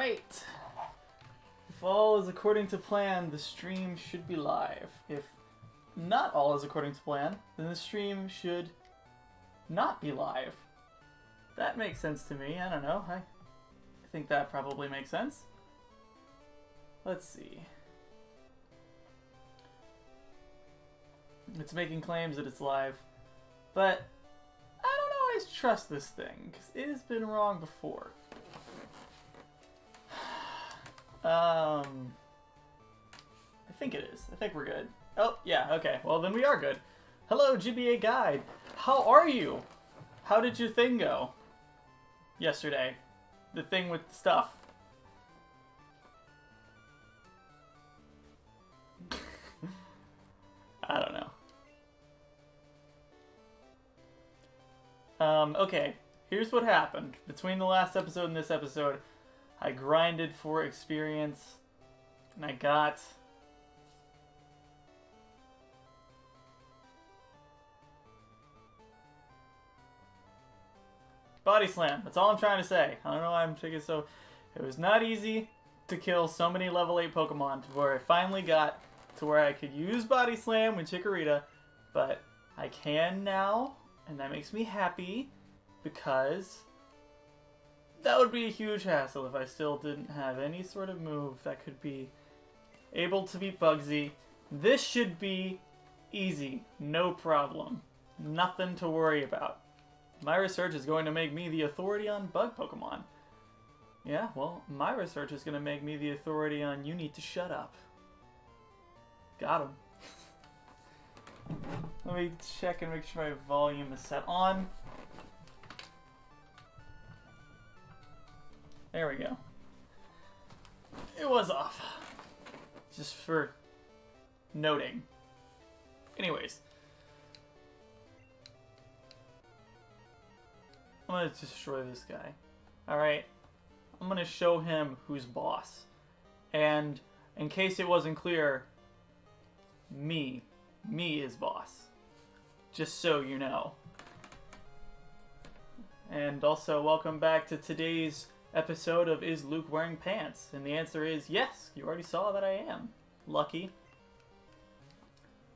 Alright. If all is according to plan, the stream should be live. If not all is according to plan, then the stream should not be live. That makes sense to me. I don't know. I think that probably makes sense. Let's see. It's making claims that it's live, but I don't always trust this thing, because it has been wrong before. I think it is. I think we're good. Oh, yeah, okay. Well, then we are good. Hello, GBA Guide. How are you? How did your thing go yesterday? The thing with the stuff. I don't know. Okay. Here's what happened. Between the last episode and this episode, I grinded for experience, and I got... Body Slam. That's all I'm trying to say. I don't know why I'm taking so... It was not easy to kill so many level 8 Pokemon to where I finally got to where I could use Body Slam with Chikorita, but I can now, and that makes me happy, because that would be a huge hassle if I still didn't have any sort of move that could be able to beat Bugsy. This should be easy, no problem. Nothing to worry about. My research is going to make me the authority on bug Pokemon. Yeah, well, my research is going to make me the authority on you need to shut up. Got him. Let me check and make sure my volume is set on. There we go. It was off. Just for noting. Anyways. I'm gonna destroy this guy. Alright. I'm gonna show him who's boss. And in case it wasn't clear, me is boss. Just so you know. And also, welcome back to today's episode of Is Luke Wearing Pants? And the answer is yes, you already saw that I am. Lucky.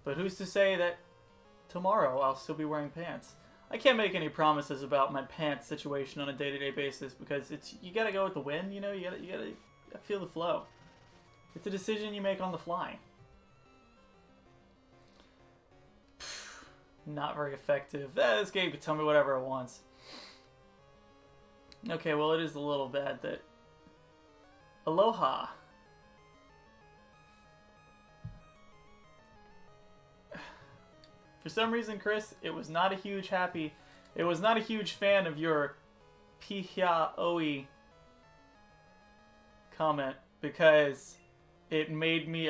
But who's to say that tomorrow I'll still be wearing pants? I can't make any promises about my pants situation on a day-to-day basis because it's you gotta go with the wind, you know, you gotta feel the flow. It's a decision you make on the fly. Not very effective. This game can tell me whatever it wants. Okay, well it is a little bad that... Aloha. For some reason, Chris, it was not a huge fan of your Pihia Oi comment because it made me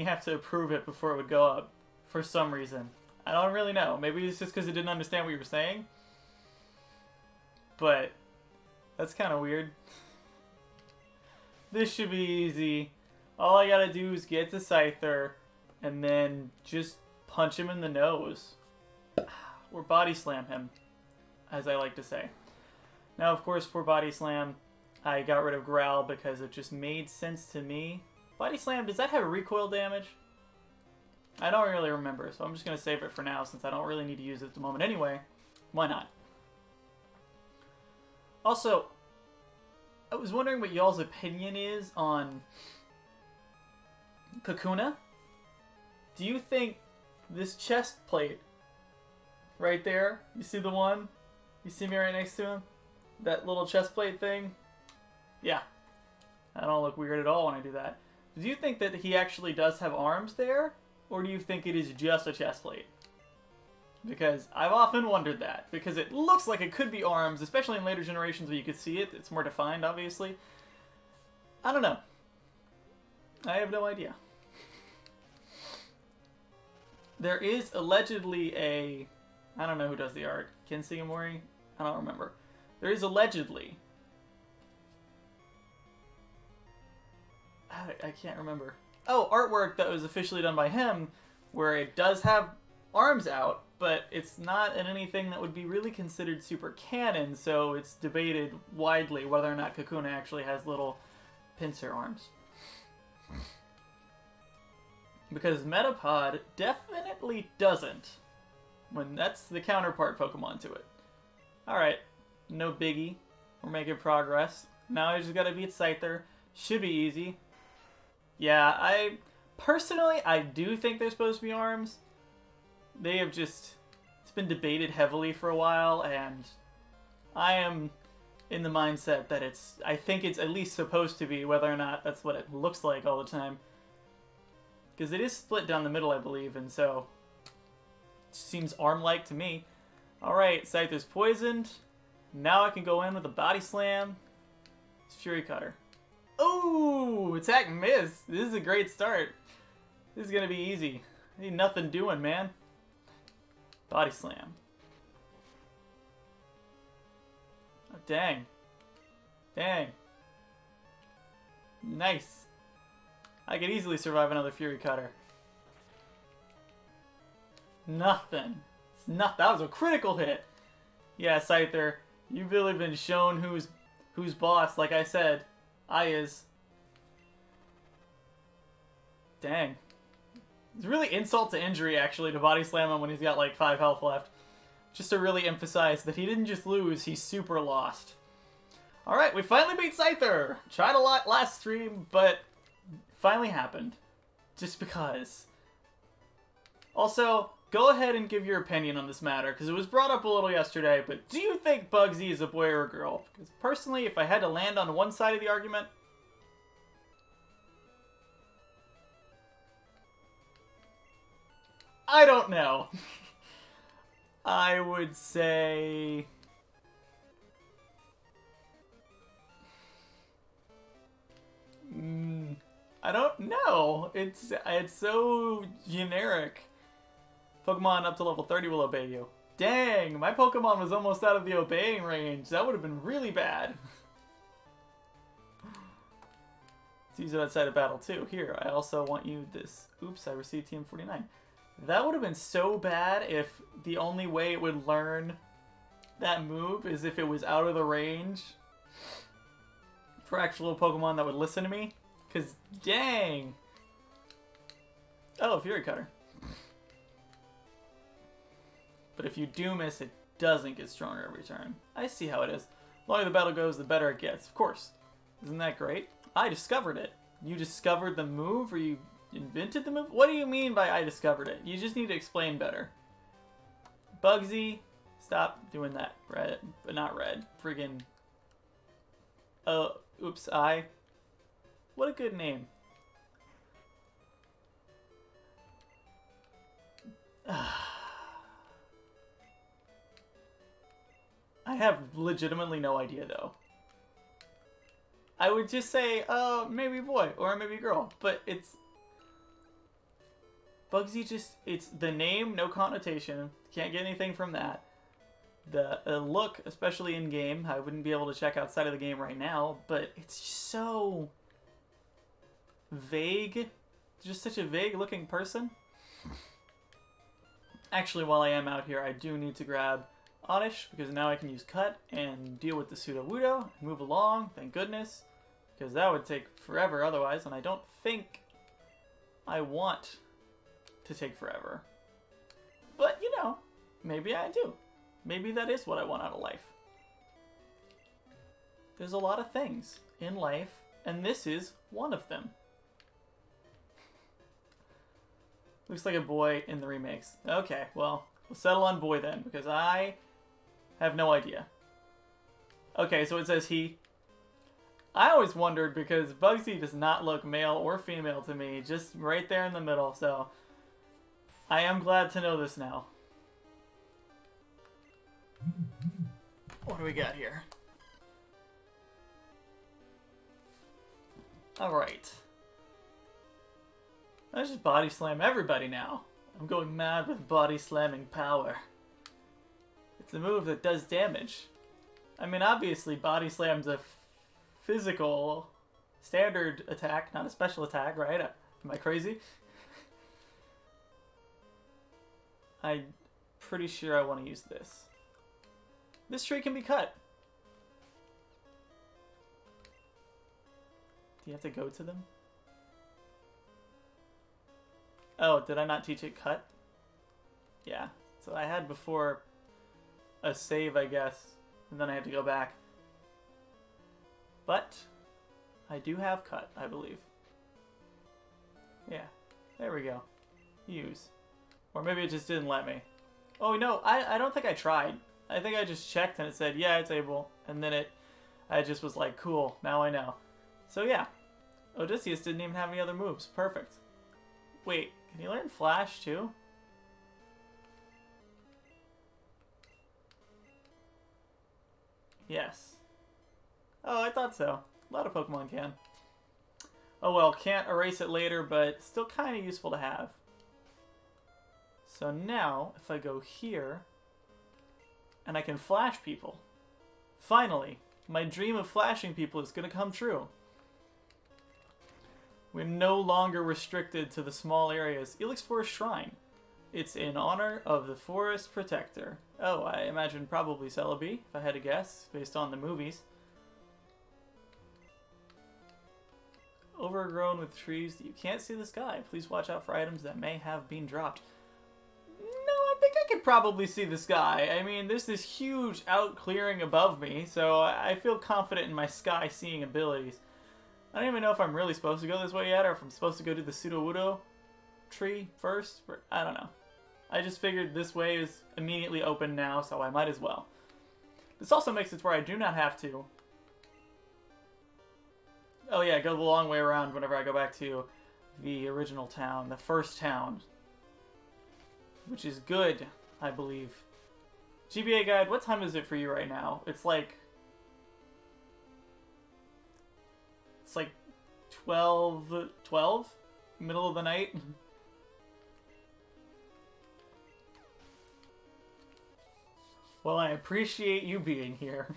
have to approve it before it would go up for some reason. I don't really know. Maybe it's just because it didn't understand what you were saying. But that's kind of weird. This should be easy. All I gotta do is get to Scyther and then just punch him in the nose. Or body slam him, as I like to say. Now, of course, for body slam, I got rid of Growl because it just made sense to me. Body slam, does that have recoil damage? I don't really remember, so I'm just going to save it for now since I don't really need to use it at the moment anyway. Why not? Also, I was wondering what y'all's opinion is on Kakuna. Do you think this chest plate right there, you see the one? You see me right next to him? That little chest plate thing? Yeah. I don't look weird at all when I do that. Do you think that he actually does have arms there? Or do you think it is just a chest plate? Because I've often wondered that. Because it looks like it could be arms, especially in later generations where you could see it. It's more defined, obviously. I don't know. I have no idea. There is allegedly a... I don't know who does the art. Ken Sugimori? I don't remember. There is allegedly... I can't remember. Oh, artwork that was officially done by him, where it does have arms out, but it's not in anything that would be really considered super canon, so it's debated widely whether or not Kakuna actually has little pincer arms. Because Metapod definitely doesn't. When that's the counterpart Pokemon to it. Alright, no biggie. We're making progress. Now I just gotta beat Scyther. Should be easy. Yeah, personally, I do think they're supposed to be arms. They have just... It's been debated heavily for a while, and I am in the mindset that I think it's at least supposed to be, whether or not that's what it looks like all the time. Because it is split down the middle, I believe, and so... It seems arm-like to me. Alright, Scyther's poisoned. Now I can go in with a Body Slam. It's Fury Cutter. Oh, attack miss. This is a great start. This is going to be easy. Ain't nothing doing, man. Body Slam. Oh, dang. Dang. Nice. I could easily survive another Fury Cutter. Nothing. It's not. That was a critical hit. Yeah, Scyther, you've really been shown who's boss. Like I said, I is. Dang. It's really insult to injury, actually, to body slam him when he's got like 5 health left. Just to really emphasize that he didn't just lose, he super lost. Alright, we finally beat Scyther! Tried a lot last stream, but finally happened. Just because. Also, go ahead and give your opinion on this matter, because it was brought up a little yesterday, but do you think Bugsy is a boy or a girl? Because personally, if I had to land on one side of the argument, I don't know. I would say... I don't know. It's so generic. Pokemon up to level 30 will obey you. Dang, my Pokemon was almost out of the obeying range. That would have been really bad. Let's use it outside of battle too. Here, I also want you this. Oops, I received TM49. That would have been so bad if the only way it would learn that move is if it was out of the range for actual Pokemon that would listen to me. Because, dang. Oh, Fury Cutter. But if you do miss, it doesn't get stronger every turn. I see how it is. The longer the battle goes, the better it gets. Of course. Isn't that great? I discovered it. You discovered the move, or you invented the move? What do you mean by I discovered it? You just need to explain better. Bugsy, stop doing that. Red, but not red. Friggin'. Oh, oops, I. What a good name. I have legitimately no idea, though. I would just say, maybe boy, or maybe girl, but it's... Bugsy just, it's the name, no connotation, can't get anything from that. The look, especially in-game, I wouldn't be able to check outside of the game right now, but it's just so vague. Just such a vague-looking person. Actually, while I am out here, I do need to grab Oddish, because now I can use Cut and deal with the Sudowoodo and move along, thank goodness, because that would take forever otherwise, and I don't think I want to take forever. But, you know, maybe I do. Maybe that is what I want out of life. There's a lot of things in life, and this is one of them. Looks like a boy in the remakes. Okay, well, we'll settle on boy then, because I have no idea. Okay, so it says he. I always wondered, because Bugsy does not look male or female to me, just right there in the middle, so I am glad to know this now. What do we got here? Alright. I just body slam everybody now. I'm going mad with body slamming power. It's a move that does damage. I mean, obviously, body slam's a physical standard attack, not a special attack, right? Am I crazy? I'm pretty sure I want to use this. This tree can be cut. Do you have to go to them? Oh, did I not teach it cut? Yeah. So I had before a save, I guess, and then I had to go back. But I do have cut, I believe. Yeah. There we go. Use. Or maybe it just didn't let me. Oh, no, I don't think I tried. I think I just checked and it said, yeah, it's able. And then I just was like, cool, now I know. So yeah, Odysseus didn't even have any other moves. Perfect. Wait, can you learn Flash too? Yes. Oh, I thought so. A lot of Pokemon can. Oh well, can't erase it later, but still kind of useful to have. So now, if I go here, and I can flash people. Finally, my dream of flashing people is going to come true. We're no longer restricted to the small areas. Elix Forest Shrine. It's in honor of the Forest Protector. Oh, I imagine probably Celebi, if I had to guess, based on the movies. Overgrown with trees that you can't see the sky. Please watch out for items that may have been dropped. No, I think I could probably see the sky. I mean, there's this huge out-clearing above me, so I feel confident in my sky-seeing abilities. I don't even know if I'm really supposed to go this way yet, or if I'm supposed to go to the Sudowoodo tree first. I don't know. I just figured this way is immediately open now, so I might as well. This also makes it where I do not have to... Oh yeah, go the long way around whenever I go back to the original town, the first town. Which is good, I believe. GBA guide, what time is it for you right now? It's like 12? Middle of the night? Well, I appreciate you being here.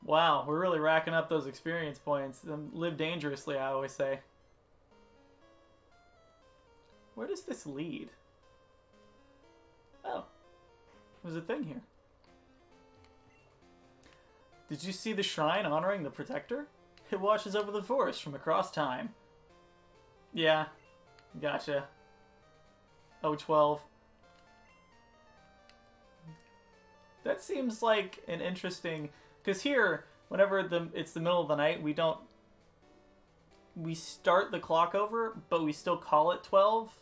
Wow, we're really racking up those experience points. Live dangerously, I always say. Where does this lead? Oh, there's a thing here. Did you see the shrine honoring the Protector? It watches over the forest from across time. Yeah, gotcha. Oh, 12. That seems like an interesting... Because here, whenever it's the middle of the night, we start the clock over, but we still call it 12.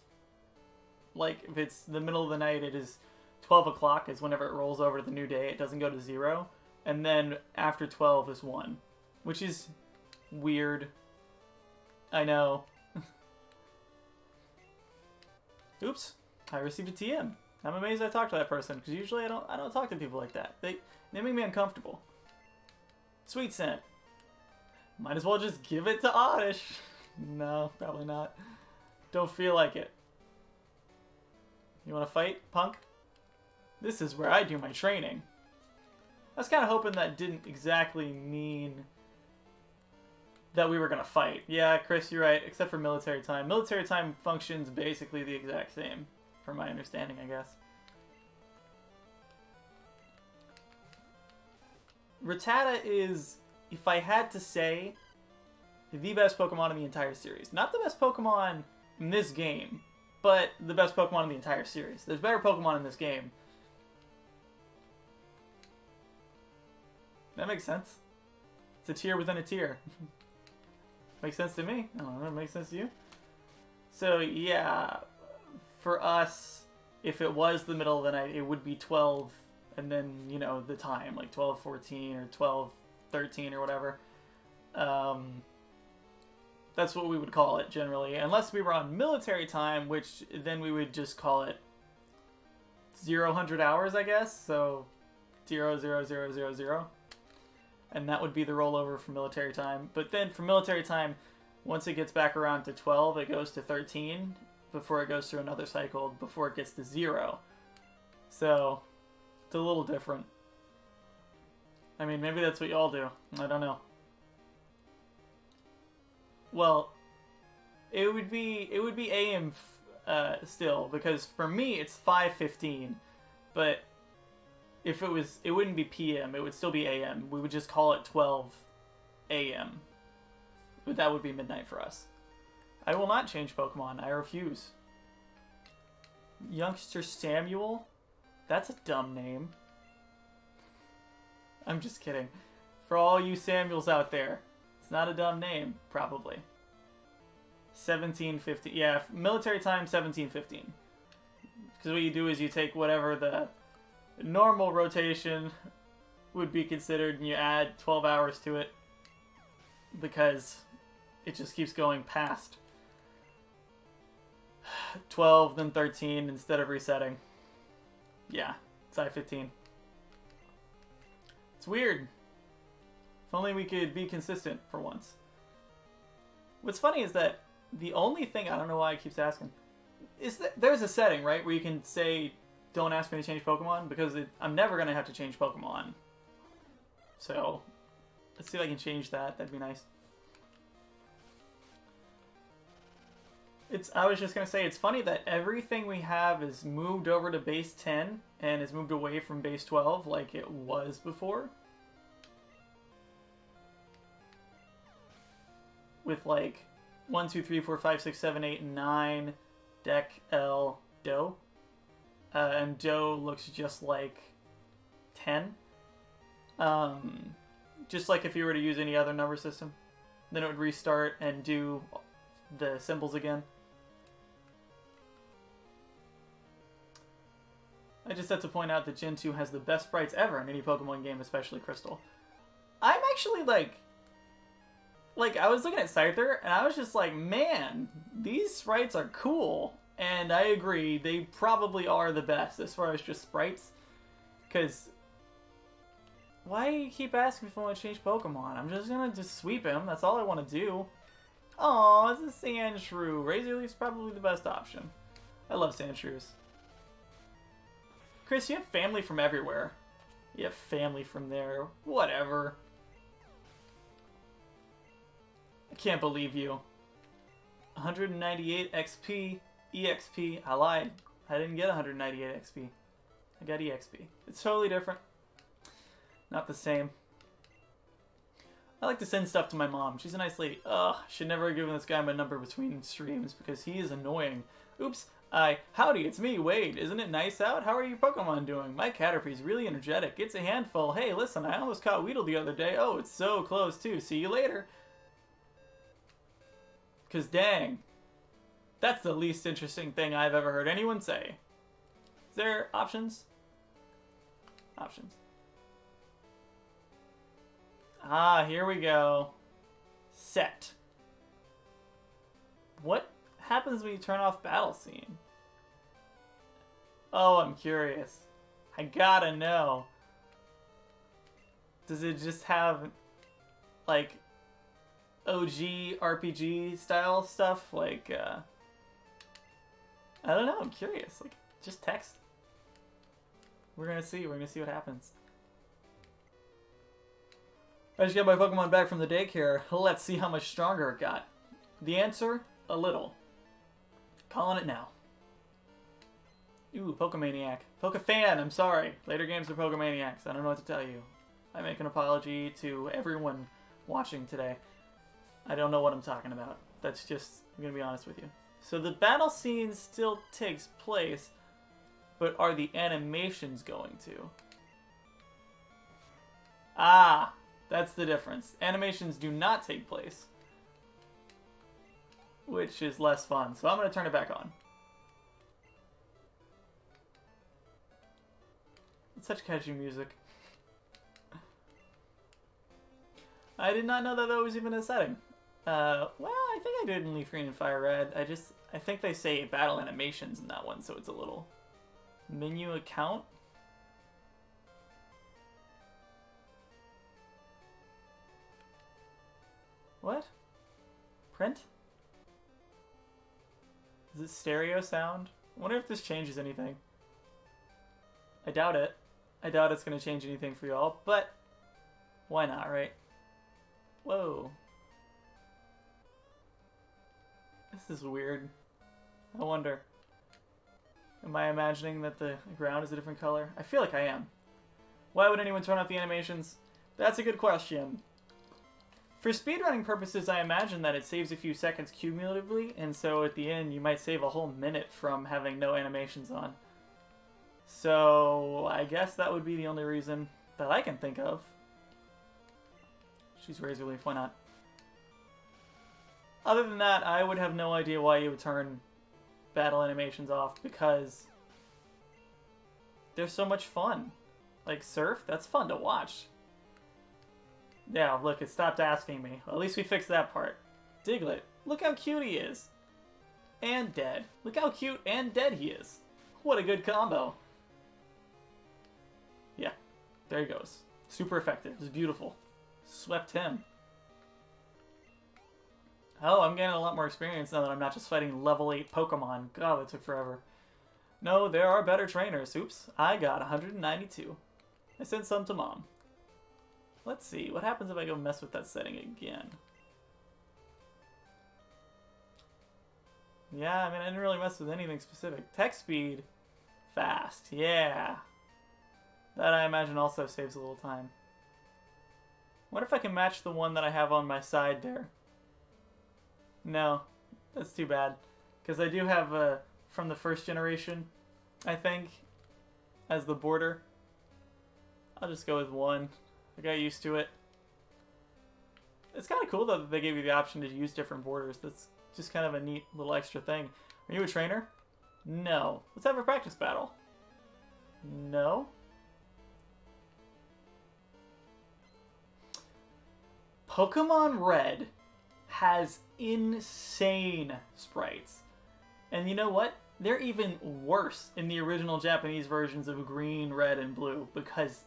Like, if it's the middle of the night, it is 12 o'clock is whenever it rolls over to the new day. It doesn't go to 0. And then after 12 is 1. Which is weird. I know. Oops. I received a TM. I'm amazed I talked to that person, because usually I don't talk to people like that. They make me uncomfortable. Sweet scent. Might as well just give it to Oddish. No, probably not. Don't feel like it. You want to fight, punk? This is where I do my training. I was kind of hoping that didn't exactly mean that we were going to fight. Yeah, Chris, you're right, except for military time. Military time functions basically the exact same, from my understanding, I guess. Rattata is, if I had to say, the best Pokemon in the entire series. Not the best Pokemon in this game, but the best Pokemon in the entire series. There's better Pokemon in this game. That makes sense. It's a tier within a tier. Makes sense to me. I don't know, it makes sense to you? So, yeah, for us, if it was the middle of the night, it would be 12, and then, you know, the time, like 12:14 or 12:13 or whatever. That's what we would call it, generally. Unless we were on military time, which then we would just call it 0-100 hours, I guess. So 0:00:00. And that would be the rollover for military time. But then for military time, once it gets back around to 12, it goes to 13 before it goes through another cycle before it gets to 0. So it's a little different. I mean, maybe that's what y'all do. I don't know. Well, it would be AM still, because for me it's 5:15, but if it wouldn't be PM, it would still be AM. We would just call it 12 a.m. That would be midnight for us. I will not change Pokemon. I refuse. Youngster Samuel? That's a dumb name. I'm just kidding. For all you Samuels out there, it's not a dumb name, probably. 1715. Yeah, military time 1715. Because what you do is you take whatever the normal rotation would be considered and you add 12 hours to it. Because it just keeps going past 12, then 13 instead of resetting. Yeah, it's I-15. It's weird. If only we could be consistent for once. What's funny is that the only thing, I don't know why I keep asking, is that there's a setting, right, where you can say, don't ask me to change Pokemon, because I'm never going to have to change Pokemon. So, let's see if I can change that. That'd be nice. I was just going to say, it's funny that everything we have is moved over to base 10 and is moved away from base 12 like it was before. With like 1, 2, 3, 4, 5, 6, 7, 8, and 9, Deck, L, Do. And Do looks just like 10. Just like if you were to use any other number system. Then it would restart and do the symbols again. I just have to point out that Gen 2 has the best sprites ever in any Pokemon game, especially Crystal. I'm actually like, I was looking at Scyther, and I was just like, man, these sprites are cool. And I agree, they probably are the best as far as just sprites. Because, why do you keep asking if I want to change Pokemon? I'm just going to sweep him, that's all I want to do. Aw, it's a Sandshrew. Razor Leaf's probably the best option. I love Sandshrews. Chris, you have family from everywhere. You have family from there. Whatever. I can't believe you. 198 XP, EXP. I lied. I didn't get 198 XP. I got EXP. It's totally different. Not the same. I like to send stuff to my mom. She's a nice lady. Ugh, should never have given this guy my number between streams because he is annoying. Oops. Howdy, it's me, Wade. Isn't it nice out? How are your Pokemon doing? My Caterpie's really energetic. It's a handful. Hey, listen, I almost caught Weedle the other day. Oh, it's so close, too. See you later. Because dang, that's the least interesting thing I've ever heard anyone say. Is there options? Options. Ah, here we go. Set. What happens when you turn off battle scene? Oh, I'm curious. I gotta know. Does it just have, like, OG RPG style stuff? Like, I don't know, I'm curious. Like, just text. We're gonna see what happens. I just got my Pokemon back from the daycare. Let's see how much stronger it got. The answer, a little. Calling it now. Ooh, Pokemaniac. Pokefan, I'm sorry. Later games are Pokemaniacs. I don't know what to tell you. I make an apology to everyone watching today. I don't know what I'm talking about. That's just, I'm gonna be honest with you. So the battle scene still takes place, but are the animations going to? Ah, that's the difference. Animations do not take place, which is less fun. So I'm gonna turn it back on. It's such catchy music. I did not know that that was even a setting. Well, I think I did in Leaf Green and Fire Red. I think they say battle animations in that one, so it's a little menu account. What? Print? Is it stereo sound? I wonder if this changes anything. I doubt it. I doubt it's going to change anything for y'all, but why not, right? Whoa. This is weird. I wonder. Am I imagining that the ground is a different color? I feel like I am. Why would anyone turn off the animations? That's a good question. For speedrunning purposes, I imagine that it saves a few seconds cumulatively, and so at the end you might save a whole minute from having no animations on. So I guess that would be the only reason that I can think of. She's Razor Leaf, why not? Other than that, I would have no idea why you would turn battle animations off, because they're so much fun. Like Surf, that's fun to watch. Yeah, look, it stopped asking me. Well, at least we fixed that part. Diglett, look how cute he is. And dead. Look how cute and dead he is. What a good combo. Yeah, there he goes. Super effective. It was beautiful. Swept him. Oh, I'm getting a lot more experience now that I'm not just fighting level 8 Pokemon. God, that took forever. No, there are better trainers. Oops, I got 192. I sent some to Mom. Let's see, what happens if I go mess with that setting again? Yeah, I mean, I didn't really mess with anything specific. Text speed, fast, yeah. That I imagine also saves a little time. What if I can match the one that I have on my side there? No, that's too bad. Because I do have from the first generation, I think, as the border. I'll just go with one. I got used to it. It's kind of cool though that they gave you the option to use different borders. That's just kind of a neat little extra thing. Are you a trainer? No. Let's have a practice battle. No. Pokemon Red has insane sprites. And you know what? They're even worse in the original Japanese versions of Green, Red, and Blue, because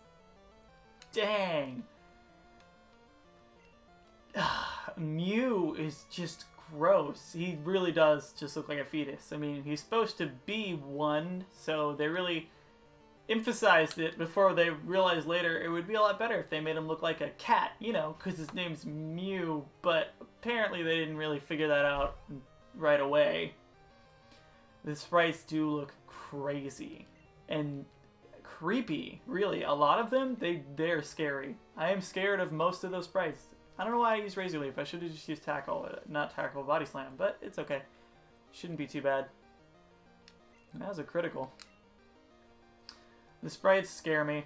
dang. Mew is just gross. He really does just look like a fetus. I mean, he's supposed to be one, so they really emphasized it before they realized later it would be a lot better if they made him look like a cat, you know, because his name's Mew, but apparently they didn't really figure that out right away. The sprites do look crazy and creepy, really. A lot of them, they're scary. I am scared of most of those sprites. I don't know why I used Razor Leaf. I should have just used Tackle, not Tackle Body Slam, but it's okay. Shouldn't be too bad. That was a critical. The sprites scare me.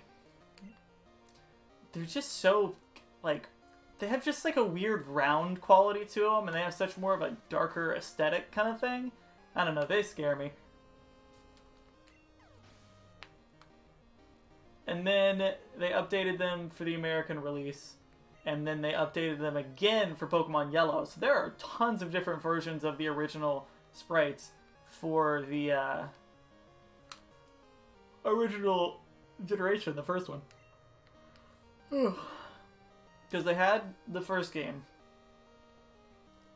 They're just so, like, they have just like a weird round quality to them, and they have such more of a darker aesthetic kind of thing. I don't know, they scare me. And then they updated them for the American release, and then they updated them again for Pokemon Yellow. So there are tons of different versions of the original sprites for the original generation, the first one. Because they had the first game,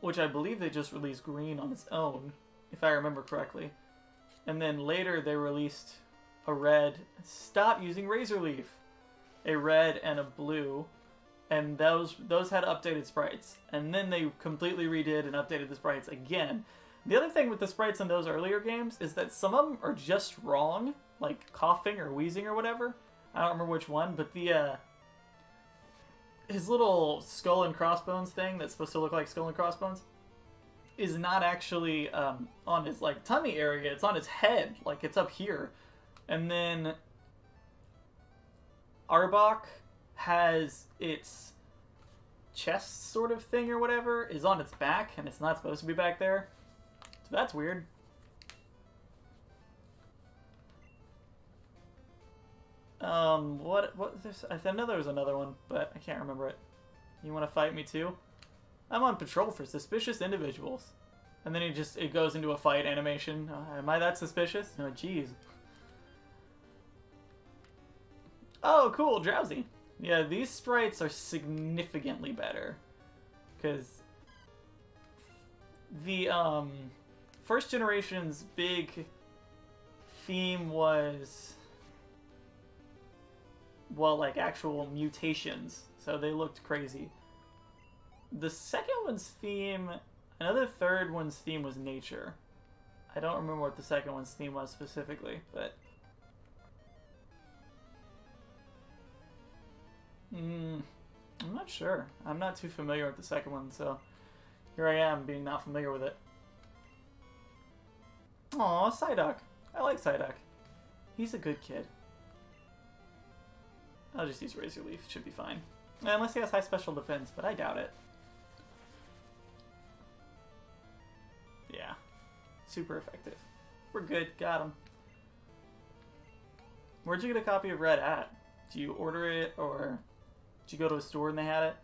which I believe they just released Green on its own, if I remember correctly. And then later they released a Red. Stop using Razor Leaf. A Red and a Blue. And those had updated sprites. And then they completely redid and updated the sprites again. The other thing with the sprites in those earlier games is that some of them are just wrong. Like coughing or wheezing or whatever. I don't remember which one, but the his little skull and crossbones thing that's supposed to look like skull and crossbones is not actually on his like tummy area. It's on his head, like it's up here. And then Arbok has its chest sort of thing or whatever is on its back, and it's not supposed to be back there. So that's weird. What this? I know there was another one, but I can't remember it. You want to fight me too? I'm on patrol for suspicious individuals. And then it goes into a fight animation. Am I that suspicious? Oh, jeez. Oh, cool, Drowsy. Yeah, these sprites are significantly better. Because the, first generation's big theme was, well, like actual mutations. So they looked crazy. The second one's theme, another third one's theme was nature. I don't remember what the second one's theme was specifically, but I'm not not sure. I'm not too familiar with the second one, so here I am being not familiar with it. Aw, Psyduck. I like Psyduck. He's a good kid. I'll just use Razor Leaf. Should be fine. Unless he has high special defense, but I doubt it. Yeah. Super effective. We're good. Got him. Where'd you get a copy of Red at? Did you order it, or did you go to a store and they had it?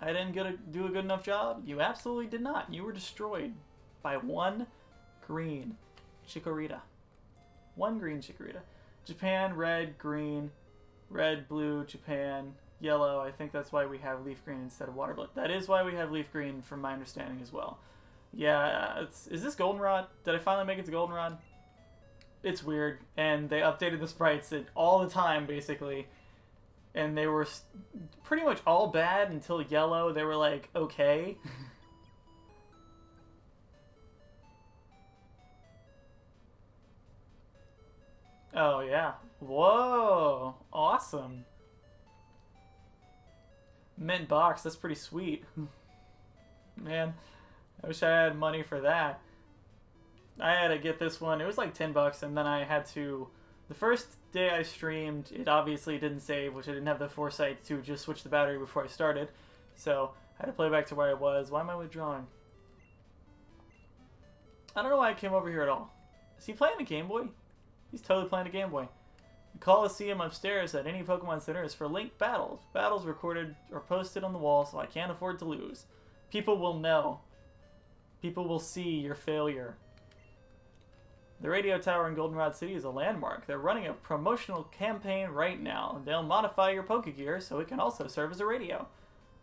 I didn't do a good enough job? You absolutely did not. You were destroyed by one green Chikorita. One green Chikorita. Japan, red, green, red, blue, Japan, yellow. I think that's why we have leaf green instead of water blood. That is why we have leaf green from my understanding as well. Yeah, is this Goldenrod? Did I finally make it to Goldenrod? It's weird, and they updated the sprites all the time, basically. And they were pretty much all bad until yellow. They were like, okay. Oh, yeah. Whoa. Awesome. Mint box. That's pretty sweet. Man, I wish I had money for that. I had to get this one. It was like 10 bucks, and then I had to... The first day I streamed, it obviously didn't save, which I didn't have the foresight to just switch the battery before I started. So, I had to play back to where I was. Why am I withdrawing? I don't know why I came over here at all. Is he playing a Game Boy? He's totally playing a Game Boy. The Coliseum upstairs at any Pokemon Center is for linked battles. Battles recorded or posted on the wall, so I can't afford to lose. People will know. People will see your failure. The radio tower in Goldenrod City is a landmark. They're running a promotional campaign right now. They'll modify your Pokegear so it can also serve as a radio.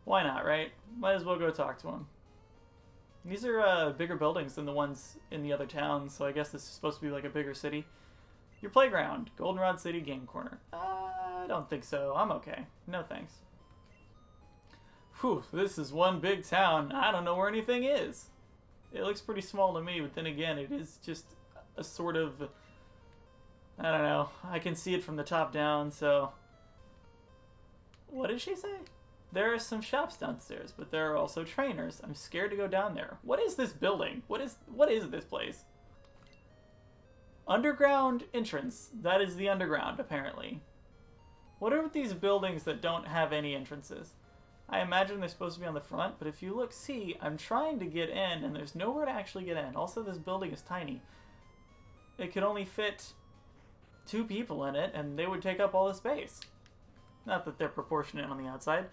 Why not, right? Might as well go talk to them. These are bigger buildings than the ones in the other towns, so I guess this is supposed to be like a bigger city. Your playground, Goldenrod City Game Corner. I don't think so. I'm okay. No thanks. Whew, this is one big town. I don't know where anything is. It looks pretty small to me, but then again, it is just a sort of... I don't know. I can see it from the top down, so... What did she say? There are some shops downstairs, but there are also trainers. I'm scared to go down there. What is this building? What is this place? Underground entrance. That is the underground, apparently. What are these buildings that don't have any entrances? I imagine they're supposed to be on the front, but if you look, see, I'm trying to get in, and there's nowhere to actually get in. Also, this building is tiny. It could only fit 2 people in it, and they would take up all the space. Not that they're proportionate on the outside.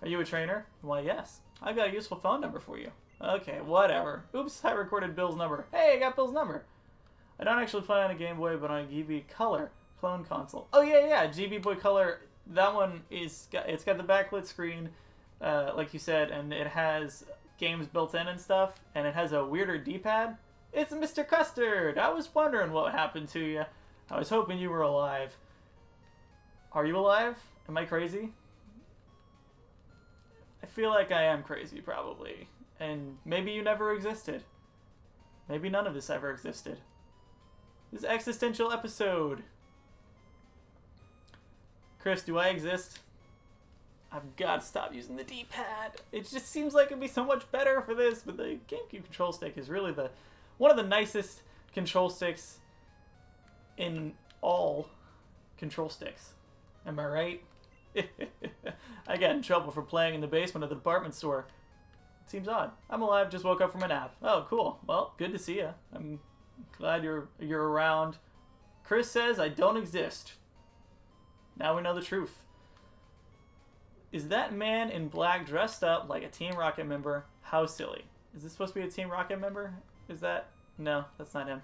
Are you a trainer? Why, yes. I've got a useful phone number for you. Okay, whatever. Oops, I recorded Bill's number. Hey, I got Bill's number. I don't actually play on a Game Boy, but on a GB Color clone console. Oh, yeah, GB Boy Color. That one it's got the backlit screen, like you said, and it has games built in and stuff, and it has a weirder D-pad. It's Mr. Custard! I was wondering what happened to you. I was hoping you were alive. Are you alive? Am I crazy? I feel like I am crazy, probably. And maybe you never existed. Maybe none of this ever existed. This existential episode. Chris, do I exist? I've got to stop using the D-pad. It just seems like it'd be so much better for this, but the GameCube control stick is really one of the nicest control sticks in all control sticks. Am I right? I got in trouble for playing in the basement of the department store. It seems odd. I'm alive, just woke up from a nap. Oh, cool. Well, good to see you. I'm glad you're around. Chris says I don't exist. Now we know the truth. Is that man in black dressed up like a Team Rocket member? How silly. Is this supposed to be a Team Rocket member? Is that... No, that's not him.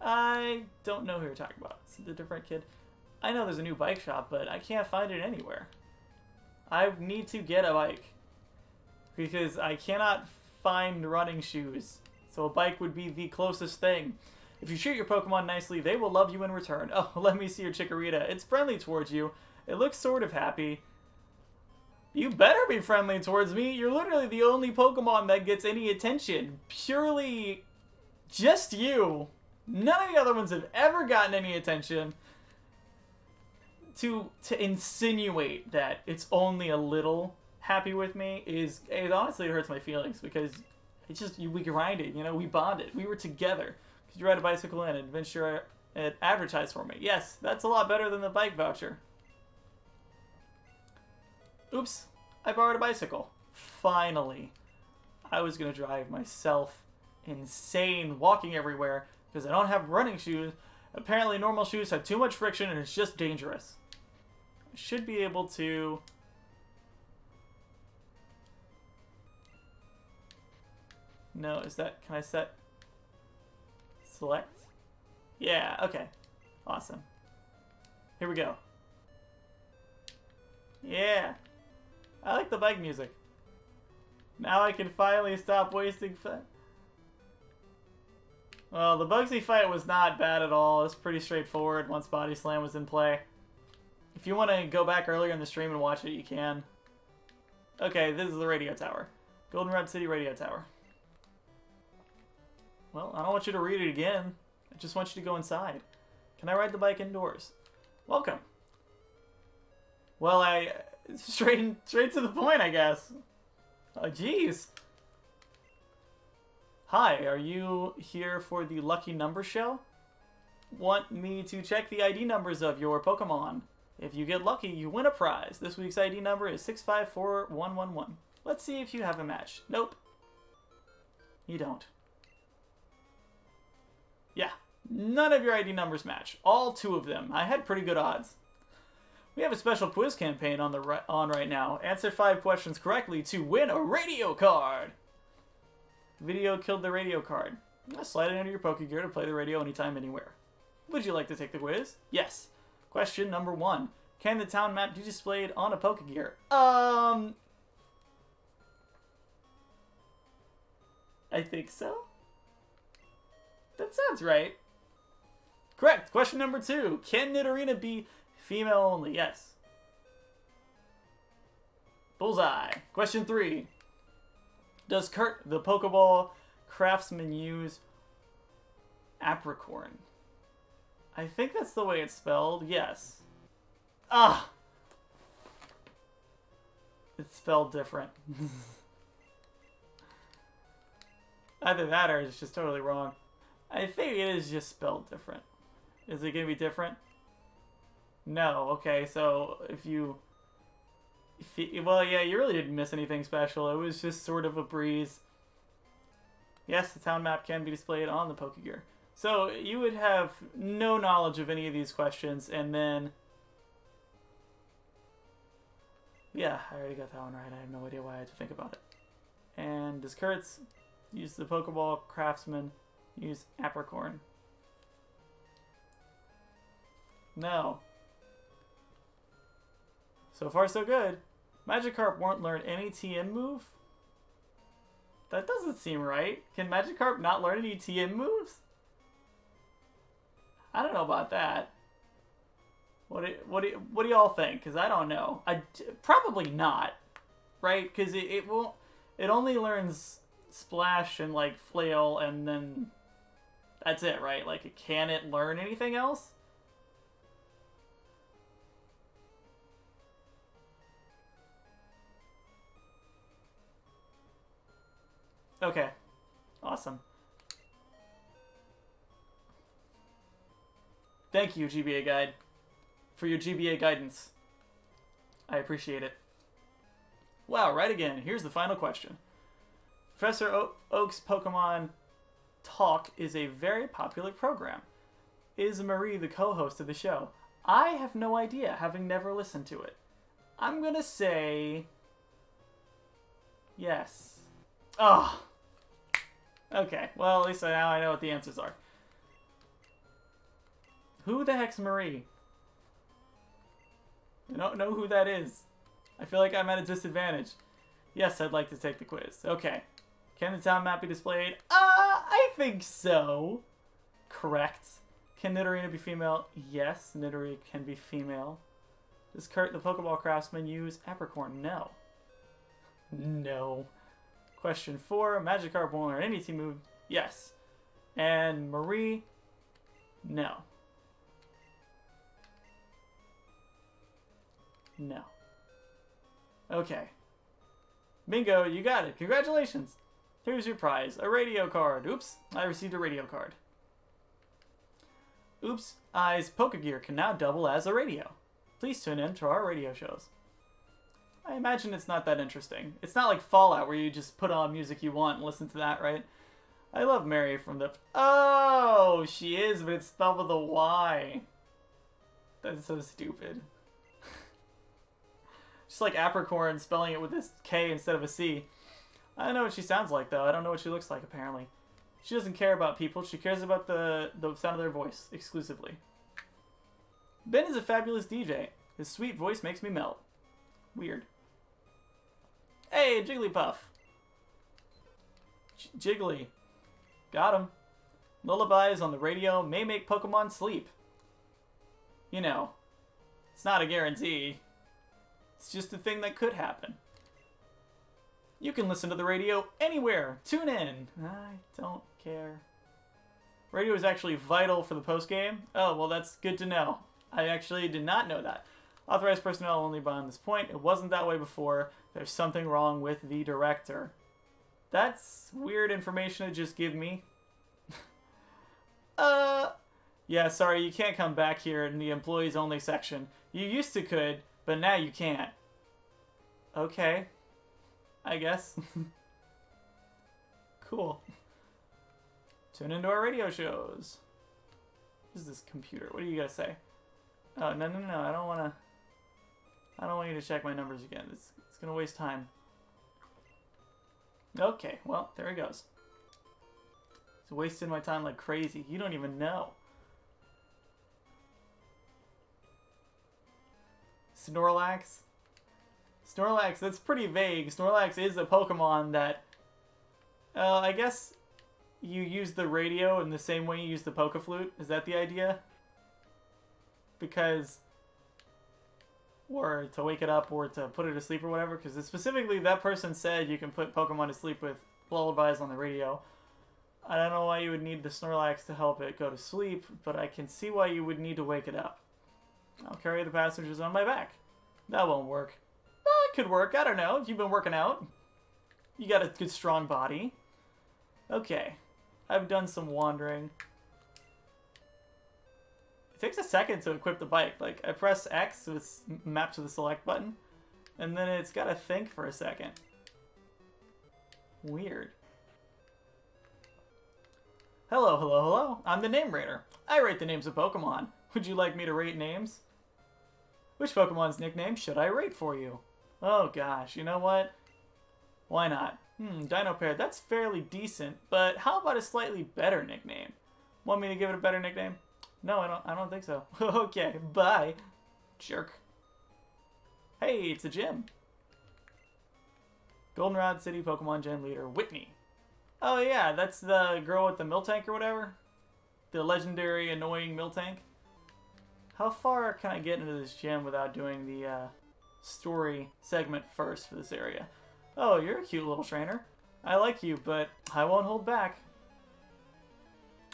I don't know who you're talking about. It's a different kid. I know there's a new bike shop, but I can't find it anywhere. I need to get a bike. Because I cannot find running shoes. So a bike would be the closest thing. If you shoot your Pokemon nicely, they will love you in return. Oh, let me see your Chikorita. It's friendly towards you. It looks sort of happy. You better be friendly towards me. You're literally the only Pokemon that gets any attention. Purely just you. None of the other ones have ever gotten any attention. to insinuate that it's only a little happy with me it honestly hurts my feelings, because we grinded, you know, we bonded, we were together. Because you ride a bicycle and adventure it advertised for me. Yes, that's a lot better than the bike voucher. Oops, I borrowed a bicycle. Finally. I was gonna drive myself insane walking everywhere because I don't have running shoes. Apparently normal shoes have too much friction and it's just dangerous. I should be able to... No, is that... Can I set... Select? Yeah, okay. Awesome. Here we go. Yeah. I like the bike music. Now I can finally stop wasting... Well, the Bugsy fight was not bad at all. It was pretty straightforward once Body Slam was in play. If you want to go back earlier in the stream and watch it, you can. Okay, this is the radio tower. Goldenrod City radio tower. Well, I don't want you to read it again. I just want you to go inside. Can I ride the bike indoors? Welcome. Well, straight to the point, I guess. Oh, jeez. Hi, are you here for the Lucky Number Show? Want me to check the ID numbers of your Pokemon? If you get lucky, you win a prize. This week's ID number is 654111. Let's see if you have a match. Nope. You don't. Yeah, none of your ID numbers match. All 2 of them. I had pretty good odds. We have a special quiz campaign on right now. Answer 5 questions correctly to win a radio card. Video killed the radio card. Slide it into your Pokegear to play the radio anytime, anywhere. Would you like to take the quiz? Yes. Question number 1. Can the town map be displayed on a Pokegear? I think so. That sounds right. Correct. Question number 2. Can Nidorina be female only? Yes. Bullseye. Question 3. Does Kurt, the Pokeball craftsman, use Apricorn? I think that's the way it's spelled. Yes. Ah! It's spelled different. Either that or it's just totally wrong. I think it is just spelled different. Is it going to be different? No. Okay, so well, yeah, you really didn't miss anything special. It was just sort of a breeze. Yes, the town map can be displayed on the Pokegear. So you would have no knowledge of any of these questions, and then... Yeah, I already got that one right. I have no idea why I had to think about it. And does Kurtz use the Pokeball craftsman use Apricorn? No. So far, so good. Magikarp won't learn any TM move? That doesn't seem right. Can Magikarp not learn any TM moves? I don't know about that. What do y'all think? Because I don't know. Probably not, right? Because it won't. It only learns Splash and like Flail, and then that's it, right? Like, can it learn anything else? Okay. Awesome. Thank you, GBA Guide, for your GBA guidance. I appreciate it. Wow, right again. Here's the final question. Professor Oak's Pokemon Talk is a very popular program. Is Marie the co-host of the show? I have no idea, having never listened to it. I'm gonna say... yes. Oh. Okay, well, at least now I know what the answers are. Who the heck's Marie? I don't know who that is. I feel like I'm at a disadvantage. Yes, I'd like to take the quiz. Okay. Can the town map be displayed? I think so. Correct. Can Nidorina be female? Yes, Nidorina can be female. Does Kurt, the Pokeball craftsman, use Apricorn? No. No. Question 4. Magikarp won't learn any team move? Yes. And Marie? No. No. Okay. Bingo, you got it. Congratulations. Here's your prize, a radio card. Oops, I received a radio card. Oops, Eyes Pokegear can now double as a radio. Please tune in to our radio shows. I imagine it's not that interesting. It's not like Fallout where you just put on music you want and listen to that, right? I love Mary from the... Oh, she is, but it's spelled with a Y. That's so stupid. Just like Apricorn spelling it with this K instead of a C. I don't know what she sounds like, though. I don't know what she looks like, apparently. She doesn't care about people. She cares about the sound of their voice, exclusively. Ben is a fabulous DJ. His sweet voice makes me melt. Weird. Hey, Jigglypuff. Jiggly. Got him. Lullabies on the radio may make Pokemon sleep. You know, it's not a guarantee. It's just a thing that could happen. You can listen to the radio anywhere. Tune in. I don't care. Radio is actually vital for the postgame. Oh, well, that's good to know. I actually did not know that. Authorized personnel only beyond this point. It wasn't that way before. There's something wrong with the director. That's weird information to just give me. Yeah, sorry, you can't come back here in the employees only section. You used to could, but now you can't. Okay. I guess. Cool. Tune into our radio shows. What is this computer? What do you guys say? Oh, no. I don't want you to check my numbers again. It's gonna waste time. Okay, well, there he goes. He's wasting my time like crazy. You don't even know. Snorlax? Snorlax, that's pretty vague. Snorlax is a Pokemon that... I guess you use the radio in the same way you use the Pokeflute. Is that the idea? Because... Or to wake it up or to put it to sleep or whatever. Because specifically that person said you can put Pokemon to sleep with lullabies on the radio. I don't know why you would need the Snorlax to help it go to sleep, but I can see why you would need to wake it up. I'll carry the passengers on my back. That won't work. It could work. I don't know. If you've been working out. You got a good strong body. Okay. I've done some wandering. It takes a second to equip the bike. Like, I press X, so it's mapped to the select button. And then it's got to think for a second. Weird. Hello. I'm the Name Rater. I rate the names of Pokemon. Would you like me to rate names? Which Pokemon's nickname should I rate for you? Oh gosh, you know what? Why not? Dino Pair, that's fairly decent, but how about a slightly better nickname? Want me to give it a better nickname? No, I don't think so. Okay, bye. Jerk. Hey, it's a gym. Goldenrod City Pokemon Gym Leader, Whitney. Oh yeah, that's the girl with the Miltank or whatever? The legendary annoying Miltank? How far can I get into this gym without doing the story segment first for this area? Oh, you're a cute little trainer. I like you, but I won't hold back.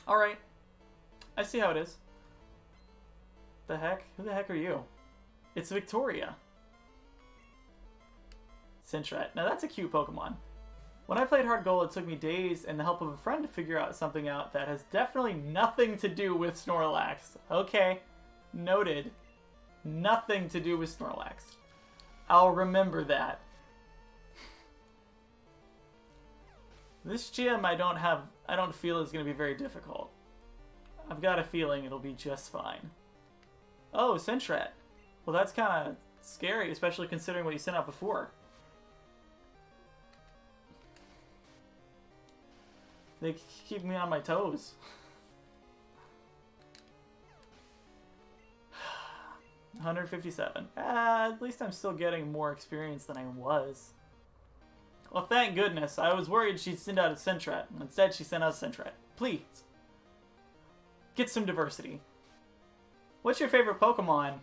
Alright. I see how it is. The heck? Who the heck are you? It's Victoria. Sentret. Now that's a cute Pokemon. When I played Hard Gold, it took me days and the help of a friend to figure out something out that has definitely nothing to do with Snorlax. Okay. Noted. Nothing to do with Snorlax. I'll remember that. This gym I don't feel is going to be very difficult. I've got a feeling it'll be just fine. Oh, Sentret. Well, that's kind of scary, especially considering what you sent out before. They keep me on my toes. 157. At least I'm still getting more experience than I was. Well, thank goodness. I was worried she'd send out a Sentret. Instead, she sent out a Sentret. Please. Get some diversity. What's your favorite Pokemon?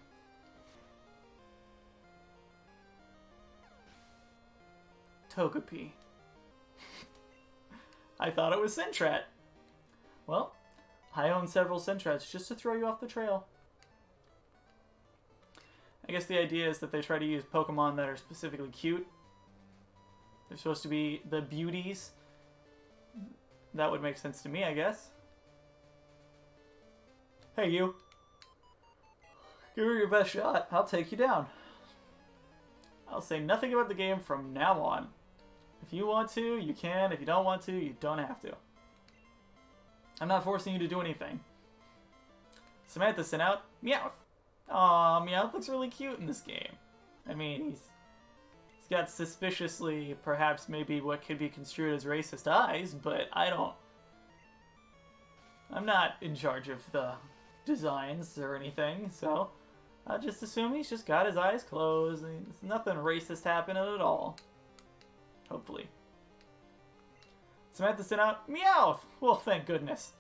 Togepi. I thought it was Sentret. Well, I own several Sentrets just to throw you off the trail. I guess the idea is that they try to use Pokemon that are specifically cute. They're supposed to be the beauties. That would make sense to me, I guess. Hey, you. Give her your best shot. I'll take you down. I'll say nothing about the game from now on. If you want to, you can. If you don't want to, you don't have to. I'm not forcing you to do anything. Samantha sent out Meowth. Aw, Meowth looks really cute in this game. I mean, he's got suspiciously, perhaps maybe what could be construed as racist eyes, but I'm not in charge of the designs or anything, so I'll just assume he's just got his eyes closed. There's nothing racist happening at all. Hopefully. Samantha sent out Meowth! Well, thank goodness.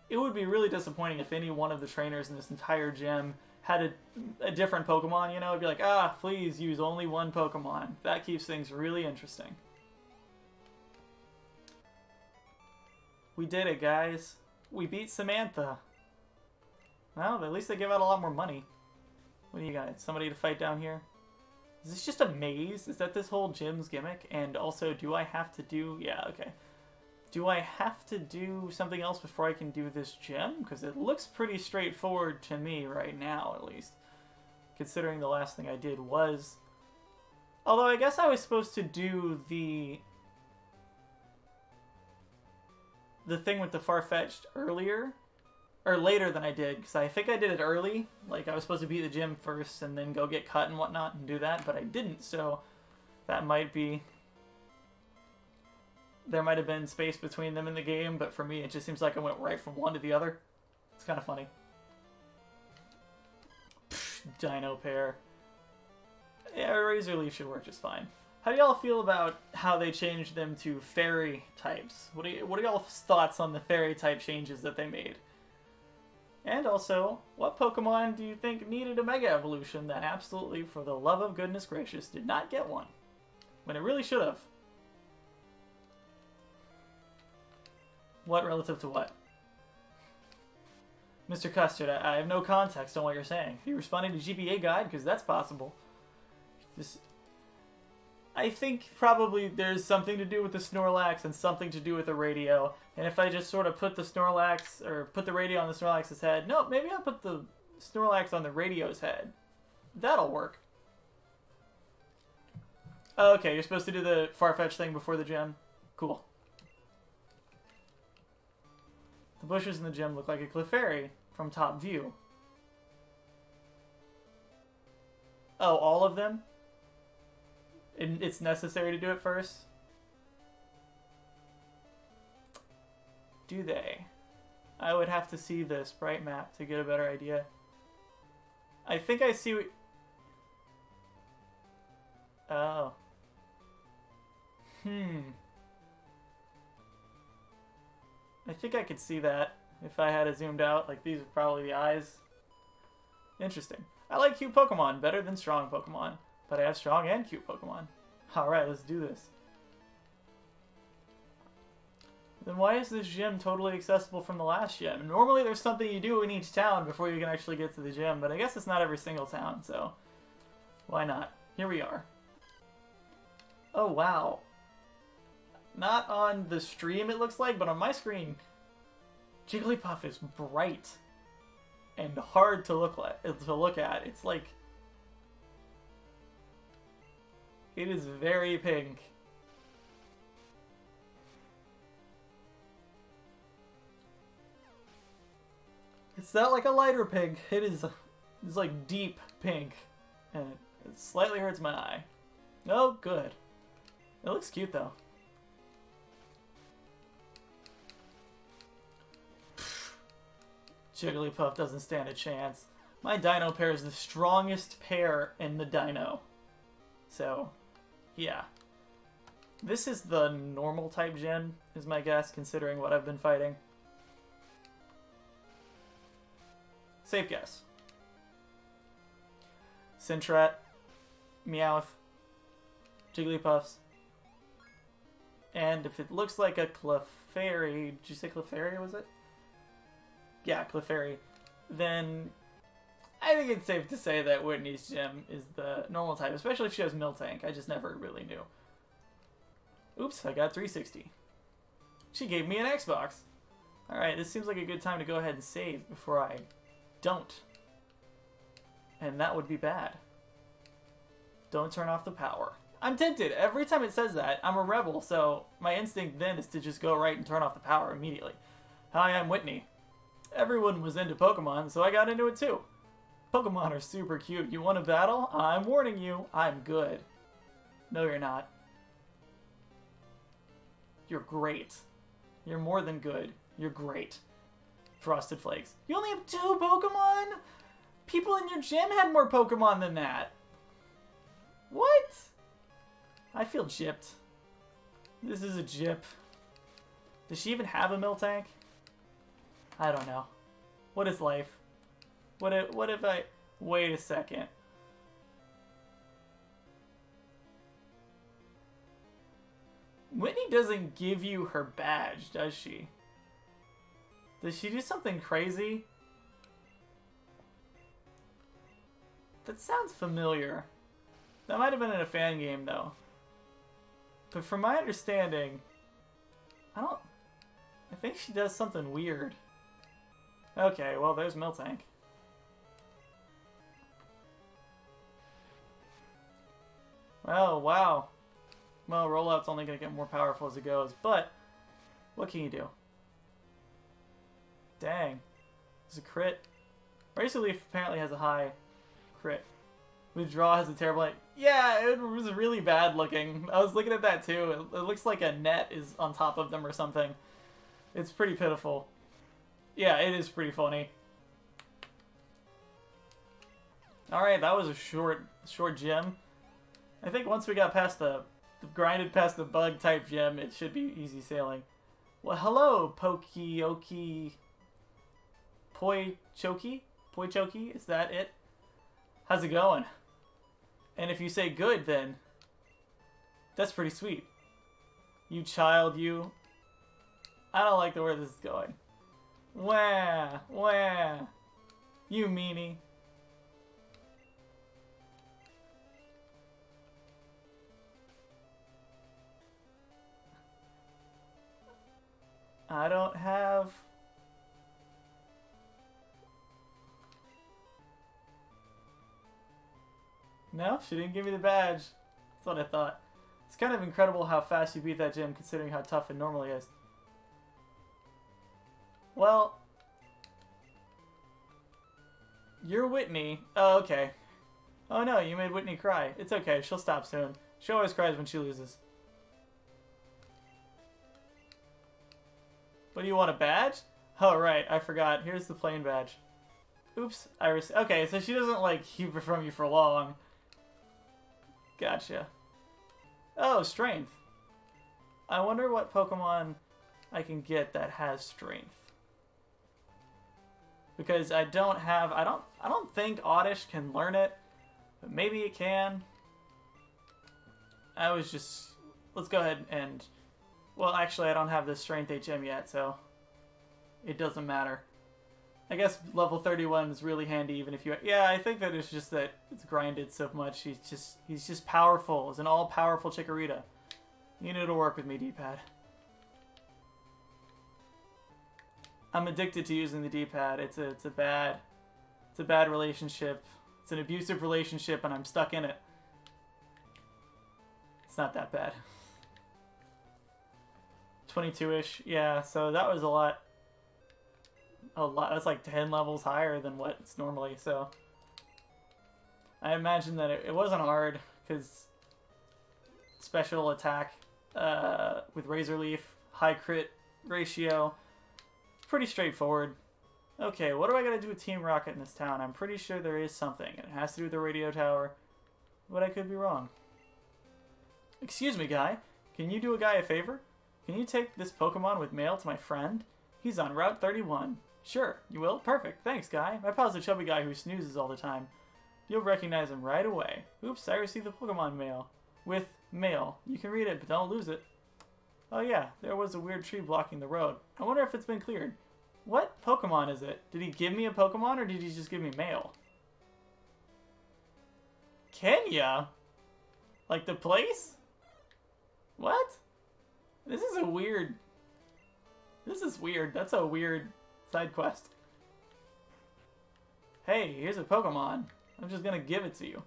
It would be really disappointing if any one of the trainers in this entire gym had a different Pokemon, you know? It'd be like, ah, please use only one Pokemon. That keeps things really interesting. We did it, guys. We beat Samantha. Well, at least they give out a lot more money. What do you got? Somebody to fight down here? Is this just a maze? Is that this whole gym's gimmick? And also, do I have to do... Yeah, okay. Do I have to do something else before I can do this gym? Because it looks pretty straightforward to me right now, at least. Considering the last thing I did was... Although I guess I was supposed to do the thing with the Farfetch'd earlier. Or later than I did, because I think I did it early. Like, I was supposed to beat the gym first and then go get cut and whatnot and do that, but I didn't, so that might be... There might have been space between them in the game, but for me it just seems like I went right from one to the other. It's kind of funny. Psh, Dino pair. Yeah, Razor Leaf should work just fine. How do y'all feel about how they changed them to fairy types? What are y'all's thoughts on the fairy type changes that they made? And also, what Pokemon do you think needed a Mega Evolution that absolutely, for the love of goodness gracious, did not get one? When it really should have. What relative to what? Mr. Custard, I have no context on what you're saying. Are you responding to GBA Guide? Because that's possible. I think probably there's something to do with the Snorlax and something to do with the radio. And if I just sort of put the Snorlax, or put the radio on the Snorlax's head... No, maybe I'll put the Snorlax on the radio's head. That'll work. Oh, okay, you're supposed to do the Farfetch thing before the gym. Cool. The bushes in the gym look like a Clefairy from top view. Oh, all of them? It's necessary to do it first? Do they? I would have to see the sprite map to get a better idea. I think I see what... Oh. I think I could see that if I had it zoomed out. Like, these are probably the eyes. Interesting. I like cute Pokemon better than strong Pokemon. But I have strong and cute Pokemon. Alright, let's do this. Then why is this gym totally accessible from the last gym? Normally there's something you do in each town before you can actually get to the gym, but I guess it's not every single town, so why not? Here we are. Oh, wow. Not on the stream it looks like, but on my screen, Jigglypuff is bright and hard to look at. It's like... It is very pink. It's not like a lighter pink. It's like deep pink. And it slightly hurts my eye. Oh, good. It looks cute though. Jigglypuff doesn't stand a chance. My Dino pair is the strongest pair in the Dino. So... yeah. This is the normal type gym, is my guess, considering what I've been fighting. Safe guess. Sintret, Meowth, Jigglypuffs, and if it looks like a Clefairy, did you say Clefairy, was it? Yeah, Clefairy. Then I think it's safe to say that Whitney's gym is the normal type, especially if she has Miltank. I just never really knew. Oops, I got 360. She gave me an Xbox. Alright, this seems like a good time to go ahead and save before I don't. And that would be bad. Don't turn off the power. I'm tempted. Every time it says that, I'm a rebel, so my instinct then is to just go right and turn off the power immediately. Hi, I'm Whitney. Everyone was into Pokemon, so I got into it too. Pokemon are super cute. You want a battle? I'm warning you, I'm good. No, you're not. You're great. You're more than good. You're great. Frosted Flakes. You only have 2 Pokemon? People in your gym had more Pokemon than that. What? I feel gypped. This is a gyp. Does she even have a Miltank? I don't know. What is life? What if I... Wait a second. Whitney doesn't give you her badge, does she? Does she do something crazy? That sounds familiar. That might have been in a fan game, though. But from my understanding, I think she does something weird. Okay, well, there's Miltank. Oh, wow. Well, Rollout's only going to get more powerful as it goes, but what can you do? Dang. It's a crit. Razor Leaf apparently has a high crit. Withdraw has a terrible... Yeah, it was really bad looking. I was looking at that too. It looks like a net is on top of them or something. It's pretty pitiful. Yeah, it is pretty funny. Alright, that was a short gym. I think once we got past grinded past the bug type gym, it should be easy sailing. Well, hello, Pokioki... Poichoki? Is that it? How's it going? And if you say good, then that's pretty sweet. You child, you. I don't like the way this is going. Wah, wah. You meanie. I don't have... No, she didn't give me the badge. That's what I thought. It's kind of incredible how fast you beat that gym considering how tough it normally is. Well, you're Whitney. Oh, okay. Oh no, you made Whitney cry. It's okay, she'll stop soon. She always cries when she loses. What do you want, a badge? Oh right, I forgot. Here's the plain badge. Oops, Iris. Okay, so she doesn't like keep it from you for long. Gotcha. Oh, strength. I wonder what Pokemon I can get that has strength. Because I don't think Oddish can learn it, but maybe it can. Let's go ahead and, well, actually I don't have the Strength HM yet, so it doesn't matter. I guess level 31 is really handy even if you... Yeah, I think that it's just that it's grinded so much. He's just powerful. He's an all-powerful Chikorita. You need to work with me, D-pad. I'm addicted to using the D-pad. It's a bad relationship. It's an abusive relationship and I'm stuck in it. It's not that bad. 22-ish. Yeah, so that was a lot. That's like 10 levels higher than what it's normally, so I imagine that it wasn't hard because special attack with Razor Leaf, high crit ratio, pretty straightforward. Okay, what do I gotta do with Team Rocket in this town? I'm pretty sure there is something, and it has to do with the radio tower, but I could be wrong. Excuse me, guy. Can you do a guy a favor? Can you take this Pokemon with mail to my friend? He's on Route 31. Sure, you will? Perfect. Thanks, guy. My pal's a chubby guy who snoozes all the time. You'll recognize him right away. Oops, I received the Pokemon mail. With mail. You can read it, but don't lose it. Oh yeah, there was a weird tree blocking the road. I wonder if it's been cleared. What Pokemon is it? Did he give me a Pokemon or did he just give me mail? Kenya? Like the place? What? This is a weird... This is weird. That's a weird side quest. Hey, here's a Pokemon. I'm just gonna give it to you.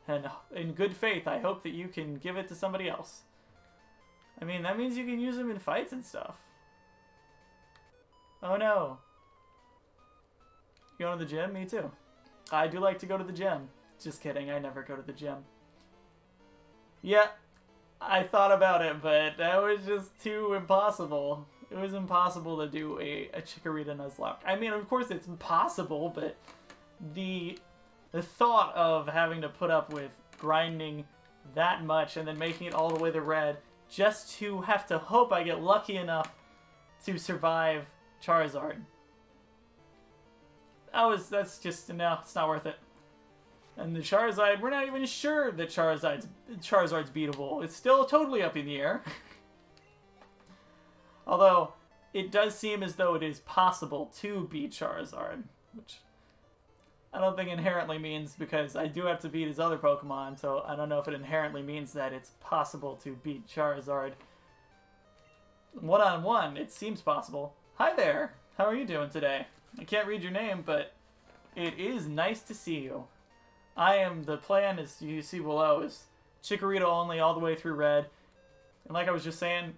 And in good faith, I hope that you can give it to somebody else. I mean, that means you can use them in fights and stuff. Oh no. You going to the gym? Me too. I do like to go to the gym. Just kidding, I never go to the gym. Yeah, I thought about it, but that was just too impossible. It was impossible to do a Chikorita Nuzlocke. I mean, of course it's possible, but the thought of having to put up with grinding that much and then making it all the way to red just to have to hope I get lucky enough to survive Charizard. That's just, no, it's not worth it. And the Charizard, we're not even sure that Charizard's beatable. It's still totally up in the air. Although, it does seem as though it is possible to beat Charizard, which I don't think inherently means, because I do have to beat his other Pokemon, so I don't know if it inherently means that it's possible to beat Charizard. One-on-one, it seems possible. Hi there! How are you doing today? I can't read your name, but it is nice to see you. The plan, as you see below, is Chikorita only all the way through red. And like I was just saying,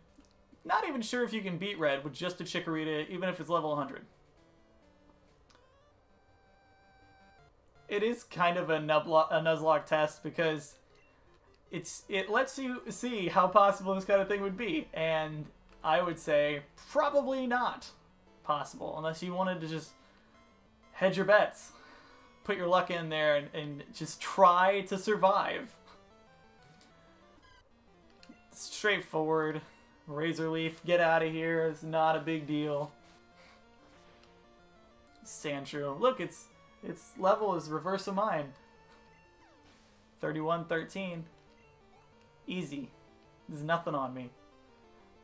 not even sure if you can beat red with just a Chikorita, even if it's level 100. It is kind of a Nuzlocke test because it lets you see how possible this kind of thing would be. And I would say probably not possible unless you wanted to just hedge your bets. Put your luck in there and just try to survive. Straightforward. Razor Leaf, get out of here. It's not a big deal. Sandshrew. Look, its level is reverse of mine. 31-13. Easy. There's nothing on me.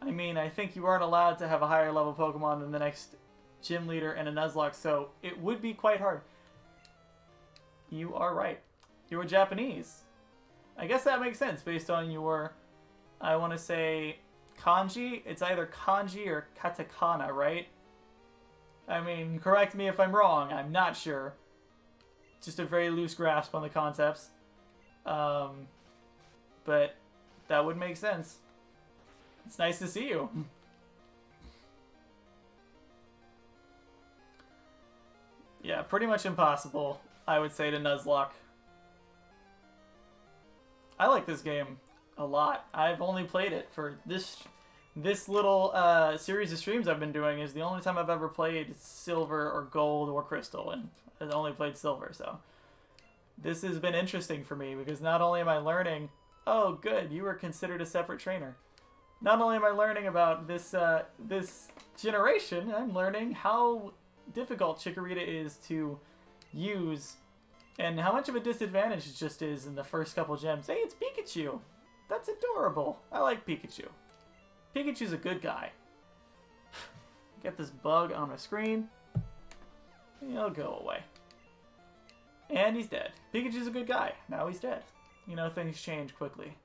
I mean, I think you aren't allowed to have a higher level Pokemon than the next gym leader and a Nuzlocke, so it would be quite hard. You are right. You were Japanese. I guess that makes sense based on your, I want to say, kanji. It's either kanji or katakana, right? I mean, correct me if I'm wrong. I'm not sure. Just a very loose grasp on the concepts. But that would make sense. It's nice to see you. Yeah, pretty much impossible, I would say, to Nuzlocke. I like this game a lot. I've only played it for this little series of streams I've been doing. Is the only time I've ever played Silver or Gold or Crystal, and I've only played Silver, so this has been interesting for me because not only am I learning, oh good, you were considered a separate trainer. Not only am I learning about this this generation, I'm learning how difficult Chikorita is to use and how much of a disadvantage it just is in the first couple gems. Hey, it's Pikachu! That's adorable. I like Pikachu. Pikachu's a good guy. Get this bug on my screen. He'll go away. And he's dead. Pikachu's a good guy. Now he's dead. You know, things change quickly.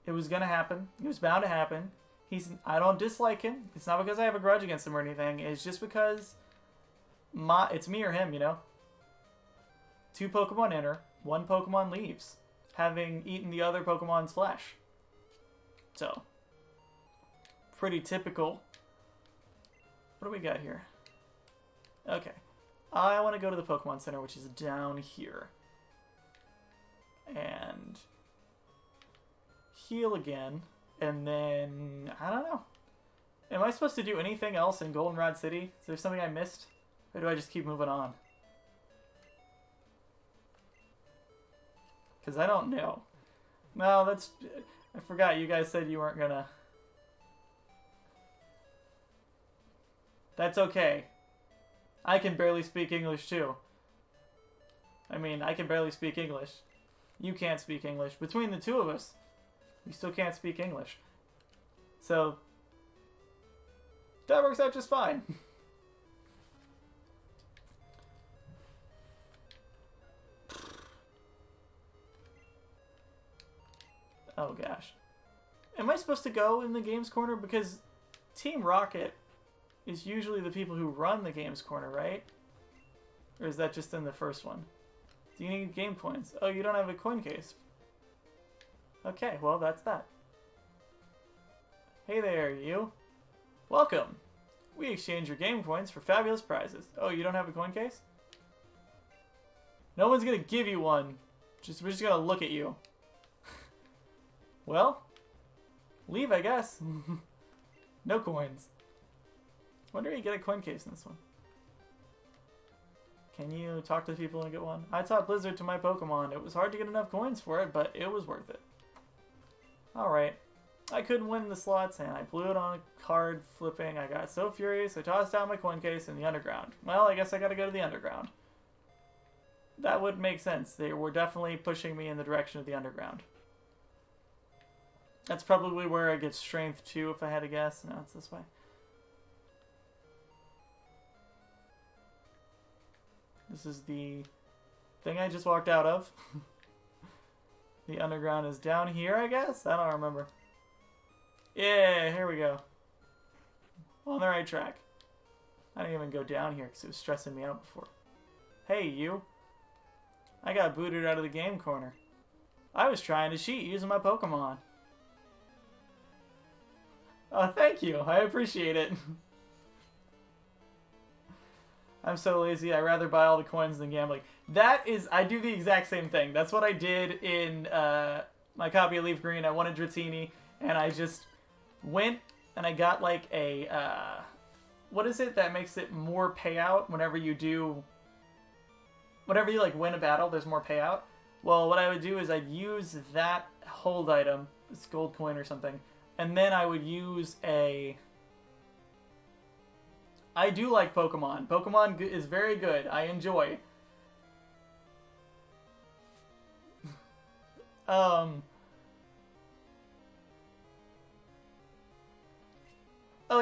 It was gonna happen. It was bound to happen. I don't dislike him. It's not because I have a grudge against him or anything. It's just because it's me or him, you know? 2 Pokemon enter, 1 Pokemon leaves, having eaten the other Pokemon's flesh. So, pretty typical. What do we got here? Okay. I want to go to the Pokemon Center, which is down here. And heal again. And then, I don't know. Am I supposed to do anything else in Goldenrod City? Is there something I missed? Or do I just keep moving on? Because I don't know. No, that's... I forgot you guys said you weren't gonna... That's okay. I can barely speak English too. I mean, I can barely speak English. You can't speak English. Between the two of us, we still can't speak English. So, that works out just fine. Oh gosh. Am I supposed to go in the games corner? Because Team Rocket is usually the people who run the games corner, right? Or is that just in the first one? Do you need game coins? Oh, you don't have a coin case. Okay, well, that's that. Hey there, you. Welcome. We exchange your game coins for fabulous prizes. Oh, you don't have a coin case? No one's gonna give you one. We're just gonna look at you. Well, leave, I guess. No coins. Wonder if you get a coin case in this one. Can you talk to people and get one? I taught Blizzard to my Pokemon. It was hard to get enough coins for it, but it was worth it. Alright. I couldn't win the slots, and I blew it on a card flipping. I got so furious, I tossed out my coin case in the underground. Well, I guess I gotta go to the underground. That would make sense. They were definitely pushing me in the direction of the underground. That's probably where I get strength 2 if I had to guess. No, it's this way. This is the thing I just walked out of. The underground is down here, I guess? I don't remember. Yeah, here we go. On the right track. I didn't even go down here because it was stressing me out before. Hey, you. I got booted out of the game corner. I was trying to cheat using my Pokemon. Oh, thank you. I appreciate it. I'm so lazy. I'd rather buy all the coins than gambling. That is... I do the exact same thing. That's what I did in my copy of Leaf Green. I wanted Dratini, and I just went and I got like a... what is it that makes it more payout whenever you do... Whenever you like win a battle, there's more payout. Well, what I would do is I'd use that hold item, this gold coin or something, and then I would use a... I do like Pokemon. Pokemon is very good. I enjoy. Oh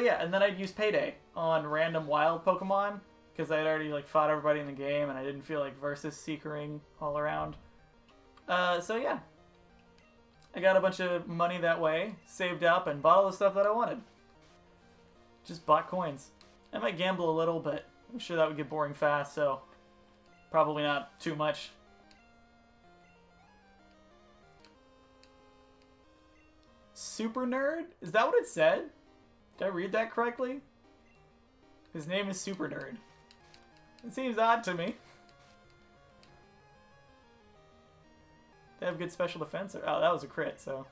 yeah, and then I'd use Payday on random wild Pokemon because I had already like fought everybody in the game and I didn't feel like versus seekering all around. So yeah. I got a bunch of money that way, saved up, and bought all the stuff that I wanted. Just bought coins. I might gamble a little, but I'm sure that would get boring fast, so probably not too much. Super Nerd? Is that what it said? Did I read that correctly? His name is Super Nerd. It seems odd to me. They have good special defense? Oh, that was a crit, so...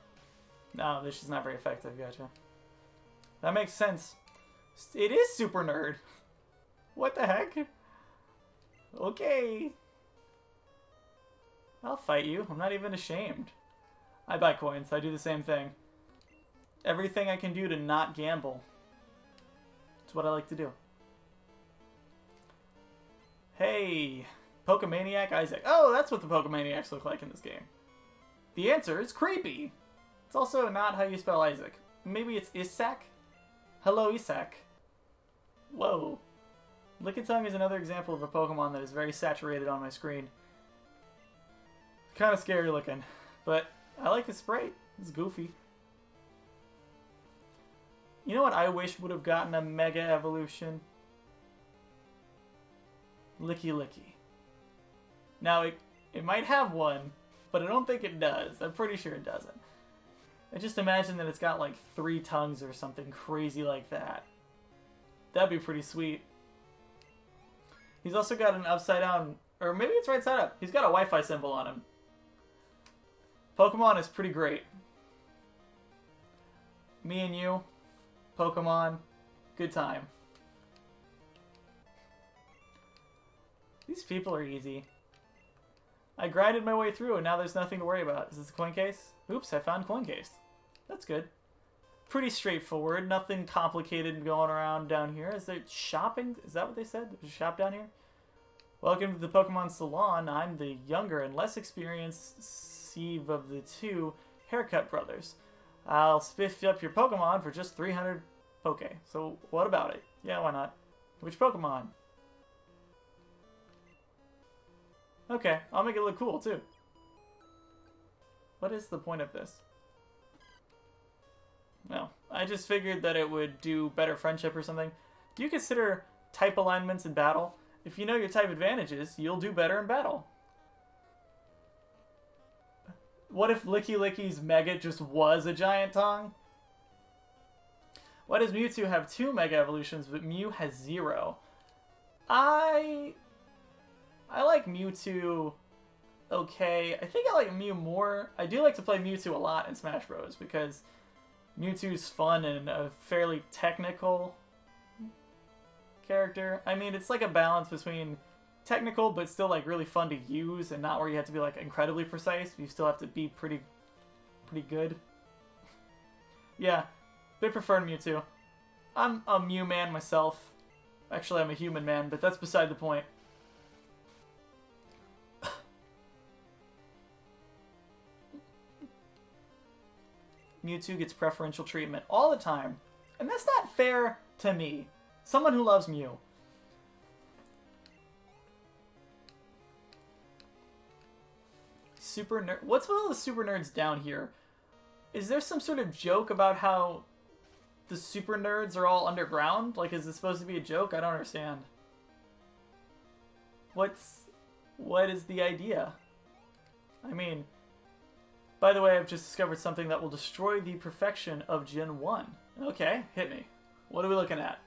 No, this is not very effective, gotcha. That makes sense. It is Super Nerd. What the heck? Okay. I'll fight you. I'm not even ashamed. I buy coins. I do the same thing. Everything I can do to not gamble. It's what I like to do. Hey, Pokemaniac Isaac. Oh, that's what the Pokemaniacs look like in this game. The answer is creepy. It's also not how you spell Isaac. Maybe it's Isaac? Hello, Isaac. Whoa. Lickitung is another example of a Pokemon that is very saturated on my screen. Kind of scary looking, but I like the sprite. It's goofy. You know what I wish would have gotten a Mega Evolution? Licky Licky. Now, it might have one, but I don't think it does. I'm pretty sure it doesn't. I just imagine that it's got like 3 tongues or something crazy like that. That'd be pretty sweet. He's also got an upside down, or maybe it's right side up. He's got a Wi-Fi symbol on him. Pokemon is pretty great. Me and you, Pokemon, good time. These people are easy. I grinded my way through and now there's nothing to worry about. Is this a coin case? Oops, I found coin case. That's good. Pretty straightforward. Nothing complicated going around down here. Is there shopping? Is that what they said? There's a shop down here? Welcome to the Pokemon Salon. I'm the younger and less experienced sieve of the 2 haircut brothers. I'll spiff up your Pokemon for just 300 Poke. So what about it? Yeah, why not? Which Pokemon? Okay, I'll make it look cool too. What is the point of this? I just figured that it would do better friendship or something. Do you consider type alignments in battle? If you know your type advantages, you'll do better in battle. What if Licky Licky's Mega just was a giant tongue? Why does Mewtwo have 2 Mega Evolutions, but Mew has 0? I like Mewtwo okay. I think I like Mew more. I do like to play Mewtwo a lot in Smash Bros. Because Mewtwo's fun and a fairly technical character. I mean, it's like a balance between technical but still like really fun to use and not where you have to be like incredibly precise. You still have to be pretty good. Yeah, bit preferred Mewtwo. I'm a Mew man myself. Actually, I'm a human man, but that's beside the point. Mewtwo gets preferential treatment all the time. And that's not fair to me. Someone who loves Mew. Super nerd. What's with all the super nerds down here? Is there some sort of joke about how the super nerds are all underground? Like, is this supposed to be a joke? I don't understand. What is the idea? I mean, by the way, I've just discovered something that will destroy the perfection of Gen 1. Okay, hit me. What are we looking at?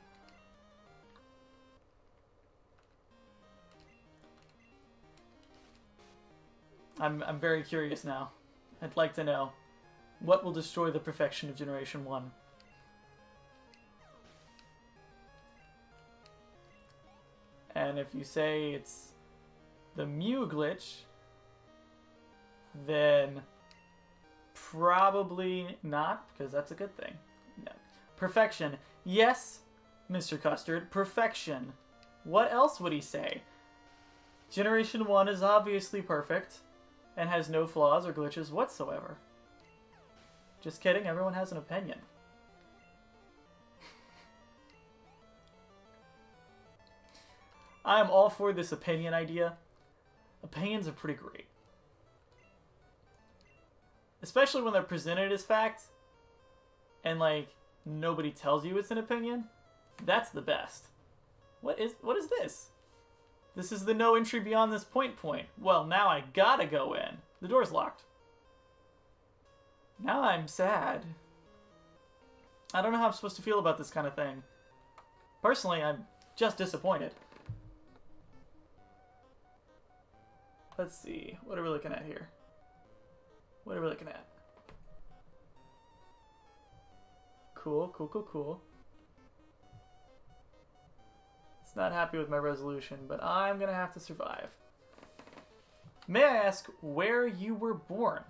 I'm very curious now. I'd like to know. What will destroy the perfection of Generation 1? And if you say it's the Mew glitch, then probably not, because that's a good thing. No. Perfection. Yes, Mr. Custard, perfection. What else would he say? Generation 1 is obviously perfect and has no flaws or glitches whatsoever. Just kidding, everyone has an opinion. I am all for this opinion idea. Opinions are pretty great. Especially when they're presented as fact and like nobody tells you it's an opinion. That's the best. What is this? This is the no entry beyond this point. Well, now I gotta go in. The door's locked. Now I'm sad. I don't know how I'm supposed to feel about this kind of thing. Personally, I'm just disappointed. Let's see. What are we looking at here? What are we looking at? Cool. It's not happy with my resolution, but I'm gonna have to survive. May I ask where you were born?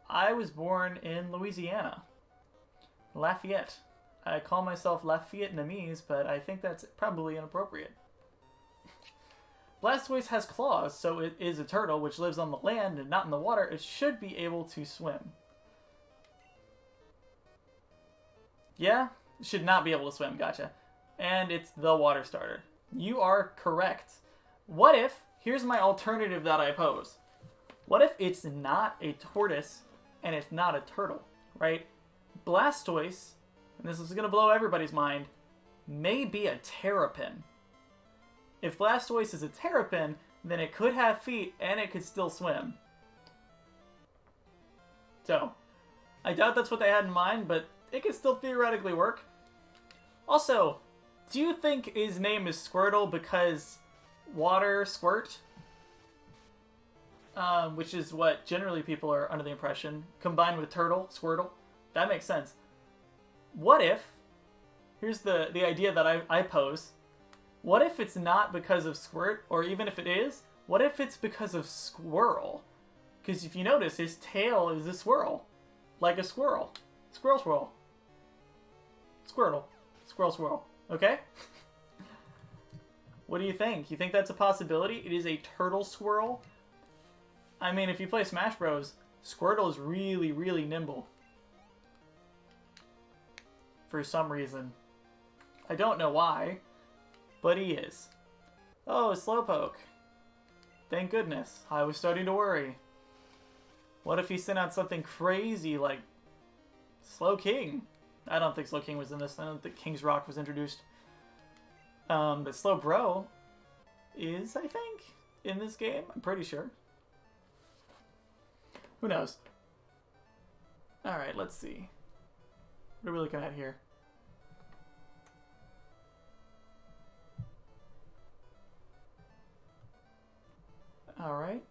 I was born in Louisiana. Lafayette. I call myself Lafayette-Namese, but I think that's probably inappropriate. Blastoise has claws, so it is a turtle which lives on the land and not in the water. It should be able to swim. Yeah? It should not be able to swim, gotcha. And it's the water starter. You are correct. What if, here's my alternative that I pose. What if it's not a tortoise and it's not a turtle, right? Blastoise, and this is going to blow everybody's mind, may be a terrapin. If Blastoise is a terrapin, then it could have feet and it could still swim. So, I doubt that's what they had in mind, but it could still theoretically work. Also, do you think his name is Squirtle because water squirt? Which is what generally people are under the impression, combined with turtle, Squirtle. That makes sense. What if, here's the idea that I pose, what if it's not because of squirt, or even if it is, what if it's because of squirrel? Because if you notice, his tail is a swirl. Like a squirrel. Squirrel swirl. Squirtle. Squirrel swirl. Okay? What do you think? You think that's a possibility? It is a turtle swirl? I mean, if you play Smash Bros, Squirtle is really, really nimble. For some reason. I don't know why, but he is. Oh, Slowpoke. Thank goodness. I was starting to worry. What if he sent out something crazy like Slow King? I don't think Slowking was in this. I don't think King's Rock was introduced. But Slowbro is, I think, in this game. I'm pretty sure. Who knows? Alright, let's see. What are we looking at here? Alright.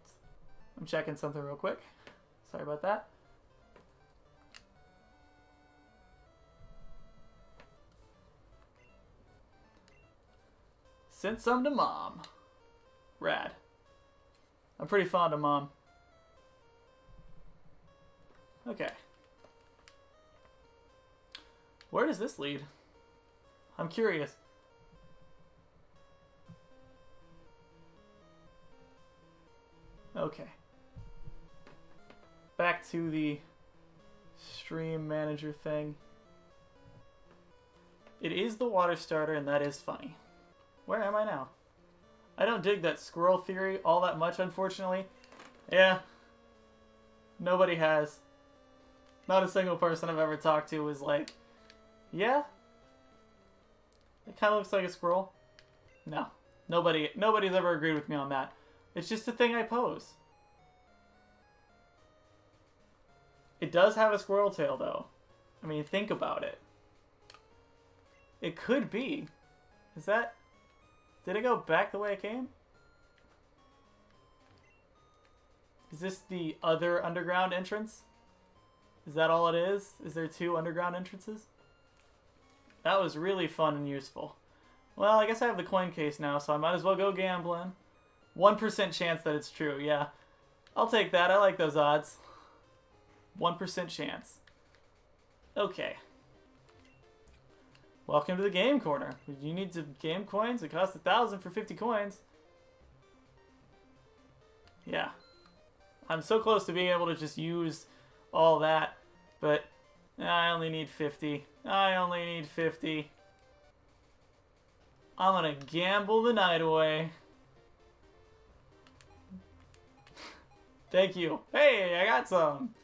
I'm checking something real quick. Sorry about that. Sent some to Mom. Rad. I'm pretty fond of Mom. Okay. Where does this lead? I'm curious. Okay. Back to the stream manager thing. It is the water starter, and that is funny. Where am I now? I don't dig that squirrel theory all that much, unfortunately. Yeah. Nobody has. Not a single person I've ever talked to was like, yeah? It kind of looks like a squirrel. No. Nobody's ever agreed with me on that. It's just a thing I pose. It does have a squirrel tail, though. I mean, think about it. It could be. Is that... Did it go back the way it came? Is this the other underground entrance? Is that all it is? Is there 2 underground entrances? That was really fun and useful. Well, I guess I have the coin case now, so I might as well go gambling. 1% chance that it's true, yeah. I'll take that. I like those odds. 1% chance. Okay. Welcome to the game corner. You need to game coins? It costs 1,000 for 50 coins. Yeah. I'm so close to being able to just use all that, but I only need 50. I only need 50. I'm gonna gamble the night away. Thank you. Hey, I got some.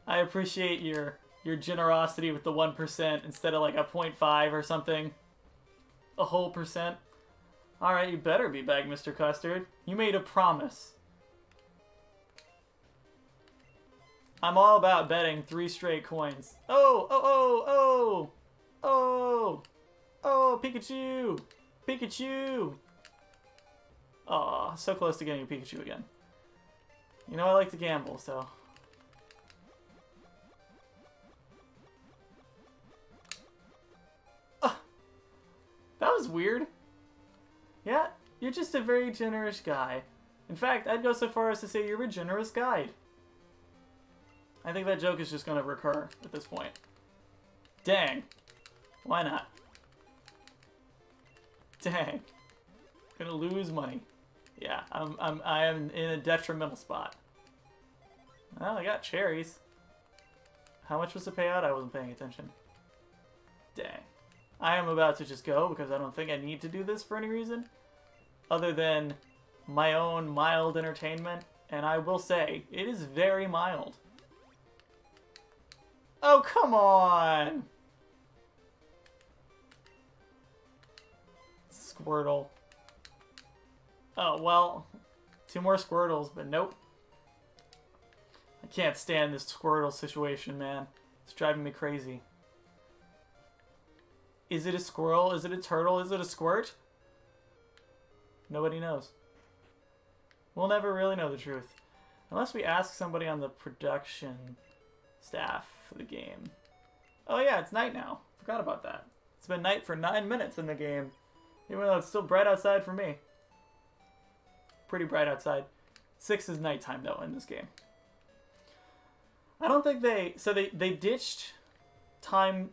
I appreciate your generosity with the 1% instead of like a 0.5 or something. A whole percent. Alright, you better be back, Mr. Custard. You made a promise. I'm all about betting 3 straight coins. Oh, oh, oh, oh, oh, oh, Pikachu, Pikachu. Aw, so close to getting a Pikachu again. You know I like to gamble, so. That was weird. Yeah, you're just a very generous guy. In fact, I'd go so far as to say you're a generous guide. I think that joke is just going to recur at this point. Dang. Why not? Dang. Gonna lose money. Yeah, I am in a detrimental spot. Well, I got cherries. How much was the payout? I wasn't paying attention. Dang. I am about to just go because I don't think I need to do this for any reason other than my own mild entertainment. And I will say, it is very mild. Oh, come on! Squirtle. Oh, well, 2 more Squirtles, but nope. I can't stand this Squirtle situation, man. It's driving me crazy. Is it a squirrel? Is it a turtle? Is it a squirt? Nobody knows. We'll never really know the truth. Unless we ask somebody on the production staff for the game. Oh yeah, it's night now. Forgot about that. It's been night for 9 minutes in the game. Even though it's still bright outside for me. Pretty bright outside. 6 is nighttime though in this game. I don't think they... So they ditched time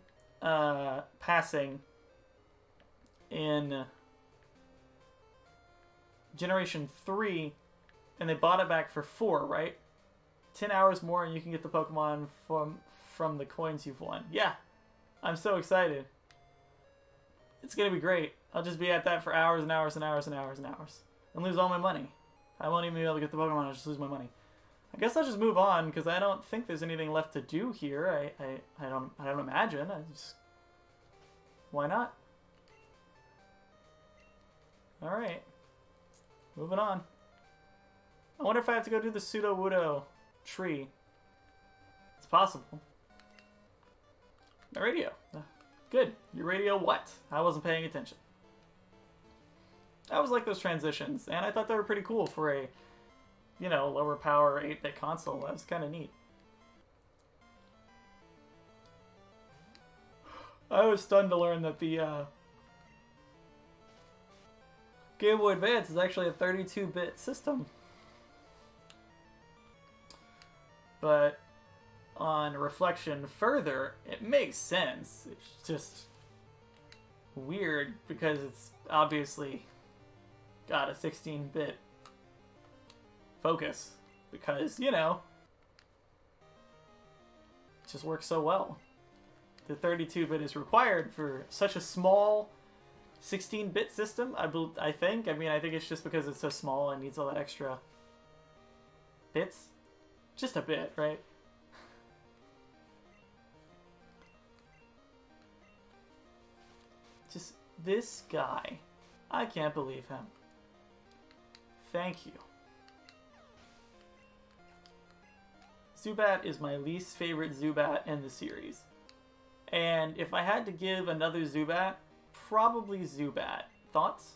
passing in Generation 3 and they bought it back for 4, right? 10 hours more and you can get the Pokemon from the coins you've won. Yeah, I'm so excited. It's gonna be great. I'll just be at that for hours and hours and hours and hours and hours. And lose all my money. I won't even be able to get the Pokemon, I'll just lose my money. I guess I'll just move on because I don't think there's anything left to do here. I don't imagine. Why not? All right, moving on. I wonder if I have to go do the Pseudo-Wudo tree. It's possible. My radio. Good. Your radio what? I wasn't paying attention. I always like those transitions, and I thought they were pretty cool for a, you know, lower power 8-bit console. That was kind of neat. I was stunned to learn that the Game Boy Advance is actually a 32-bit system. But on reflection further, it makes sense. It's just weird because it's obviously got a 16-bit focus because, you know, it just works so well. The 32-bit is required for such a small 16-bit system, I think. I mean, I think it's just because it's so small and needs all that extra bits. Just a bit, right? Just this guy. I can't believe him. Thank you. Zubat is my least favorite Zubat in the series. And if I had to give another Zubat, probably Zubat. Thoughts?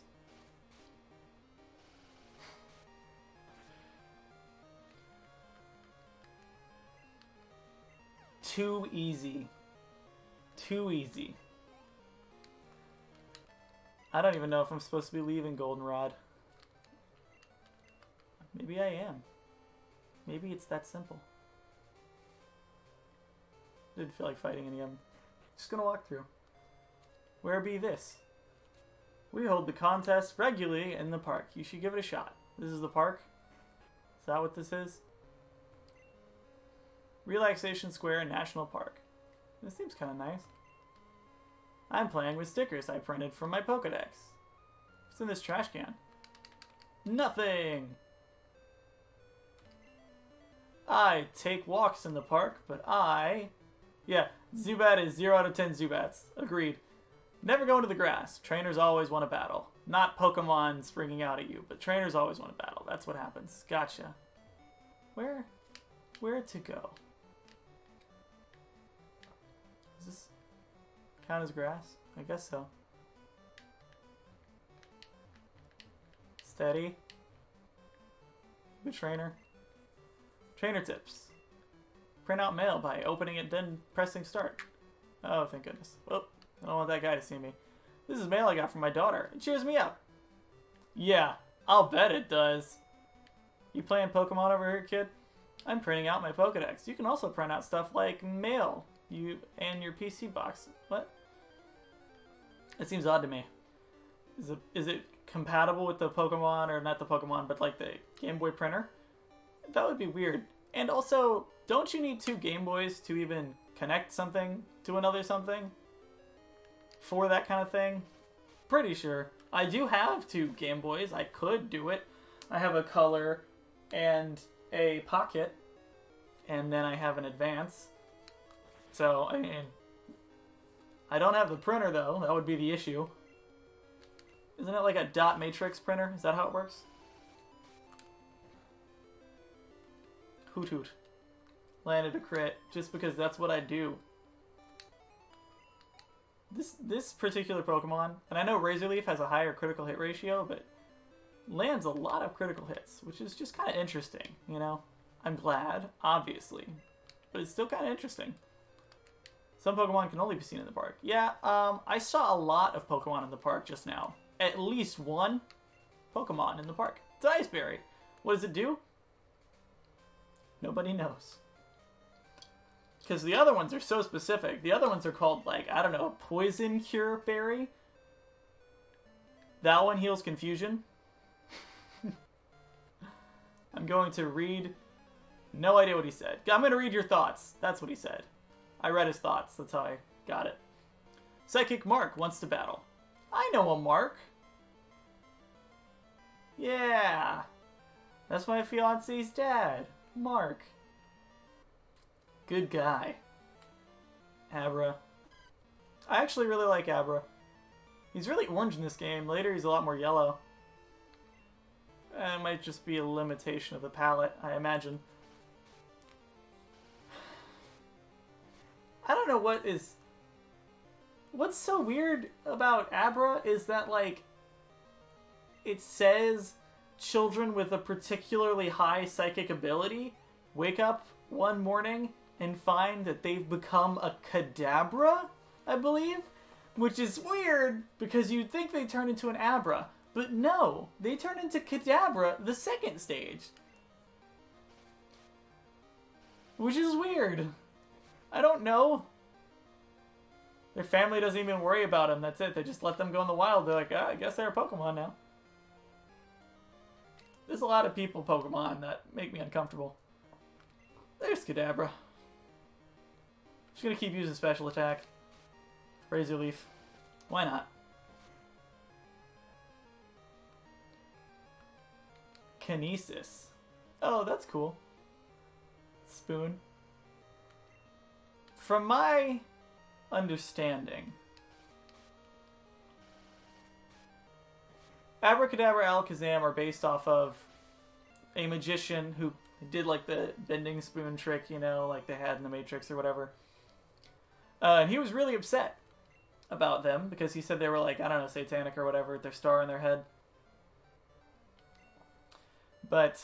Too easy. Too easy. I don't even know if I'm supposed to be leaving Goldenrod. Maybe I am. Maybe it's that simple. Didn't feel like fighting any of them. Just gonna walk through. Where be this? We hold the contest regularly in the park. You should give it a shot. This is the park? Is that what this is? Relaxation Square National Park. This seems kind of nice. I'm playing with stickers I printed from my Pokedex. What's in this trash can? Nothing! I take walks in the park, but yeah, Zubat is 0 out of 10 Zubats. Agreed. Never go into the grass. Trainers always want to battle. Not Pokemon springing out at you, but trainers always want to battle. That's what happens. Gotcha. Where to go? Does this count as grass? I guess so. Steady. Good trainer. Trainer tips. Print out mail by opening it, then pressing start. Oh, thank goodness. Well, I don't want that guy to see me. This is mail I got from my daughter. It cheers me up. Yeah, I'll bet it does. You playing Pokemon over here, kid? I'm printing out my Pokedex. You can also print out stuff like mail and your PC box. What? It seems odd to me. Is it compatible with the Pokemon, or not the Pokemon, but like the Game Boy printer? That would be weird. And also, don't you need 2 Game Boys to even connect something to another something? For that kind of thing? Pretty sure. I do have 2 Game Boys. I could do it. I have a Color and a Pocket. And then I have an Advance. So, I mean, I don't have the printer, though. That would be the issue. Isn't it like a dot matrix printer? Is that how it works? Hoot hoot. Landed a crit, just because that's what I do. This particular Pokemon, and I know Razorleaf has a higher critical hit ratio, but lands a lot of critical hits, which is just kind of interesting, you know? I'm glad, obviously, but it's still kind of interesting. Some Pokemon can only be seen in the park. Yeah, I saw a lot of Pokemon in the park just now. At least one Pokemon in the park. It's an Iceberry. What does it do? Nobody knows. Because the other ones are so specific. The other ones are called, like, I don't know, Poison Cure Berry. That one heals confusion. I'm going to read... No idea what he said. I'm going to read your thoughts. That's what he said. I read his thoughts. That's how I got it. Psychic Mark wants to battle. I know a Mark. Yeah. That's my fiance's dad. Mark. Good guy. Abra. I actually really like Abra. He's really orange in this game. Later he's a lot more yellow. It might just be a limitation of the palette, I imagine. I don't know what is... What's so weird about Abra is that, like, it says children with a particularly high psychic ability wake up one morning and find that they've become a Kadabra, I believe? Which is weird, because you'd think they turn into an Abra. But no, they turn into Kadabra the second stage. Which is weird. I don't know. Their family doesn't even worry about them, that's it. They just let them go in the wild. They're like, I guess they're a Pokemon now. There's a lot of people Pokemon that make me uncomfortable. There's Kadabra. Just gonna keep using special attack. Razor Leaf. Why not? Kinesis. Oh, that's cool. Spoon. From my understanding, Abracadabra, Alakazam are based off of a magician who did like the bending spoon trick, you know, like they had in the Matrix or whatever. And he was really upset about them because he said they were like, I don't know, satanic or whatever, with their star in their head. But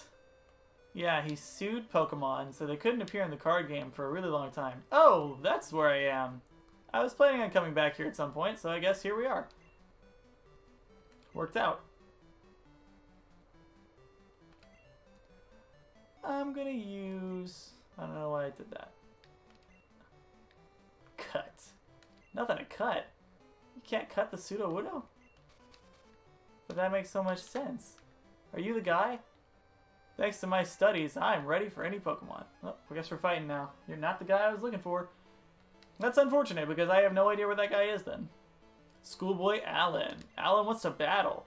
yeah, he sued Pokemon so they couldn't appear in the card game for a really long time. Oh, that's where I am. I was planning on coming back here at some point, so I guess here we are. Worked out. I'm gonna use... I don't know why I did that. Cut. Nothing to cut. You can't cut the Pseudo-Wudo? But that makes so much sense. Are you the guy? Thanks to my studies, I'm ready for any Pokemon. Well, I guess we're fighting now. You're not the guy I was looking for. That's unfortunate, because I have no idea where that guy is then. Schoolboy Alan. Alan wants to battle.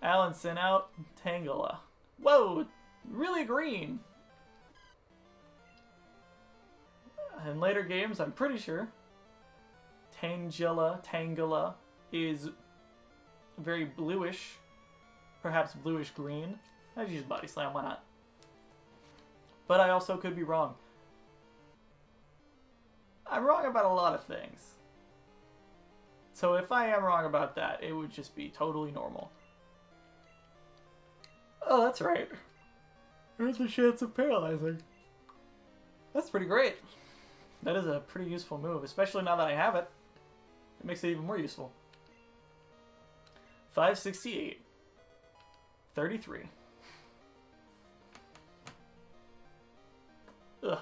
Alan sent out Tangela. Whoa! Really green! In later games, I'm pretty sure Tangela is very bluish. Perhaps bluish green. I'd use Body Slam, why not? But I also could be wrong. I'm wrong about a lot of things. So if I am wrong about that, it would just be totally normal. Oh, that's right. There's a chance of paralyzing. That's pretty great. That is a pretty useful move, especially now that I have it. It makes it even more useful. 568. 33. Ugh.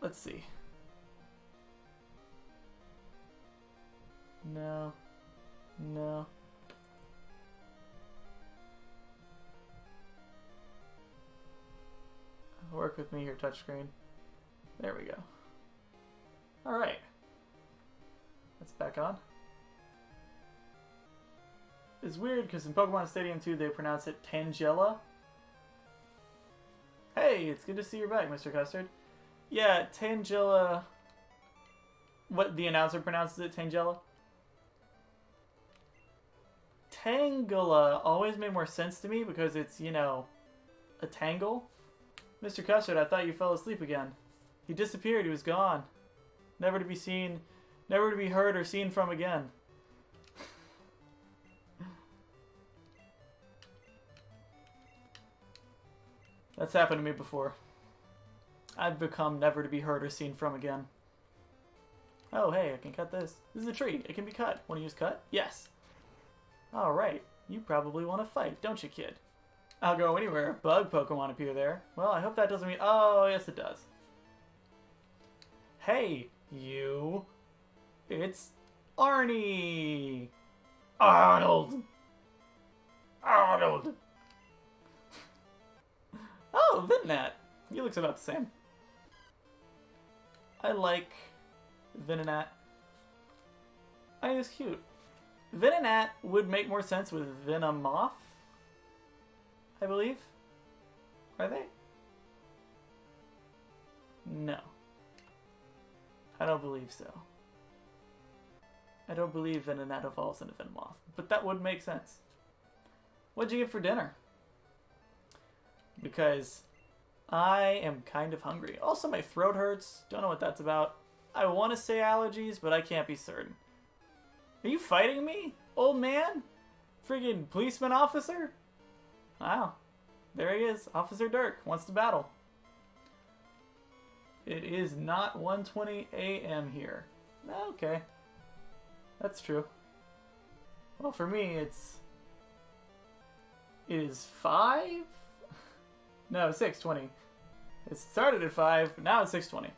Let's see. No. No. Work with me here, touchscreen. There we go. Alright. That's back on. It's weird because in Pokemon Stadium 2 they pronounce it Tangela. Hey, it's good to see you're back, Mr. Custard. Yeah, Tangela... What, the announcer pronounces it Tangela? Tangela always made more sense to me because it's, you know, a tangle. Mr. Custard, I thought you fell asleep again. He disappeared, he was gone. Never to be seen, never to be heard or seen from again. That's happened to me before. I've become never to be heard or seen from again. Oh, hey, I can cut this. This is a tree. It can be cut. Want to use cut? Yes. Alright. You probably want to fight, don't you, kid? I'll go anywhere. Bug Pokemon appear there. Well, I hope that doesn't mean... Oh, yes, it does. Hey, you. It's Arnie. Arnold. Arnold. Oh, Venonat. He looks about the same. I like Venonat. I think it's cute. Venonat would make more sense with Venomoth, I believe. Are they? I don't believe so. I don't believe Venonat evolves into Venomoth, but that would make sense. What'd you get for dinner? Because I am kind of hungry. Also, my throat hurts. Don't know what that's about. I want to say allergies, but I can't be certain. Are you fighting me, old man? Freaking policeman officer? Wow. There he is. Officer Dirk wants to battle. It is not 1:20 a.m. here. Okay. That's true. Well, for me, it is 5? No, 6:20. It started at 5, now it's 6:20.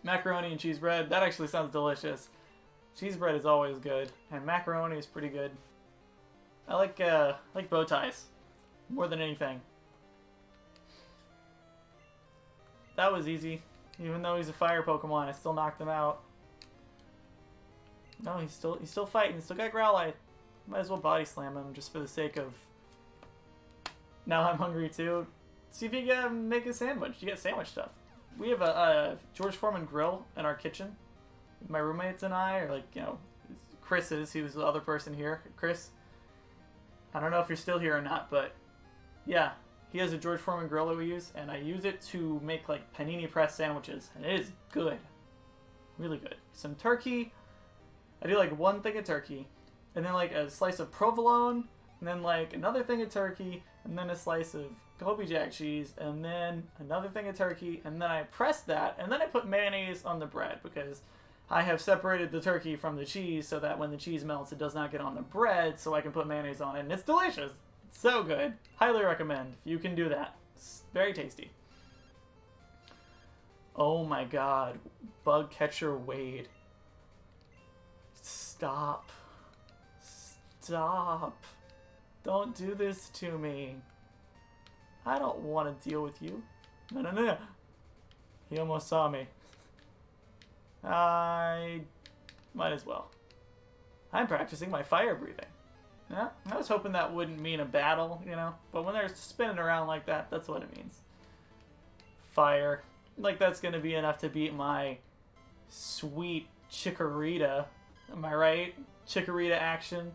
Macaroni and cheese bread. That actually sounds delicious. Cheese bread is always good, and macaroni is pretty good. I like bow ties more than anything. That was easy. Even though he's a fire Pokemon, I still knocked him out. No, he's still fighting. He's still got Growlithe. Might as well body slam him just for the sake of. Now I'm hungry too. See if you can make a sandwich. You get sandwich stuff. We have a George Foreman grill in our kitchen. My roommates and I, or like, you know, Chris's, he was the other person here. Chris, I don't know if you're still here or not, but yeah, he has a George Foreman grill that we use, and I use it to make like panini press sandwiches, and it is good. Really good. Some turkey. I do like one thing of turkey, and then like a slice of provolone, and then like another thing of turkey, and then a slice of Kobe Jack cheese, and then another thing of turkey, and then I press that, and then I put mayonnaise on the bread, because I have separated the turkey from the cheese so that when the cheese melts, it does not get on the bread, so I can put mayonnaise on it, and it's delicious. It's so good. Highly recommend if you can do that. It's very tasty. Oh my god. Bug catcher Wade. Stop. Stop. Don't do this to me. I don't want to deal with you. No, no, no, no. He almost saw me. I might as well. I'm practicing my fire breathing. Yeah, I was hoping that wouldn't mean a battle, you know? But when they're spinning around like that, that's what it means. Fire. Like, that's going to be enough to beat my sweet Chikorita. Am I right? Chikorita action.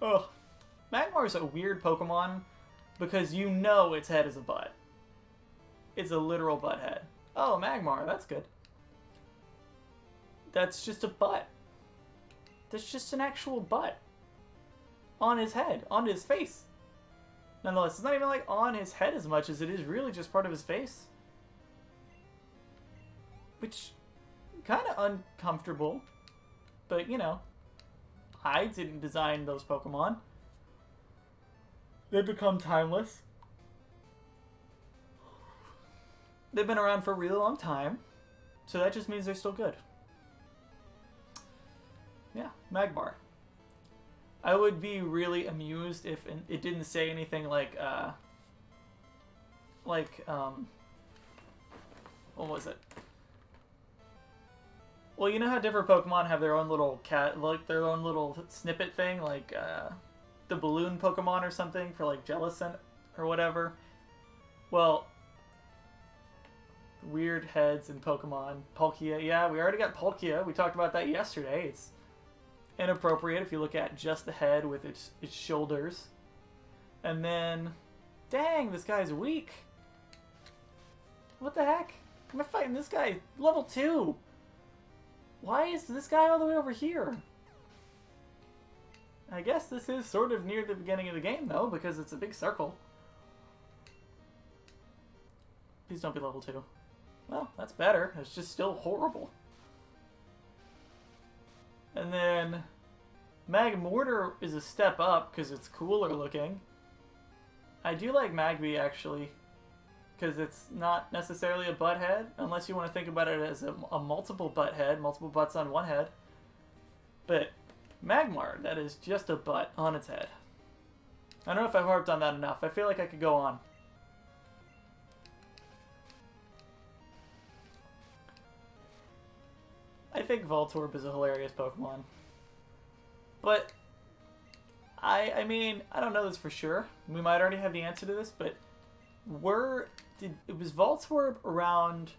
Ugh. Magmar is a weird Pokemon because you know its head is a butt. It's a literal butt head. Oh, Magmar, that's good. That's just a butt. That's just an actual butt. On his head, on his face. Nonetheless, it's not even like on his head as much as it is really just part of his face. Which, kind of uncomfortable. But, you know, I didn't design those Pokemon. They become timeless. They've been around for a really long time. So that just means they're still good. Yeah, Magmar. I would be really amused if it didn't say anything like, what was it? Well, you know how different Pokemon have their own little their own little snippet thing, like, the balloon Pokemon or something for, like, Jellicent or whatever? Well, weird heads in Pokemon. Palkia, yeah, we already got Palkia. We talked about that yesterday. It's inappropriate if you look at just the head with its shoulders. And then, dang, this guy's weak. What the heck? Am I fighting this guy? Level 2! Why is this guy all the way over here? I guess this is sort of near the beginning of the game, though, because it's a big circle. Please don't be level 2. Well, that's better. It's just still horrible. And then Magmortar is a step up because it's cooler looking. I do like Magby, actually, because it's not necessarily a butt head, unless you want to think about it as a multiple butt head, multiple butts on one head. But Magmar, that is just a butt on its head. I don't know if I've harped on that enough. I feel like I could go on. I think Voltorb is a hilarious Pokemon. But I mean, I don't know this for sure. We might already have the answer to this, but was Voltorb around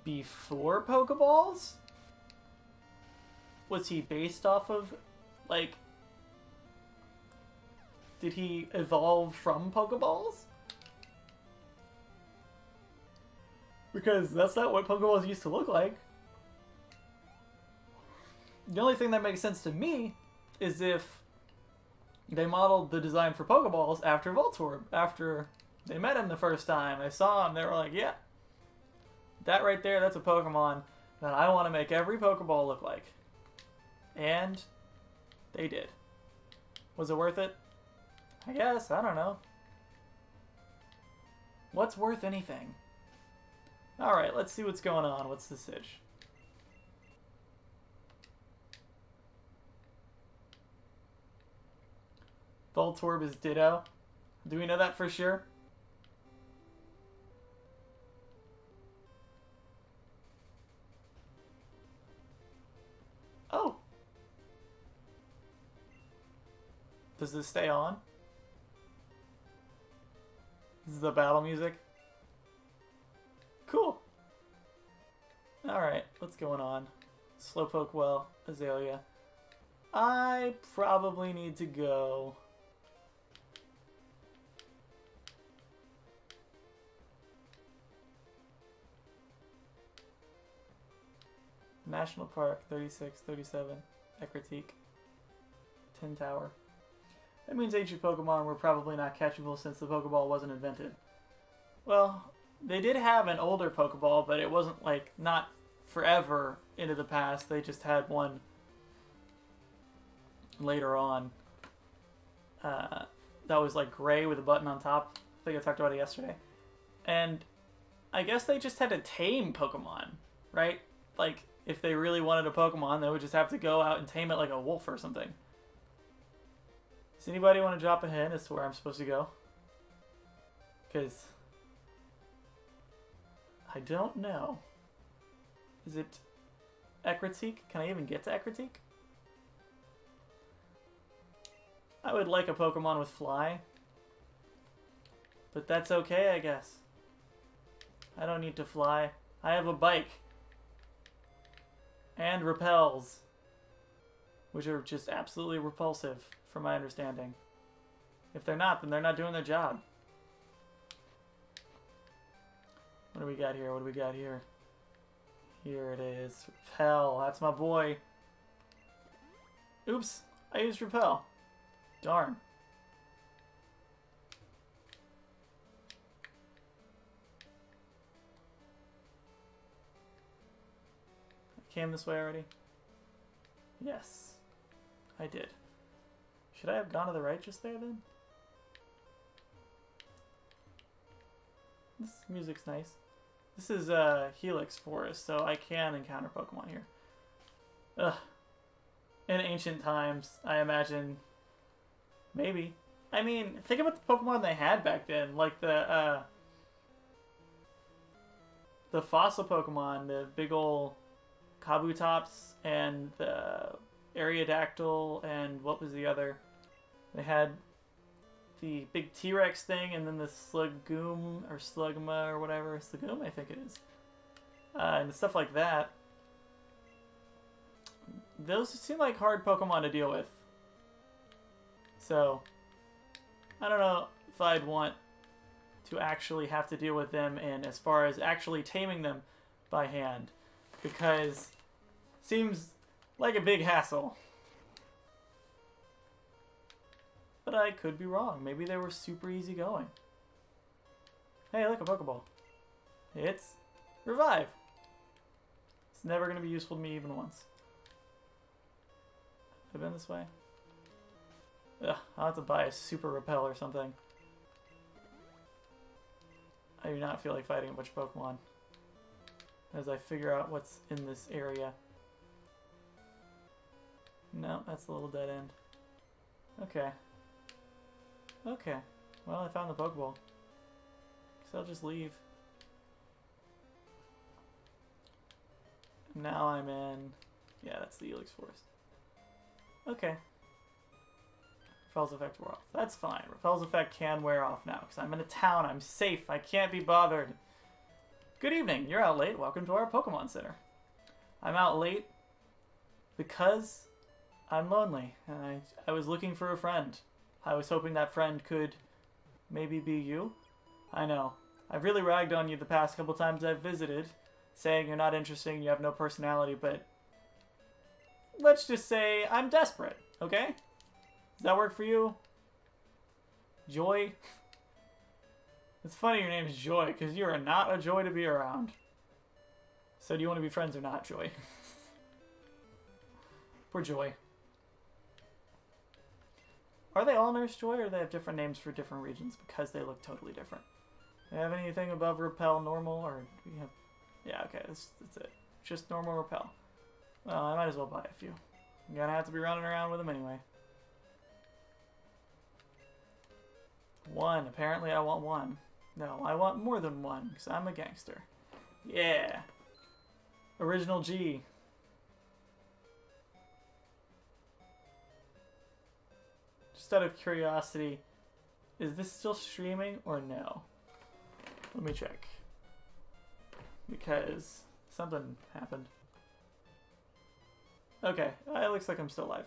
before Pokeballs? Was he based off of, like, did he evolve from Pokeballs? Because that's not what Pokeballs used to look like. The only thing that makes sense to me is if they modeled the design for Pokeballs after Voltorb. After they met him the first time, they saw him, they were like, yeah, that right there, that's a Pokemon that I want to make every Pokeball look like. And they did. Was it worth it? I guess, I don't know. What's worth anything? Alright, let's see what's going on. What's the sitch? Voltorb is Ditto. Do we know that for sure? Oh! Does this stay on? This is the battle music? Cool! Alright, what's going on? Slowpoke well, Azalea. I probably need to go... National Park, 36, 37, Ekritique, Tin Tower. That means ancient Pokemon were probably not catchable since the Pokeball wasn't invented. Well, they did have an older Pokeball, but it wasn't, like, not forever into the past. They just had one later on that was, like, gray with a button on top. I think I talked about it yesterday. And I guess they just had to tame Pokemon, right? Like, if they really wanted a Pokemon, they would just have to go out and tame it like a wolf or something. Does anybody want to drop a hint as to where I'm supposed to go? Because I don't know. Is it Ekritique? Can I even get to Ekritique? I would like a Pokemon with Fly. But that's okay, I guess. I don't need to fly. I have a bike. And repels. Which are just absolutely repulsive, from my understanding. If they're not, then they're not doing their job. What do we got here? What do we got here? Here it is. Repel. That's my boy. Oops. I used repel. Darn. Came this way already? Yes, I did. Should I have gone to the right just there then? This music's nice. This is Helix Forest, so I can encounter Pokemon here. Ugh. In ancient times, I imagine. Maybe. I mean, think about the Pokemon they had back then, like the fossil Pokemon, the big ol' Kabutops and the Aerodactyl and what was the other? They had the big T-Rex thing and then the Sluggoom or Slugma or whatever. Sluggoom, I think it is. And stuff like that. Those seem like hard Pokemon to deal with. So, I don't know if I'd want to actually have to deal with them in as far as actually taming them by hand. Because seems like a big hassle. But I could be wrong. Maybe they were super easy going. Hey, look, a Pokeball. It's Revive. It's never going to be useful to me even once. Have I been this way? Ugh, I'll have to buy a Super Repel or something. I do not feel like fighting a bunch of Pokemon as I figure out what's in this area. No, that's a little dead end. Okay. Okay. Well, I found the Pokeball. So I'll just leave. Now I'm in... Yeah, that's the Helix Forest. Okay. Repel's effect wore off. That's fine. Repel's effect can wear off now because I'm in a town. I'm safe. I can't be bothered. Good evening. You're out late. Welcome to our Pokemon Center. I'm out late because I'm lonely and I was looking for a friend. I was hoping that friend could maybe be you. I know. I've really ragged on you the past couple times I've visited, saying you're not interesting, you have no personality, but let's just say I'm desperate, okay? Does that work for you? Joy? It's funny your name's Joy, because you are not a joy to be around. So do you want to be friends or not, Joy? Poor Joy. Are they all Nurse Joy, or do they have different names for different regions because they look totally different? Do you have anything above Repel normal, or do we have... Yeah, okay, that's it. Just normal Repel. Well, I might as well buy a few. I'm gonna have to be running around with them anyway. One. Apparently I want one. No, I want more than one, because I'm a gangster. Yeah! Original G. Just out of curiosity, is this still streaming or no? Let me check. Because something happened. Okay, it looks like I'm still live.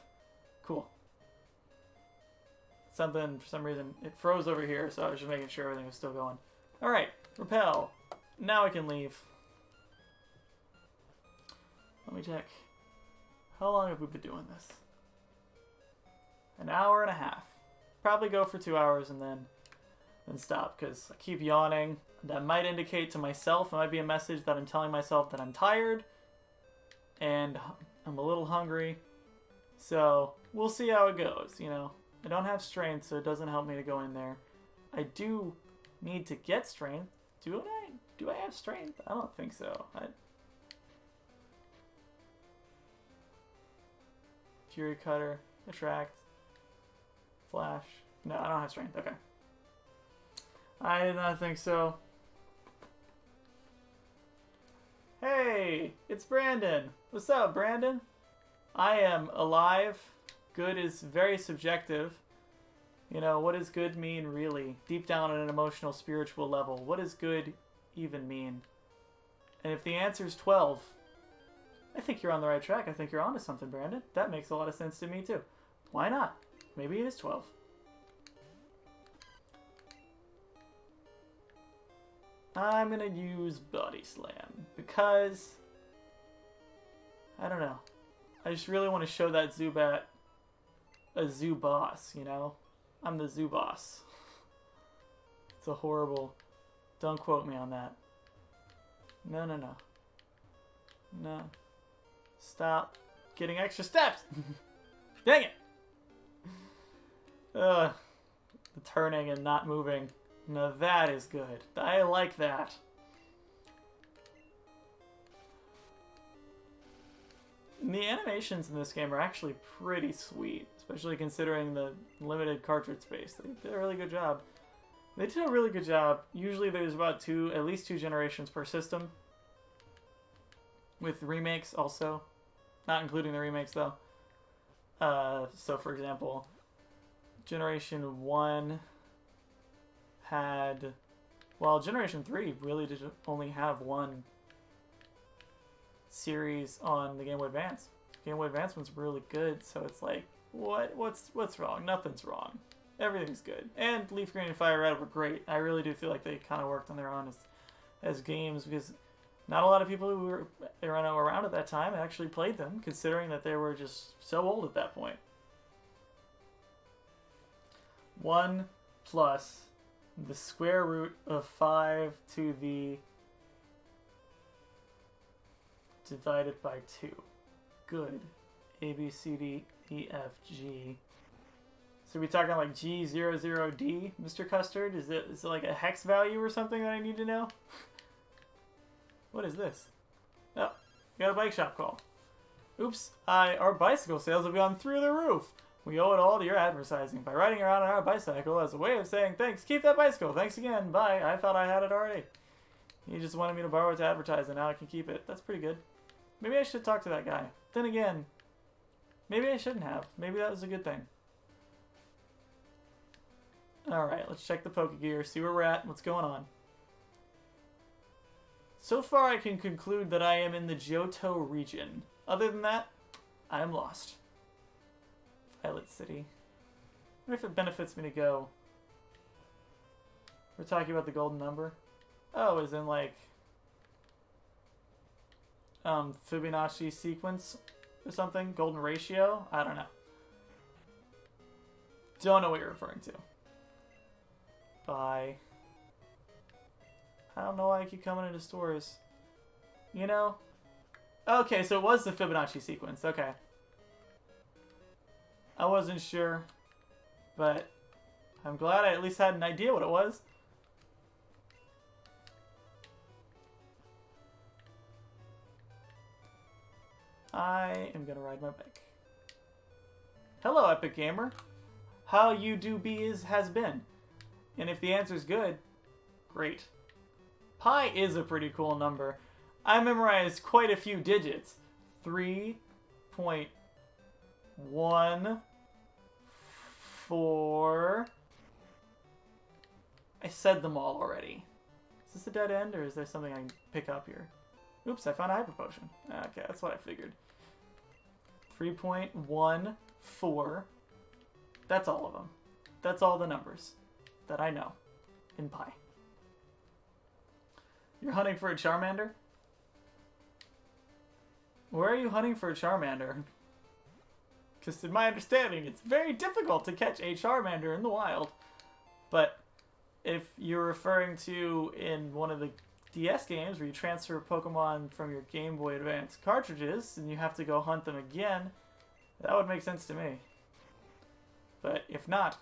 Cool. Something, for some reason, it froze over here, so I was just making sure everything was still going. Alright, Repel. Now I can leave. Let me check. How long have we been doing this? An hour and a half. Probably go for 2 hours and then stop, because I keep yawning. That might indicate to myself, it might be a message that I'm telling myself that I'm tired and I'm a little hungry. So we'll see how it goes, you know. I don't have strength, so it doesn't help me to go in there. I do need to get strength. Do I have strength? I don't think so. Fury Cutter, Attract, Flash. No, I don't have strength. Okay. I did not think so. Hey, it's Brandon. What's up, Brandon? I am alive. Good is very subjective. You know, what does good mean, really? Deep down on an emotional, spiritual level, what does good even mean? And if the answer is 12, I think you're on the right track. I think you're onto something, Brandon. That makes a lot of sense to me, too. Why not? Maybe it is 12. I'm gonna use Body Slam because I don't know. I just really want to show that Zubat a zoo boss, you know? I'm the zoo boss. It's a horrible... Don't quote me on that. No, no, no. No. Stop getting extra steps! Dang it! Ugh. The turning and not moving. Now that is good. I like that. And the animations in this game are actually pretty sweet, especially considering the limited cartridge space. They did a really good job. They did a really good job. Usually there's about at least two generations per system. With remakes also. Not including the remakes though. So for example, Generation 1 had... Well, Generation 3 really did only have one series on the Game Boy Advance. Game Boy Advance one's really good, so it's like, what's wrong? Nothing's wrong. Everything's good. And Leaf Green and Fire Red were great. I really do feel like they kind of worked on their own as games, because not a lot of people who were around at that time actually played them, considering that they were just so old at that point. 1 plus the square root of 5 to the divided by 2. Good. A, B, C, D, E, F, G. So are we talking like G00D, Mr. Custard? Is it like a hex value or something that I need to know? What is this? Oh, got a bike shop call. Oops, our bicycle sales have gone through the roof. We owe it all to your advertising. By riding around on our bicycle as a way of saying thanks, keep that bicycle. Thanks again. Bye. I thought I had it already. You just wanted me to borrow it to advertise, and now I can keep it. That's pretty good. Maybe I should talk to that guy. Then again, maybe I shouldn't have. Maybe that was a good thing. Alright, let's check the Pokegear, see where we're at, what's going on. So far I can conclude that I am in the Johto region. Other than that, I am lost. Violet City. I wonder if it benefits me to go. We're talking about the golden number. Oh, as in like Fibonacci sequence or something? Golden ratio? I don't know. Don't know what you're referring to. Bye. I don't know why I keep coming into stores. You know? Okay, so it was the Fibonacci sequence. Okay. I wasn't sure, but I'm glad I at least had an idea what it was. I am gonna ride my bike. Hello, Epic Gamer. How you do be has been. And if the answer's good, great. Pi is a pretty cool number. I memorized quite a few digits. 3.14. I said them all already. Is this a dead end or is there something I can pick up here? Oops, I found a hyper potion. Okay, that's what I figured. 3.14. That's all of them. That's all the numbers that I know in Pi. You're hunting for a Charmander? Where are you hunting for a Charmander? Because in my understanding, it's very difficult to catch a Charmander in the wild. But if you're referring to in one of the DS games where you transfer Pokemon from your Game Boy Advance cartridges and you have to go hunt them again, that would make sense to me. But if not,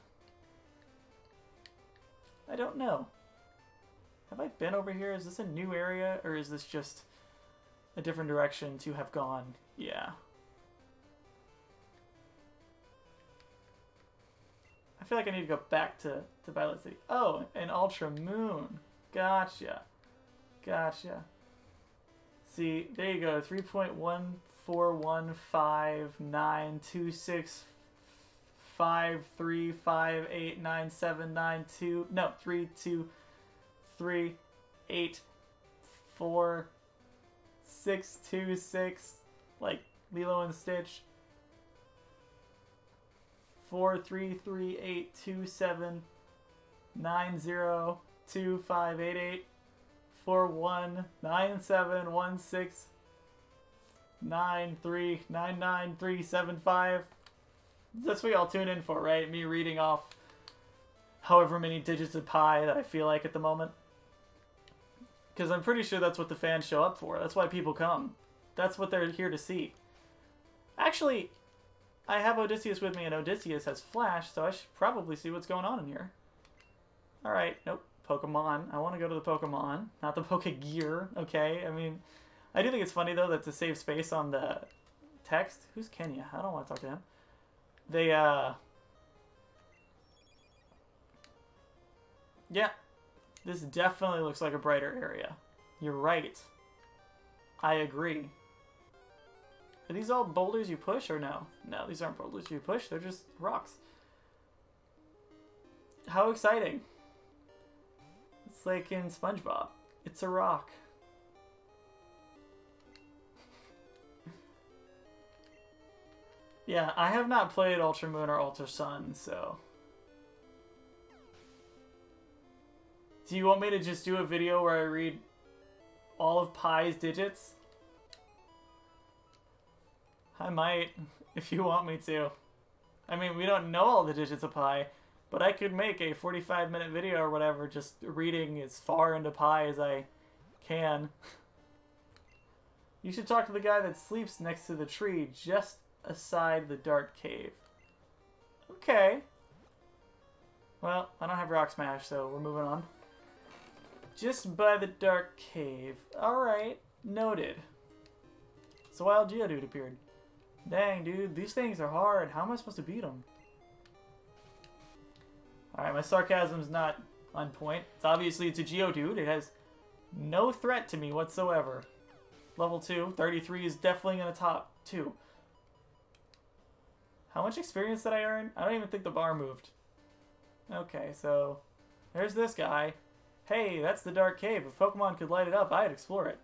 I don't know. Have I been over here? Is this a new area or is this just a different direction to have gone? Yeah. I feel like I need to go back to Violet City. Oh, an Ultra Moon. Gotcha. Gotcha. See, there you go. 3.141592653589792. No, 323846626. Like Lilo and Stitch. 4338279025888. 41971693999375. That's what y'all tune in for, right? Me reading off however many digits of pi that I feel like at the moment. Because I'm pretty sure that's what the fans show up for. That's why people come. That's what they're here to see. Actually, I have Odysseus with me, and Odysseus has Flash, so I should probably see what's going on in here. Alright, nope. Pokemon. I want to go to the Pokemon, not the Pokegear, okay? I mean, I do think it's funny, though, that to save space on the text... Who's Kenya? I don't want to talk to him. They, yeah. This definitely looks like a brighter area. You're right. I agree. Are these all boulders you push, or no? No, these aren't boulders you push. They're just rocks. How exciting. It's like in SpongeBob. It's a rock. Yeah, I have not played Ultra Moon or Ultra Sun, so... Do you want me to just do a video where I read all of Pi's digits? I might, if you want me to. I mean, we don't know all the digits of Pi, but I could make a 45-minute video or whatever just reading as far into Pi as I can. You should talk to the guy that sleeps next to the tree just aside the dark cave. Okay. Well, I don't have Rock Smash, so we're moving on. Just by the dark cave. Alright, noted. So wild Geodude appeared. Dang, dude, these things are hard. How am I supposed to beat them? Alright, my sarcasm's not on point. It's a Geodude. It has no threat to me whatsoever. Level 2. 33 is definitely going to top 2. How much experience did I earn? I don't even think the bar moved. Okay, so there's this guy. Hey, that's the dark cave. If Pokemon could light it up, I'd explore it.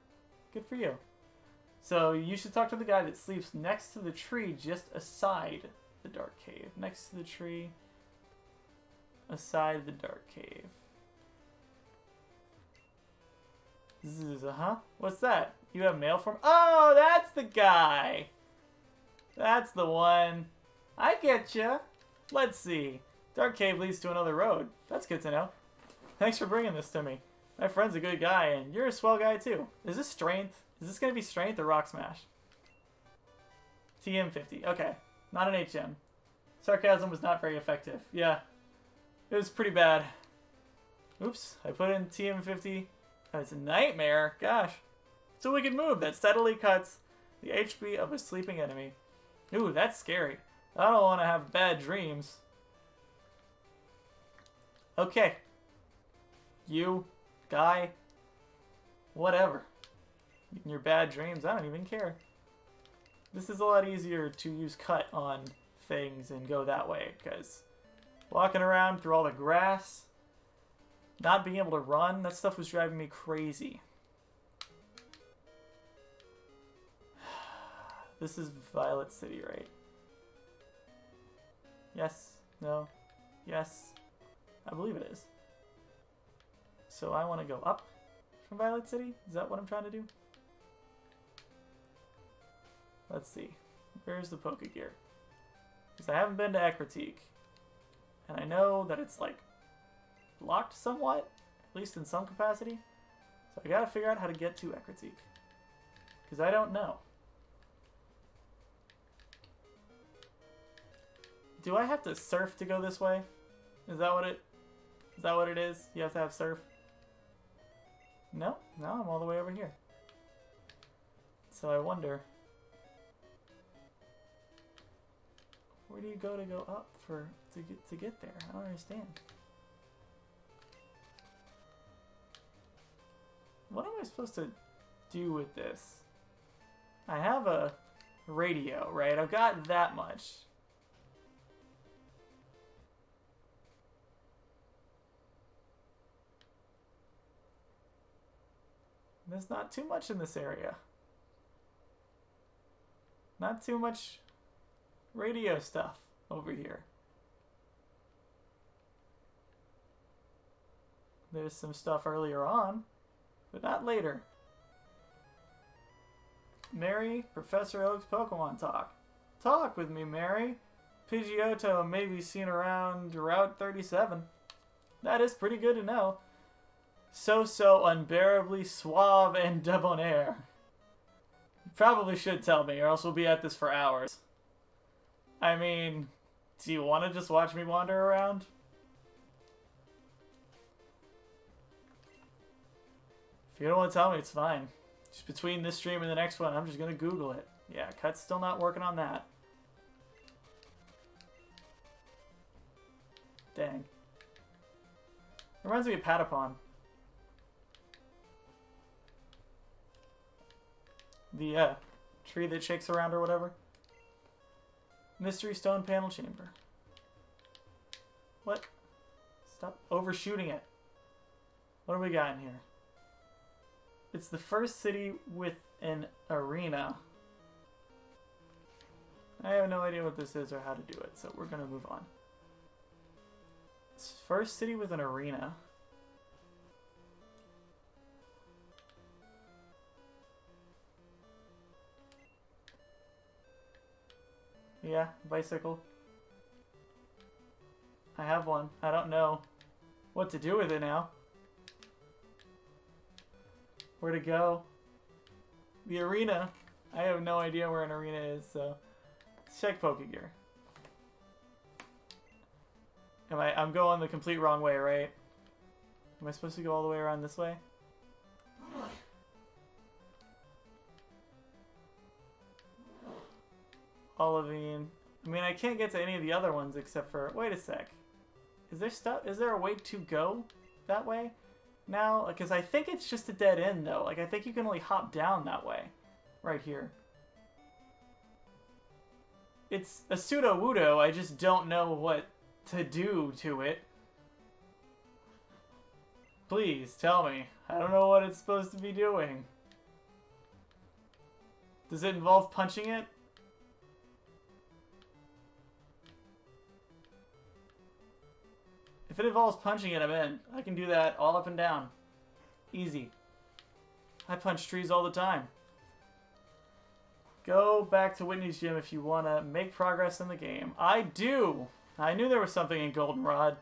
Good for you. So you should talk to the guy that sleeps next to the tree just aside the dark cave. Next to the tree, aside the dark cave. Huh? What's that? You have mail from... Oh, that's the guy! That's the one. I get ya. Let's see. Dark cave leads to another road. That's good to know. Thanks for bringing this to me. My friend's a good guy, and you're a swell guy too. Is this strength? Is this going to be strength or rock smash? TM50. Okay. Not an HM. Sarcasm was not very effective. Yeah. It was pretty bad. Oops. I put in TM50. Oh, it's a nightmare. Gosh. It's a wicked move that steadily cuts the HP of a sleeping enemy. Ooh, that's scary. I don't want to have bad dreams. Okay. You, guy, whatever. In your bad dreams, I don't even care. This is a lot easier to use cut on things and go that way, because walking around through all the grass, not being able to run, that stuff was driving me crazy. This is Violet City, right? Yes? No? Yes? I believe it is. So I want to go up from Violet City? Is that what I'm trying to do? Let's see. Where's the Pokegear? Because I haven't been to Ecruteak. And I know that it's like locked somewhat, at least in some capacity. So I gotta figure out how to get to Ecruteak. Because I don't know. Do I have to surf to go this way? Is that what it is? You have to have surf? No, no, I'm all the way over here. So I wonder, where do you go up to get there? I don't understand. What am I supposed to do with this? I have a radio, right? I've got that much. There's not too much in this area. Not too much radio stuff over here. There's some stuff earlier on, but not later. Mary, Professor Oak's Pokemon Talk. Talk with me, Mary. Pidgeotto may be seen around Route 37. That is pretty good to know. So unbearably suave and debonair. You probably should tell me, or else we'll be at this for hours. I mean, do you want to just watch me wander around? If you don't want to tell me, it's fine. Just between this stream and the next one, I'm just going to Google it. Yeah, Cut's still not working on that. Dang. Reminds me of Patapon. The tree that shakes around or whatever. Mystery Stone Panel Chamber. What? Stop overshooting it. What do we got in here? It's the first city with an arena. I have no idea what this is or how to do it, so we're going to move on. It's first city with an arena. Yeah, bicycle. I have one. I don't know what to do with it now. Where to go? The arena. I have no idea where an arena is, so let's check Pokegear. I'm going the complete wrong way, right? Am I supposed to go all the way around this way? Olivine. I mean, I can't get to any of the other ones except for... Wait a sec. Is there a way to go that way now? Because I think it's just a dead end, though. Like, I think you can only hop down that way. Right here. It's a pseudo-wudo. I just don't know what to do to it. Please, tell me. I don't know what it's supposed to be doing. Does it involve punching it? If it involves punching it, I'm in. I can do that all up and down. Easy. I punch trees all the time. Go back to Whitney's gym if you want to make progress in the game. I do! I knew there was something in Goldenrod.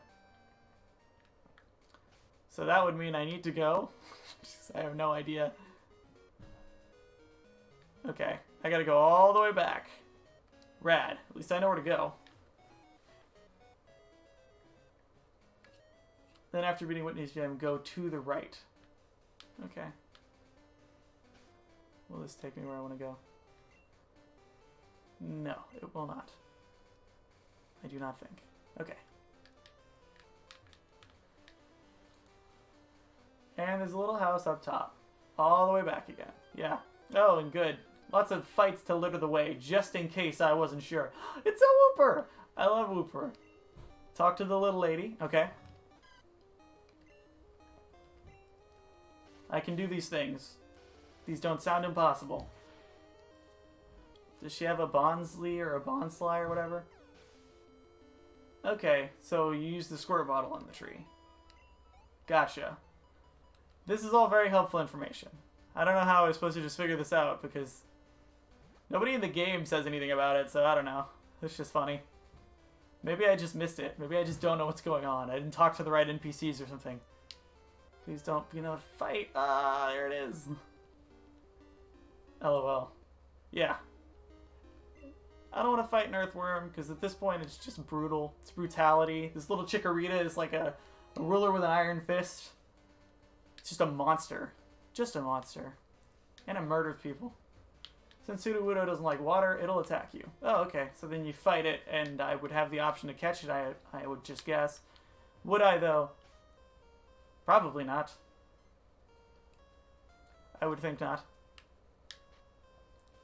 So that would mean I need to go. I have no idea. Okay, I gotta go all the way back. Rad. At least I know where to go. Then after beating Whitney's gym, go to the right. Okay. Will this take me where I want to go? No, it will not. I do not think. Okay. And there's a little house up top. All the way back again. Yeah. Oh, and good. Lots of fights to litter the way, just in case I wasn't sure. It's a Wooper! I love Wooper. Talk to the little lady. Okay. I can do these things. These don't sound impossible. Does she have a Bonsley or a Bonsly or whatever? Okay, so you use the squirt bottle on the tree. Gotcha. This is all very helpful information. I don't know how I was supposed to just figure this out because nobody in the game says anything about it, so I don't know. It's just funny. Maybe I just missed it. Maybe I just don't know what's going on. I didn't talk to the right NPCs or something. Please don't, fight. Ah, there it is. LOL. Yeah. I don't want to fight an earthworm because at this point it's just brutal. It's brutality. This little Chikorita is like a ruler with an iron fist. It's just a monster. Just a monster. And it murders people. Since Sudowoodo doesn't like water, it'll attack you. Oh, okay. So then you fight it, and I would have the option to catch it, I would just guess. Would I, though? Probably not. I would think not.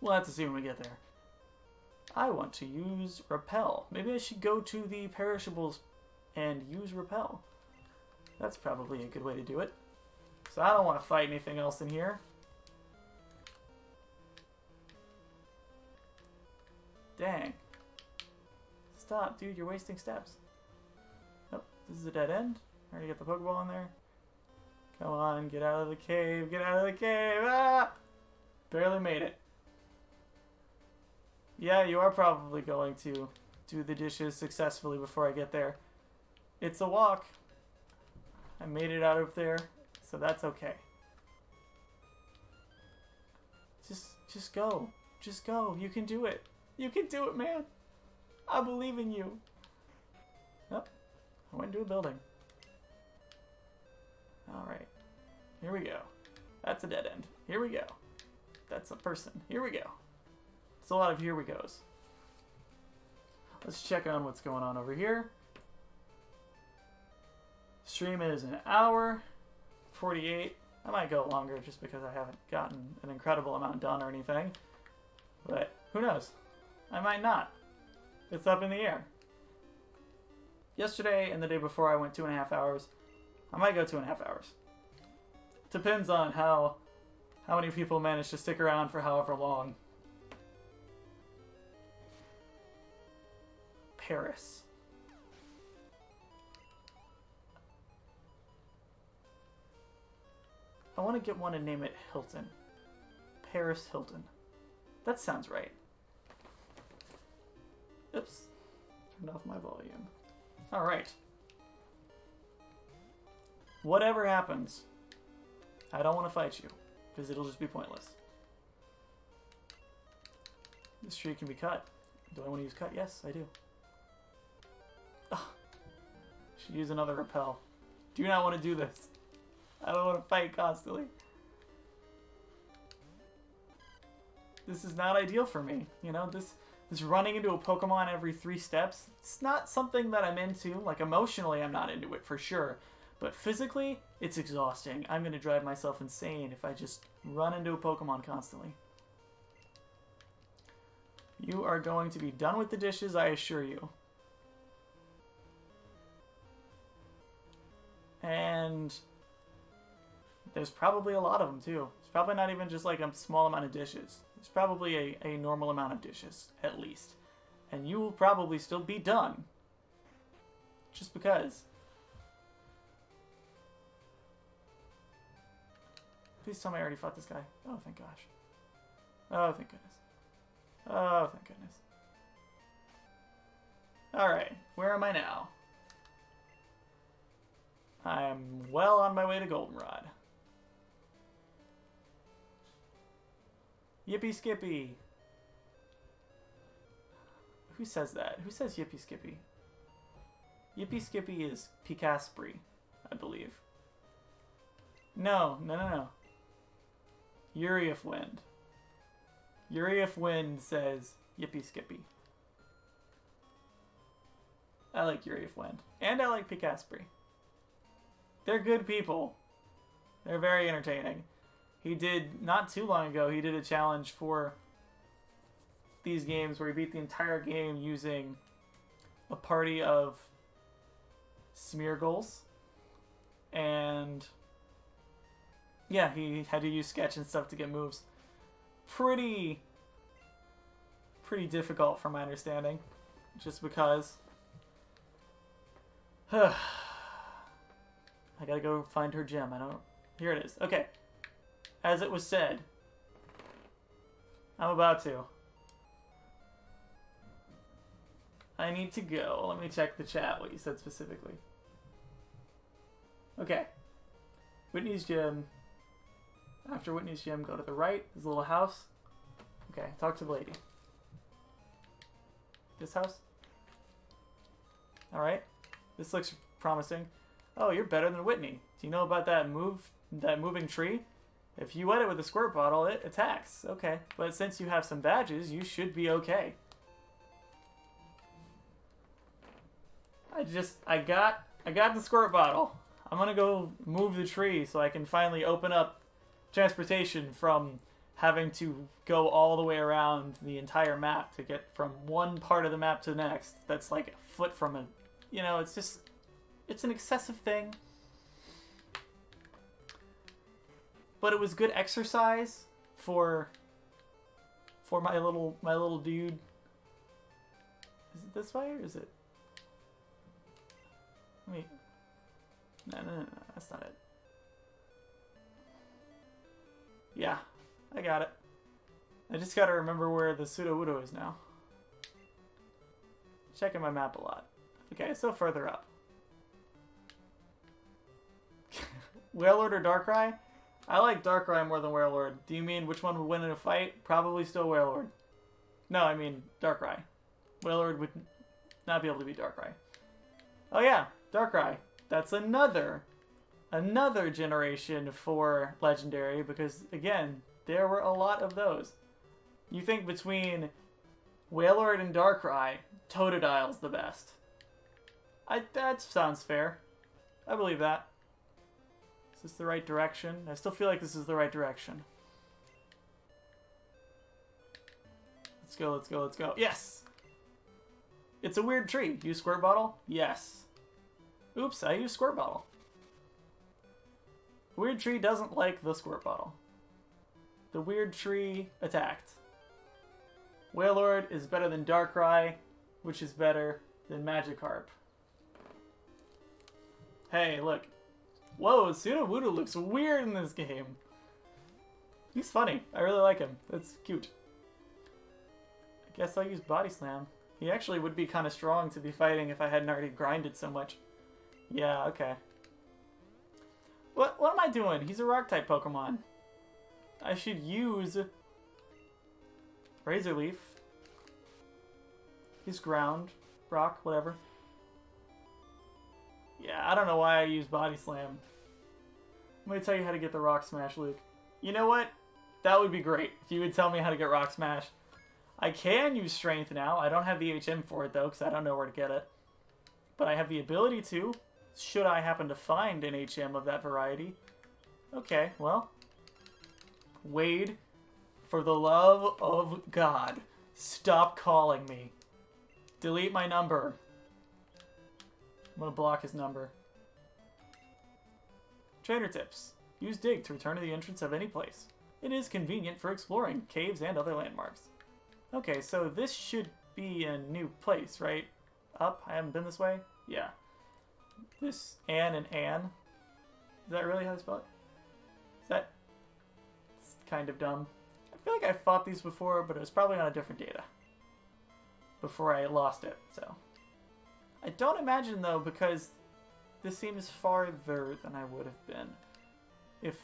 We'll have to see when we get there. I want to use Repel. Maybe I should go to the perishables and use Repel. That's probably a good way to do it. So I don't want to fight anything else in here. Dang. Stop, dude. You're wasting steps. Oh, this is a dead end. I already got the Pokeball in there. Come on, get out of the cave. Get out of the cave. Ah! Barely made it. Yeah, you are probably going to do the dishes successfully before I get there. It's a walk. I made it out of there, so that's okay. Just go. Just go. You can do it. You can do it, man. I believe in you. Oh, I went into a building. Alright. Here we go. That's a dead end. Here we go. That's a person. Here we go. It's a lot of here we goes. Let's check on what's going on over here. Stream is an hour 48. I might go longer just because I haven't gotten an incredible amount done or anything. But who knows? I might not. It's up in the air. Yesterday and the day before I went 2.5 hours. I might go 2.5 hours. Depends on how many people manage to stick around for however long. Paris. I want to get one and name it Hilton. Paris Hilton. That sounds right. Oops. Turned off my volume. Alright. Whatever happens, I don't want to fight you, because it'll just be pointless. This tree can be cut. Do I want to use cut? Yes, I do. Ugh. Should use another repel. Do not want to do this. I don't want to fight constantly. This is not ideal for me. You know, this running into a Pokemon every 3 steps, it's not something that I'm into. Like, emotionally, I'm not into it for sure. But physically, it's exhausting. I'm going to drive myself insane if I just run into a Pokemon constantly. You are going to be done with the dishes, I assure you. And There's probably a lot of them, too. It's probably not even just like a small amount of dishes. It's probably a normal amount of dishes, at least. And you will probably still be done. Just because. Please tell me I already fought this guy. Oh, thank gosh. Oh, thank goodness. Oh, thank goodness. Alright, where am I now? I am well on my way to Goldenrod. Yippee Skippy! Who says that? Who says Yippee Skippy? Yippee Skippy is Picaspri, I believe. No. Urief Wind. Urief Wind says Yippee Skippy. I like Urief Wind. And I like Picaspri. They're good people. They're very entertaining. He did, not too long ago, he did a challenge for these games where he beat the entire game using a party of Smeargles. And yeah, he had to use sketch and stuff to get moves. Pretty difficult from my understanding. Just because. I gotta go find her gem. Here it is. Okay. As it was said. I'm about to. I need to go. Let me check the chat, what you said specifically. Okay. Whitney's gym. After Whitney's gym, go to the right. There's a little house. Okay, talk to the lady. This house? Alright. This looks promising. Oh, you're better than Whitney. Do you know about that moving tree? If you wet it with a squirt bottle, it attacks. Okay. But since you have some badges, you should be okay. I got the squirt bottle. I'm gonna go move the tree so I can finally open up transportation from having to go all the way around the entire map to get from one part of the map to the next. That's like a foot from a... You know, it's just... It's an excessive thing. But it was good exercise for my little dude. Is it this way or is it... Wait. No, that's not it. Yeah, I got it. I just gotta remember where the Sudowoodo is now. Checking my map a lot. Okay, so further up. Wailord or Darkrai? I like Darkrai more than Wailord. Do you mean which one would win in a fight? Probably still Wailord. No, I mean Darkrai. Wailord would not be able to beat Darkrai. Oh yeah, Darkrai. That's another generation for Legendary because, again, there were a lot of those. You think between Wailord and Darkrai, Totodile's the best. That sounds fair. I believe that. Is this the right direction? I still feel like this is the right direction. Let's go, let's go, let's go. Yes! It's a weird tree. Use Squirt Bottle? Yes. Oops, I used Squirt Bottle. The weird tree doesn't like the Squirt Bottle. The weird tree attacked. Wailord is better than Darkrai, which is better than Magikarp. Hey, look. Whoa, Sudowoodo looks weird in this game. He's funny. I really like him. That's cute. I guess I'll use Body Slam. He actually would be kind of strong to be fighting if I hadn't already grinded so much. Yeah, okay. What am I doing? He's a Rock-type Pokemon. I should use Razor Leaf. He's Ground, Rock, whatever. Yeah, I don't know why I use Body Slam. Let me tell you how to get the Rock Smash, Luke. You know what? That would be great if you would tell me how to get Rock Smash. I can use Strength now. I don't have the HM for it, though, because I don't know where to get it. But I have the ability to, should I happen to find an HM of that variety. Okay, well. Wade, for the love of God, stop calling me. Delete my number. I'm gonna block his number. Trainer tips. Use dig to return to the entrance of any place. It is convenient for exploring caves and other landmarks. Okay, so this should be a new place, right? Up? I haven't been this way? Yeah. This Ann and Ann. Is that really how to spell it? Is that... It's kind of dumb. I feel like I fought these before, but it was probably on a different data. Before I lost it, so... I don't imagine, though, because this seems farther than I would have been. If...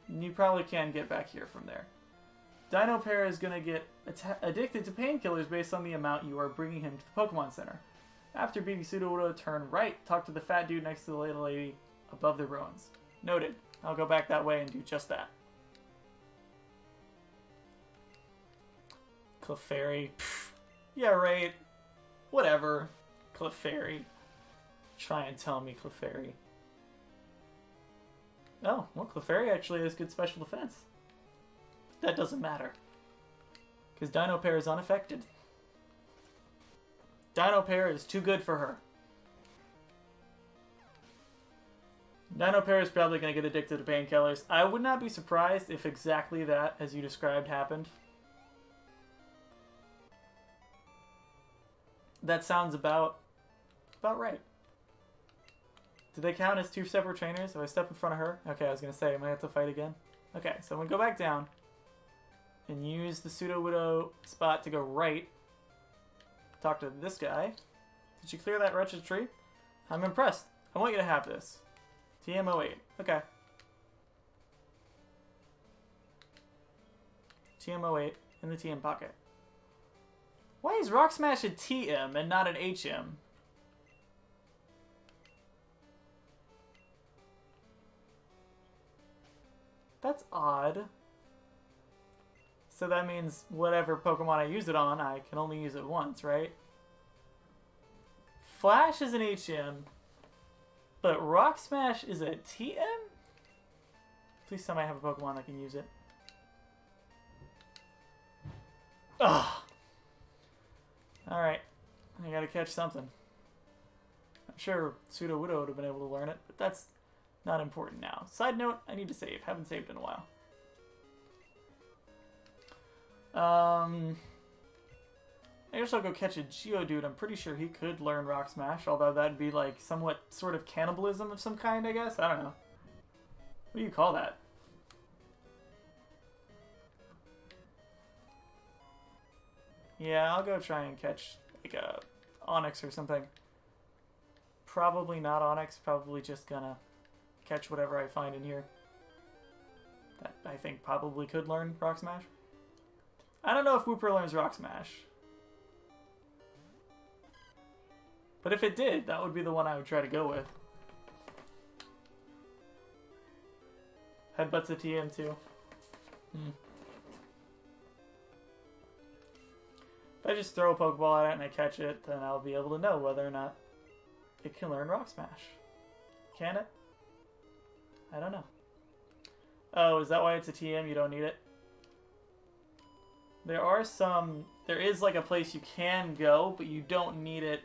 You probably can get back here from there. Dino Pair is going to get addicted to painkillers based on the amount you are bringing him to the Pokemon Center. After beating Sudowoodo, turn right, talk to the fat dude next to the little lady above the ruins. Noted. I'll go back that way and do just that. Clefairy. Pfft. Yeah, right. Whatever. Clefairy. Try and tell me Clefairy. Oh, well, Clefairy actually has good special defense. That doesn't matter. Because Dino Pair is unaffected. Dino Pair is too good for her. Dino Pair is probably going to get addicted to painkillers. I would not be surprised if exactly that, as you described, happened. That sounds about right. Do they count as two separate trainers? If I step in front of her? Okay, I was going to say, I might have to fight again. Okay, so I'm going to go back down and use the Sudowoodo spot to go right. Talk to this guy. Did you clear that wretched tree? I'm impressed. I want you to have this. TM08. Okay. TM08 in the TM pocket. Why is Rock Smash a TM and not an HM? That's odd. So that means whatever Pokemon I use it on, I can only use it once, right? Flash is an HM, but Rock Smash is a TM? Please tell me I have a Pokemon that can use it. Ugh. Alright. I gotta catch something. I'm sure Sudowoodo would have been able to learn it, but that's not important now. Side note, I need to save. Haven't saved in a while. I guess I'll go catch a Geodude. I'm pretty sure he could learn Rock Smash, although that'd be like somewhat sort of cannibalism of some kind, I guess. I don't know. What do you call that? Yeah, I'll go try and catch like a Onix or something. Probably not Onix, probably just gonna catch whatever I find in here. That I think probably could learn Rock Smash. I don't know if Wooper learns Rock Smash. But if it did, that would be the one I would try to go with. Headbutt's a TM too. If I just throw a Pokeball at it and I catch it, then I'll be able to know whether or not it can learn Rock Smash. Can it? I don't know. Oh, is that why it's a TM? You don't need it? There is like a place you can go, but you don't need it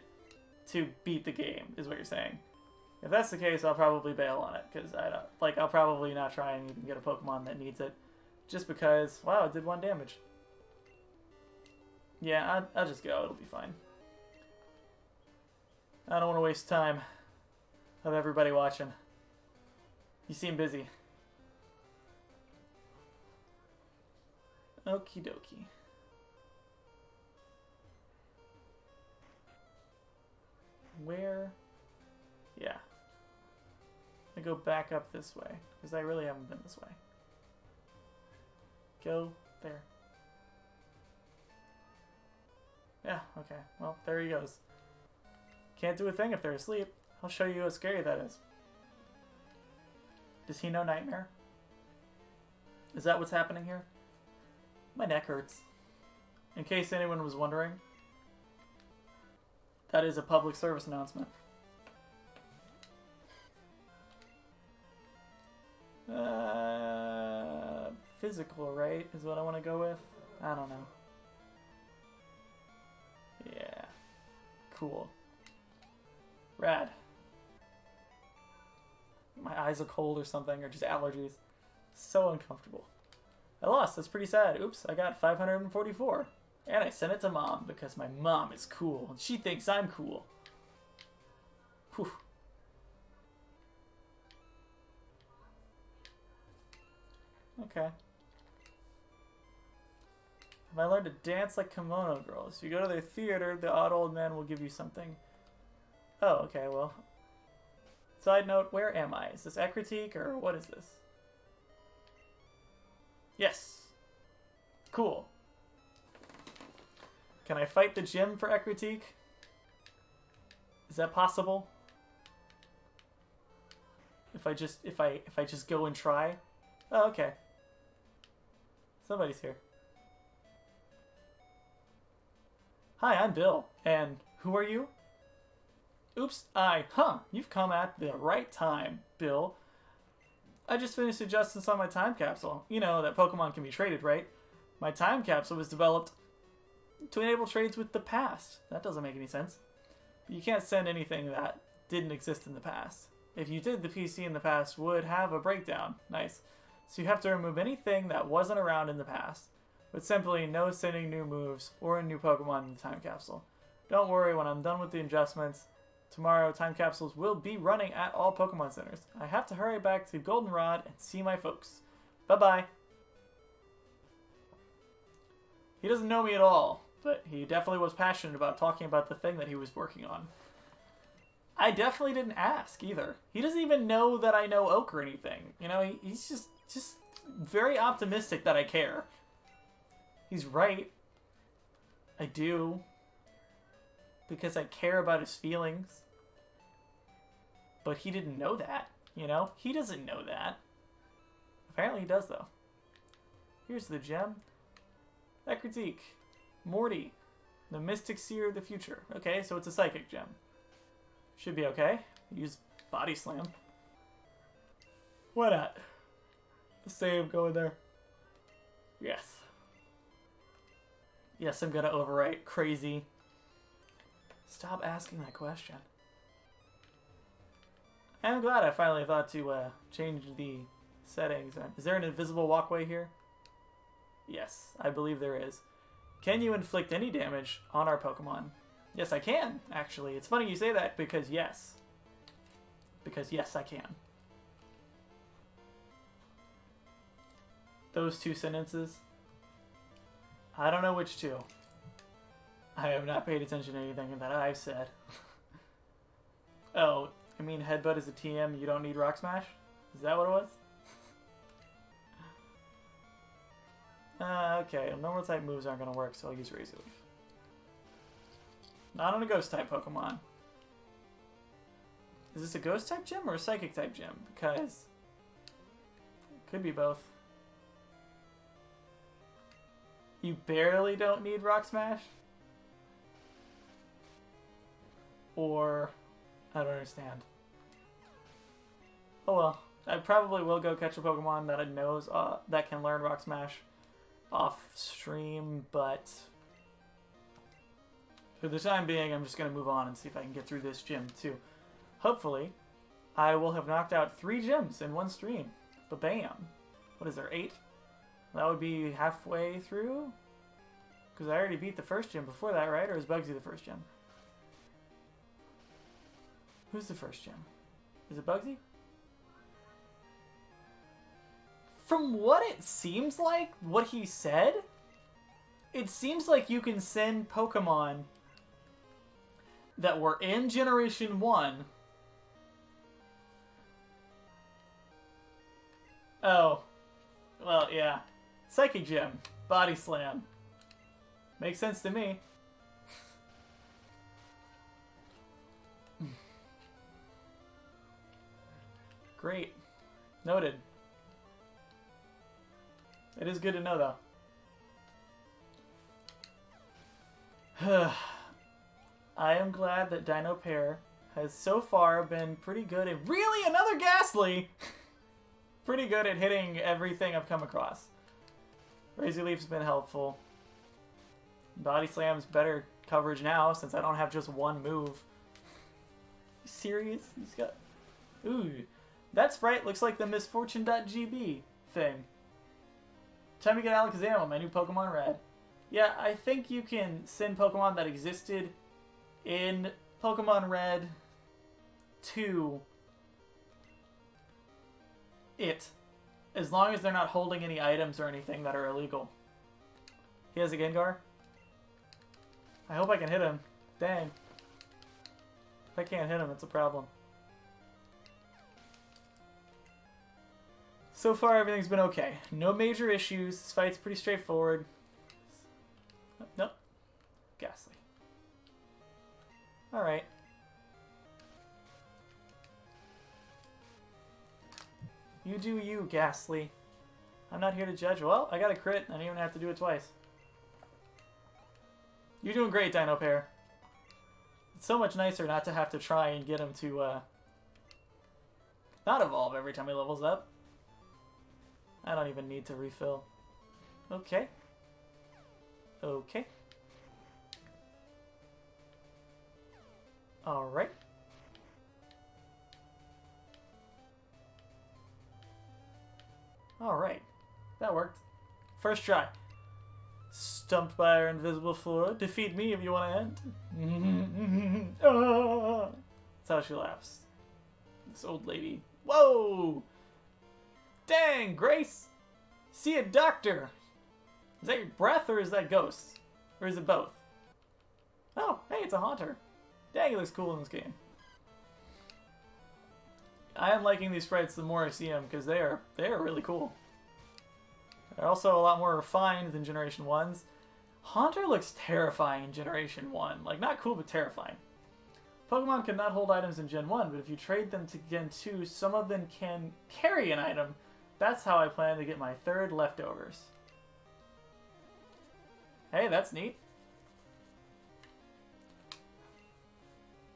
to beat the game, is what you're saying. If that's the case, I'll probably bail on it, because I'll probably not try and even get a Pokemon that needs it. Just because, wow, it did 1 damage. Yeah, I'll just go, it'll be fine. I don't want to waste time of everybody watching. You seem busy. Okie dokie. Where? Yeah. I go back up this way, because I really haven't been this way. Go there. Yeah, okay. Well, there he goes. Can't do a thing if they're asleep. I'll show you how scary that is. Does he know Nightmare? Is that what's happening here? My neck hurts. In case anyone was wondering, that is a public service announcement. Physical, right? Is what I want to go with? I don't know. Yeah. Cool. Rad. My eyes are cold or something, or just allergies. So uncomfortable. I lost. That's pretty sad. Oops, I got 544. And I sent it to Mom because my mom is cool and she thinks I'm cool. Whew. Okay. Have I learned to dance like kimono girls? If you go to their theater, the odd old man will give you something. Oh, okay, well. Side note, where am I? Is this Ekritique or what is this? Yes. Cool. Can I fight the gym for Ekritique? Is that possible? If I just go and try? Oh, okay. Somebody's here. Hi, I'm Bill. And who are you? Oops, you've come at the right time, Bill. I just finished adjusting on my time capsule. You know that Pokemon can be traded, right? My time capsule was developed to enable trades with the past. That doesn't make any sense. You can't send anything that didn't exist in the past. If you did, the PC in the past would have a breakdown. Nice. So you have to remove anything that wasn't around in the past, but simply no sending new moves or a new Pokemon in the time capsule. Don't worry, when I'm done with the adjustments, tomorrow time capsules will be running at all Pokemon centers. I have to hurry back to Goldenrod and see my folks. Bye-bye. He doesn't know me at all, but he definitely was passionate about talking about the thing that he was working on. I definitely didn't ask either. He doesn't even know that I know Oak or anything. You know, he's just very optimistic that I care. He's right. I do. Because I care about his feelings. But he didn't know that, you know? He doesn't know that. Apparently he does, though. Here's the gem. Ekritique. Morty. The Mystic Seer of the Future. Okay, so it's a Psychic gem. Should be okay. Use Body Slam. Why not? Save going there. Yes. Yes, I'm gonna overwrite. Crazy. Stop asking that question. I'm glad I finally thought to change the settings. Is there an invisible walkway here? Yes, I believe there is. Can you inflict any damage on our Pokemon? Yes, I can, actually. It's funny you say that because yes. Because yes, I can. Those two sentences. I don't know which two. I have not paid attention to anything that I've said. Oh, I mean Headbutt is a TM, you don't need Rock Smash? Is that what it was? Okay, normal type moves aren't going to work, so I'll use Razor Leaf. Not on a ghost type Pokemon. Is this a ghost type gym or a psychic type gym? Because it could be both. You barely don't need Rock Smash? Or I don't understand. Oh well, I probably will go catch a Pokemon that I knows that can learn Rock Smash off stream, but for the time being, I'm just going to move on and see if I can get through this gym too. Hopefully, I will have knocked out 3 gyms in one stream. Ba-bam! What is there, 8? That would be halfway through? Because I already beat the first gym before that, right? Or is Bugsy the first gym? Who's the first gym? Is it Bugsy? From what it seems like, what he said, it seems like you can send Pokemon that were in Generation 1. Oh. Well, yeah. Psychic Gym. Body Slam. Makes sense to me. Great. Noted. It is good to know, though. I am glad that Dino Pair has so far been pretty good at... Really? Another Ghastly? Pretty good at hitting everything I've come across. Razor Leaf's been helpful. Body Slam's better coverage now since I don't have just one move. You serious? He's got... Ooh. That sprite looks like the misfortune.gb thing. Time to get Alakazam, my new Pokemon Red. Yeah, I think you can send Pokemon that existed in Pokemon Red to it, as long as they're not holding any items or anything that are illegal. He has a Gengar. I hope I can hit him. Dang. If I can't hit him, it's a problem. So far, everything's been okay. No major issues. This fight's pretty straightforward. Nope. Ghastly. Alright. You do you, Ghastly. I'm not here to judge. Well, I got a crit. I didn't even have to do it twice. You're doing great, Dino Pair. It's so much nicer not to have to try and get him to, not evolve every time he levels up. I don't even need to refill. Okay. Okay. Alright. Alright. That worked. First try. Stumped by our invisible floor. Defeat me if you want to end. That's how she laughs. This old lady. Whoa! Dang, Grace! See a doctor! Is that your breath or is that ghosts? Or is it both? Oh, hey, it's a Haunter. Dang, it looks cool in this game. I am liking these sprites the more I see them because they are really cool. They're also a lot more refined than Generation 1's. Haunter looks terrifying in Generation 1. Like, not cool, but terrifying. Pokemon cannot hold items in Gen 1, but if you trade them to Gen 2, some of them can carry an item. That's how I plan to get my third leftovers. Hey, that's neat.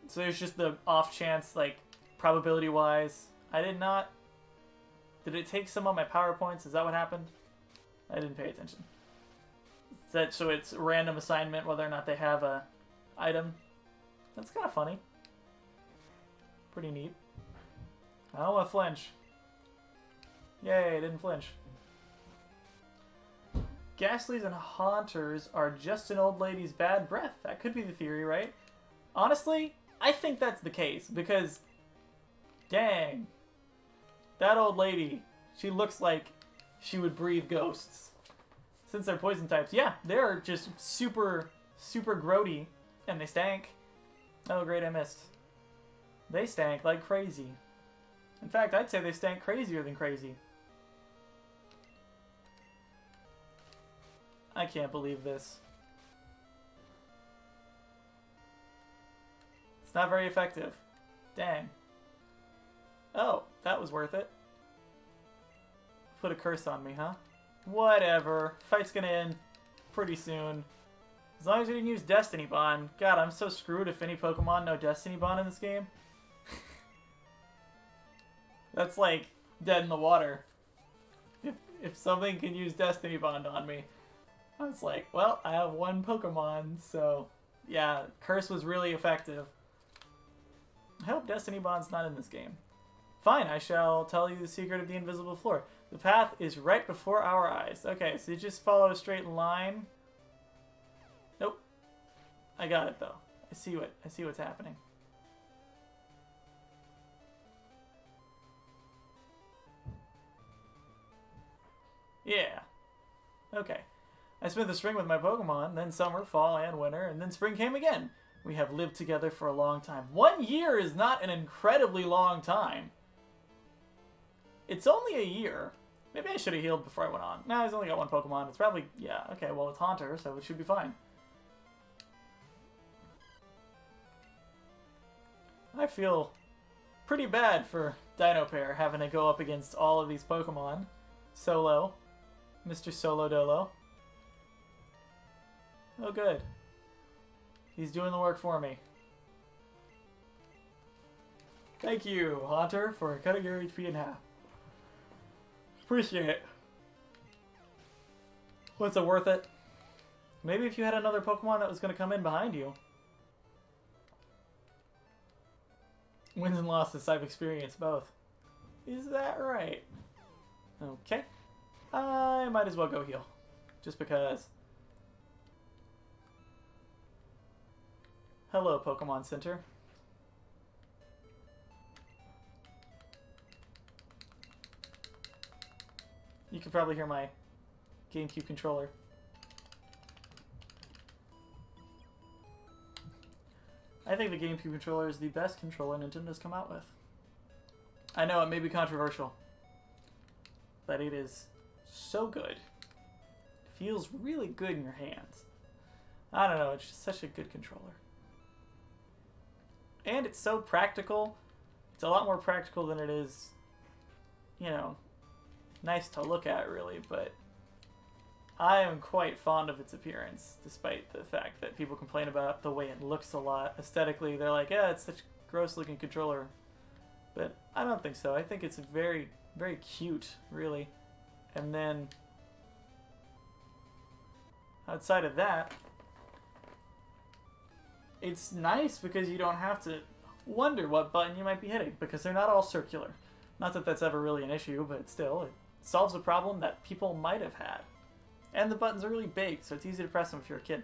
So there's just the off chance, like, probability-wise. I did not... Did it take some of my power points? Is that what happened? I didn't pay attention. So it's a random assignment whether or not they have a item. That's kind of funny. Pretty neat. I don't want to flinch. Yay, I didn't flinch. Ghastlies and Haunters are just an old lady's bad breath. That could be the theory, right? Honestly, I think that's the case because, dang, that old lady, she looks like she would breathe ghosts. Since they're poison types, yeah, they're just super, super grody, and they stank. Oh, great, I missed. They stank like crazy. In fact, I'd say they stank crazier than crazy. I can't believe this. It's not very effective. Dang. Oh, that was worth it. Put a curse on me, huh? Whatever. Fight's gonna end pretty soon. As long as we didn't use Destiny Bond. God, I'm so screwed if any Pokemon know Destiny Bond in this game. That's like dead in the water. If something can use Destiny Bond on me. I was like, well, I have one Pokemon, so yeah, Curse was really effective. I hope Destiny Bond's not in this game. Fine, I shall tell you the secret of the invisible floor. The path is right before our eyes. Okay, so you just follow a straight line. Nope. I got it though. I see what's happening. Yeah. Okay. I spent the spring with my Pokemon, then summer, fall, and winter, and then spring came again. We have lived together for a long time. 1 year is not an incredibly long time. It's only a year. Maybe I should have healed before I went on. No, he's only got one Pokemon. It's probably... Yeah, okay, well, it's Haunter, so it should be fine. I feel pretty bad for Dino Pair having to go up against all of these Pokemon. Solo. Mr. Solo Dolo. Oh, good. He's doing the work for me. Thank you, Haunter, for cutting your HP in half. Appreciate it. Was it worth it? Maybe if you had another Pokemon that was going to come in behind you. Wins and losses, I've experienced both. Is that right? Okay. I might as well go heal. Just because. Hello, Pokemon Center. You can probably hear my GameCube controller. I think the GameCube controller is the best controller Nintendo's come out with. I know it may be controversial, but it is so good. It feels really good in your hands. I don't know, it's just such a good controller. And it's so practical. It's a lot more practical than it is, you know, nice to look at, really, but I am quite fond of its appearance, despite the fact that people complain about the way it looks a lot. Aesthetically, they're like, yeah, it's such a gross-looking controller. But I don't think so. I think it's very, very cute, really. And then, outside of that, it's nice because you don't have to wonder what button you might be hitting, because they're not all circular. Not that that's ever really an issue, but still, it solves a problem that people might have had. And the buttons are really big, so it's easy to press them if you're a kid.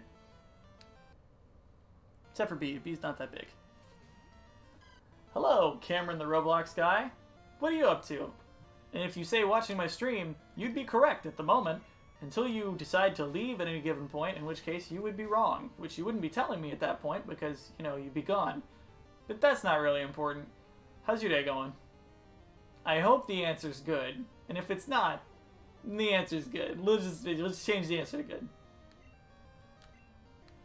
Except for B. B's not that big. Hello, Cameron the Roblox guy. What are you up to? And if you say watching my stream, you'd be correct at the moment, until you decide to leave at any given point, in which case you would be wrong, which you wouldn't be telling me at that point because, you know, you'd be gone. But that's not really important. How's your day going? I hope the answer's good, and if it's not, the answer's good. Let's change the answer to good.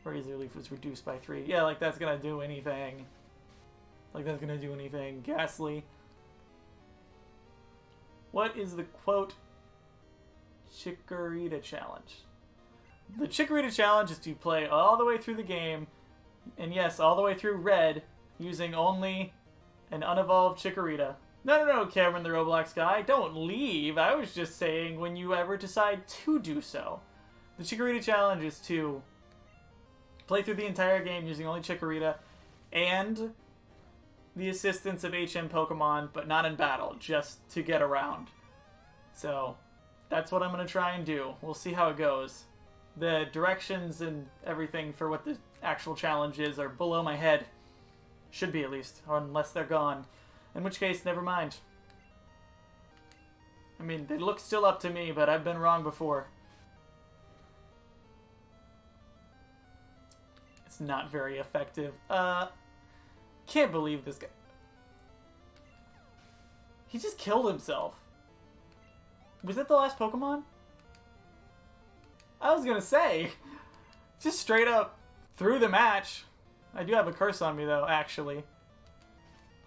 Razor Leaf was reduced by 3. Yeah, like that's gonna do anything. Like that's gonna do anything. Ghastly. What is the quote Chikorita challenge? The Chikorita challenge is to play all the way through the game, and yes, all the way through Red, using only an unevolved Chikorita. No, Cameron the Roblox guy, don't leave. I was just saying when you ever decide to do so. The Chikorita challenge is to play through the entire game using only Chikorita and the assistance of HM Pokemon, but not in battle, just to get around. So, that's what I'm going to try and do. We'll see how it goes. The directions and everything for what the actual challenge is are below my head. Should be, at least, or unless they're gone. In which case, never mind. I mean, they look still up to me, but I've been wrong before. It's not very effective. Can't believe this guy. He just killed himself. Was that the last Pokemon? I was gonna say, just straight up threw the match. I do have a curse on me, though, actually.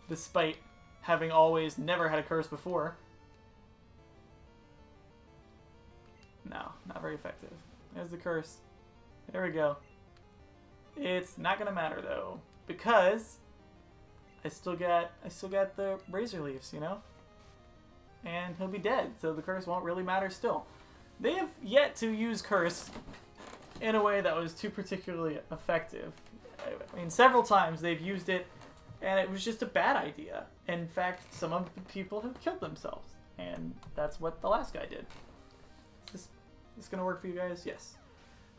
Despite having always never had a curse before. No, not very effective. There's the curse. There we go. It's not gonna matter though, because I still got the Razor Leaves, you know? And he'll be dead, so the curse won't really matter still. They have yet to use curse in a way that was too particularly effective. I mean, several times they've used it, and it was just a bad idea. In fact, some of the people have killed themselves, and that's what the last guy did. Is this gonna work for you guys? Yes.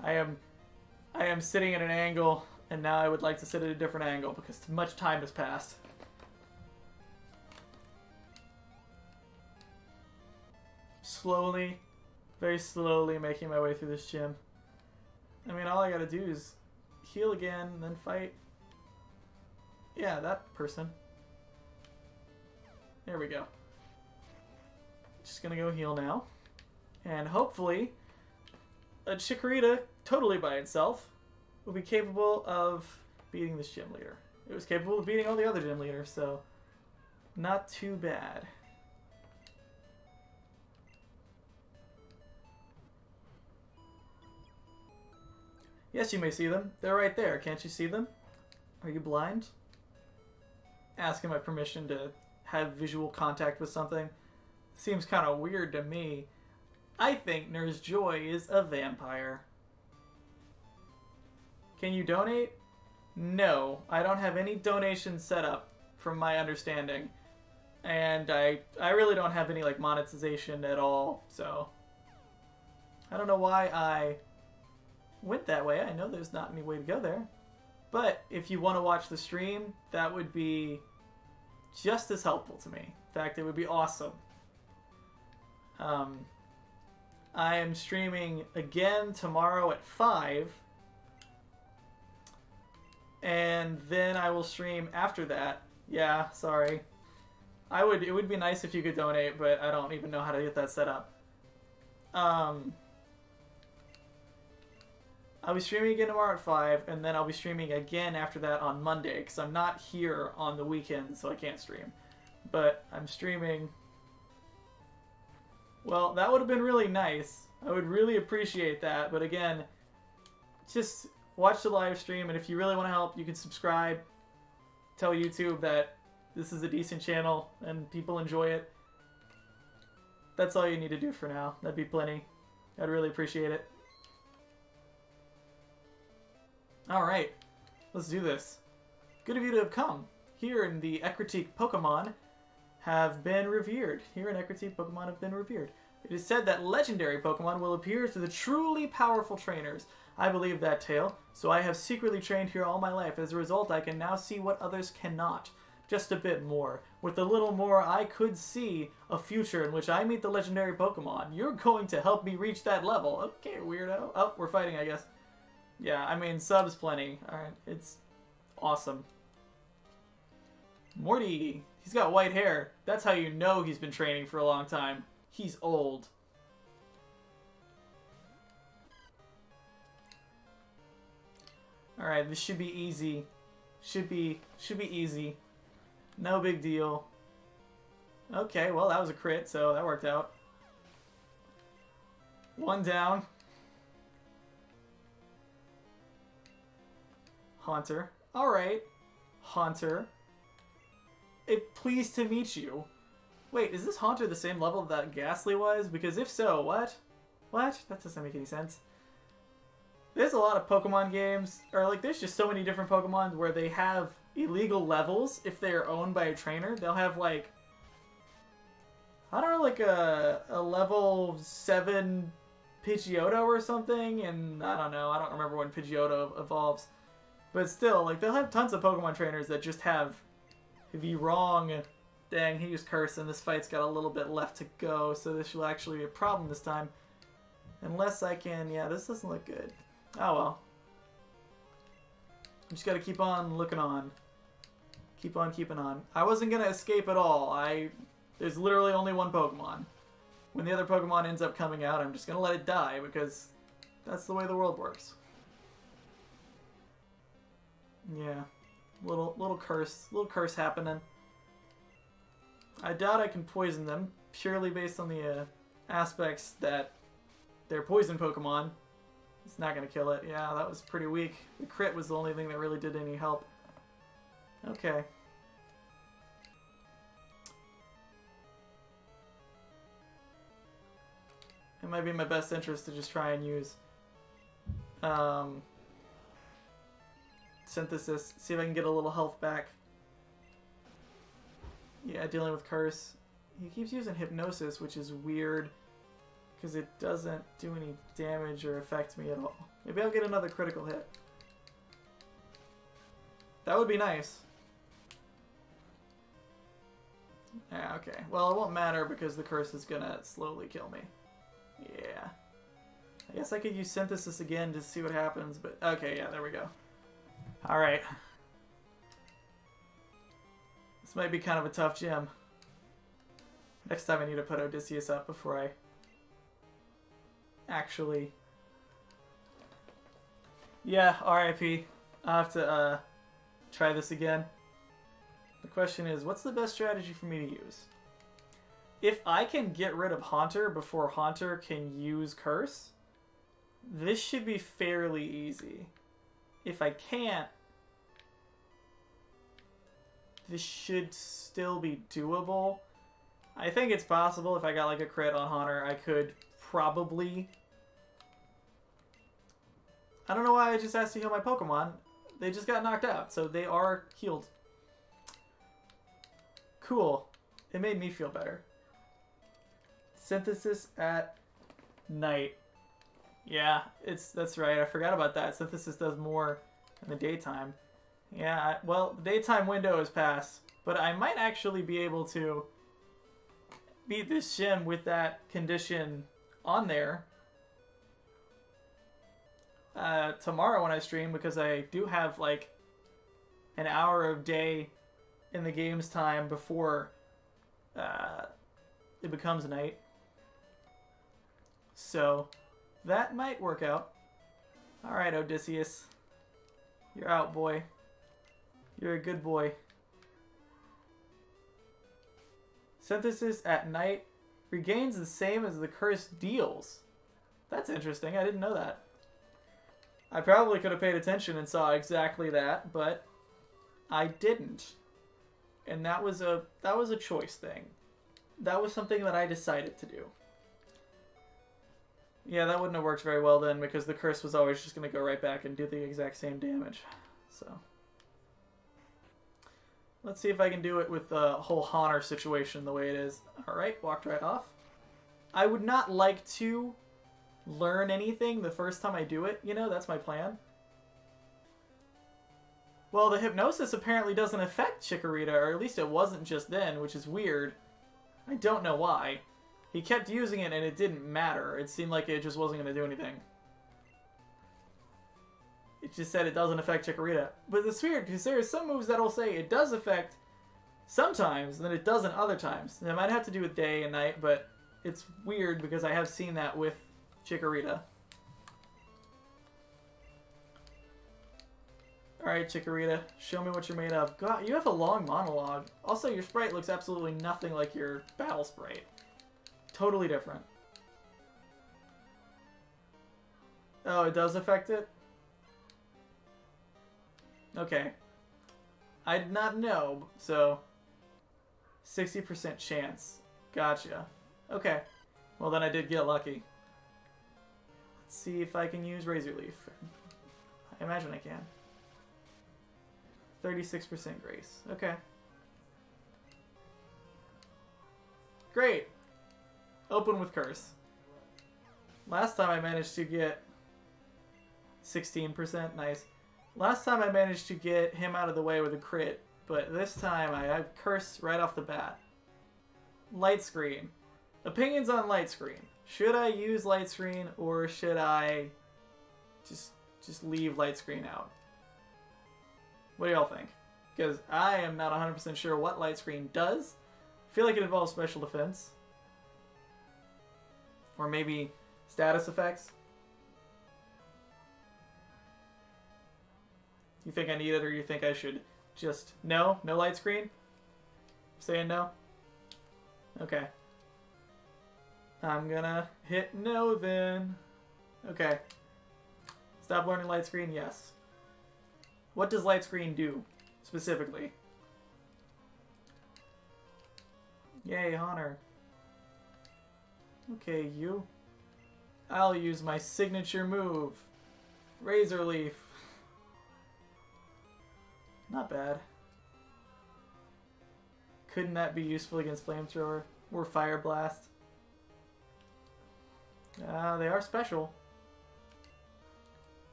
I am sitting at an angle, and now I would like to sit at a different angle because too much time has passed. Slowly, very slowly making my way through this gym. I mean, all I gotta do is heal again, and then fight. Yeah, that person. There we go. Just gonna go heal now. And hopefully, a Chikorita, totally by itself, will be capable of beating this gym leader. It was capable of beating all the other gym leaders, so not too bad. Yes, you may see them. They're right there. Can't you see them? Are you blind? Asking my permission to have visual contact with something seems kind of weird to me. I think Nurse Joy is a vampire. Can you donate? No, I don't have any donations set up, from my understanding. And I really don't have any like monetization at all, so I don't know why I went that way. I know there's not any way to go there. But if you want to watch the stream, that would be just as helpful to me. In fact, it would be awesome. I am streaming again tomorrow at 5. And then I will stream after that. Yeah, sorry. It would be nice if you could donate, but I don't even know how to get that set up. I'll be streaming again tomorrow at 5, and then I'll be streaming again after that on Monday, because I'm not here on the weekend, so I can't stream. But I'm streaming... Well, that would have been really nice. I would really appreciate that, but again, just watch the live stream, and if you really want to help, you can subscribe. Tell YouTube that this is a decent channel, and people enjoy it. That's all you need to do for now. That'd be plenty. I'd really appreciate it. Alright, let's do this. Good of you to have come. Here in the Ekritique Pokemon have been revered. Here in Ekritique Pokemon have been revered. It is said that legendary Pokemon will appear to the truly powerful trainers. I believe that tale, so I have secretly trained here all my life. As a result, I can now see what others cannot. Just a bit more. With a little more, I could see a future in which I meet the legendary Pokemon. You're going to help me reach that level. Okay, weirdo. Oh, we're fighting, I guess. Yeah, I mean, subs plenty. Alright, it's awesome. Morty, he's got white hair. That's how you know he's been training for a long time. He's old. Alright, this should be easy. Should be easy. No big deal. Okay, well, that was a crit, so that worked out. One down. Haunter. Alright. Haunter. Pleased to meet you. Wait, is this Haunter the same level that Ghastly was? Because if so, what? What? That doesn't make any sense. There's a lot of Pokemon games, or like there's just so many different Pokemon where they have illegal levels if they are owned by a trainer. They'll have like, I don't know, like a level 7 Pidgeotto or something, and I don't know, I don't remember when Pidgeotto evolves. But still, like, they'll have tons of Pokemon trainers that just have the wrong... Dang, he used Curse, and this fight's got a little bit left to go, so this will actually be a problem this time. Unless I can... Yeah, this doesn't look good. Oh, well. I'm just gotta keep on looking on. Keep on keeping on. I wasn't gonna escape at all. There's literally only one Pokemon. When the other Pokemon ends up coming out, I'm just gonna let it die, because that's the way the world works. Yeah, little curse happening. I doubt I can poison them, purely based on the aspects that they're poison Pokemon. It's not gonna kill it. Yeah, that was pretty weak. The crit was the only thing that really did any help. Okay. It might be in my best interest to just try and use Synthesis, see if I can get a little health back. Yeah, dealing with Curse. He keeps using Hypnosis, which is weird, because it doesn't do any damage or affect me at all. Maybe I'll get another critical hit. That would be nice. Yeah, okay. Well, it won't matter because the Curse is gonna slowly kill me. Yeah. I guess I could use Synthesis again to see what happens, but... Okay, yeah, there we go. Alright. This might be kind of a tough gym. Next time I need to put Odysseus up before I actually... Yeah, RIP. I'll have to try this again. The question is, what's the best strategy for me to use? If I can get rid of Haunter before Haunter can use Curse, this should be fairly easy. If I can't, this should still be doable. I think it's possible if I got like a crit on Haunter, I could probably... I don't know why I just asked to heal my Pokemon. They just got knocked out, so they are healed. Cool. It made me feel better. Synthesis at night. Yeah, that's right. I forgot about that. Synthesis does more in the daytime. Yeah, well, the daytime window is past, but I might actually be able to beat this shim with that condition on there tomorrow when I stream, because I do have like an hour of day in the game's time before it becomes night. So that might work out. Alright, Odysseus. You're out, boy. You're a good boy. Synthesis at night regains the same as the curse deals. That's interesting. I didn't know that. I probably could have paid attention and saw exactly that, but I didn't. And that was a choice thing. That was something that I decided to do. Yeah, that wouldn't have worked very well then, because the curse was always just going to go right back and do the exact same damage. So let's see if I can do it with the whole Honor situation the way it is. Alright, walked right off. I would not like to learn anything the first time I do it, you know, that's my plan. Well, the hypnosis apparently doesn't affect Chikorita, or at least it wasn't just then, which is weird. I don't know why. He kept using it and it didn't matter. It seemed like it just wasn't going to do anything. It just said it doesn't affect Chikorita. But it's weird, because there are some moves that'll say it does affect sometimes, and then it doesn't other times. And it might have to do with day and night, but it's weird because I have seen that with Chikorita. Alright, Chikorita, show me what you're made of. God, you have a long monologue. Also, your sprite looks absolutely nothing like your battle sprite. Totally different. Oh, it does affect it? Okay. I did not know, so 60% chance. Gotcha. Okay. Well, then I did get lucky. Let's see if I can use Razor Leaf. I imagine I can. 36% grace. Okay. Great. Open with Curse. Last time I managed to get 16%. Nice. Last time I managed to get him out of the way with a crit, but this time I have Curse right off the bat. Light Screen. Opinions on Light Screen. Should I use Light Screen, or should I just leave Light Screen out? What do y'all think? Because I am not 100% sure what Light Screen does. I feel like it involves special defense. Or maybe status effects. You think I need it, or you think I should just... No? No Light Screen? Saying no? Okay. I'm gonna hit no then. Okay. Stop learning Light Screen? Yes. What does Light Screen do, specifically? Yay, Honor. Okay, you. I'll use my signature move. Razor Leaf. Not bad. Couldn't that be useful against Flamethrower? Or Fire Blast? They are special.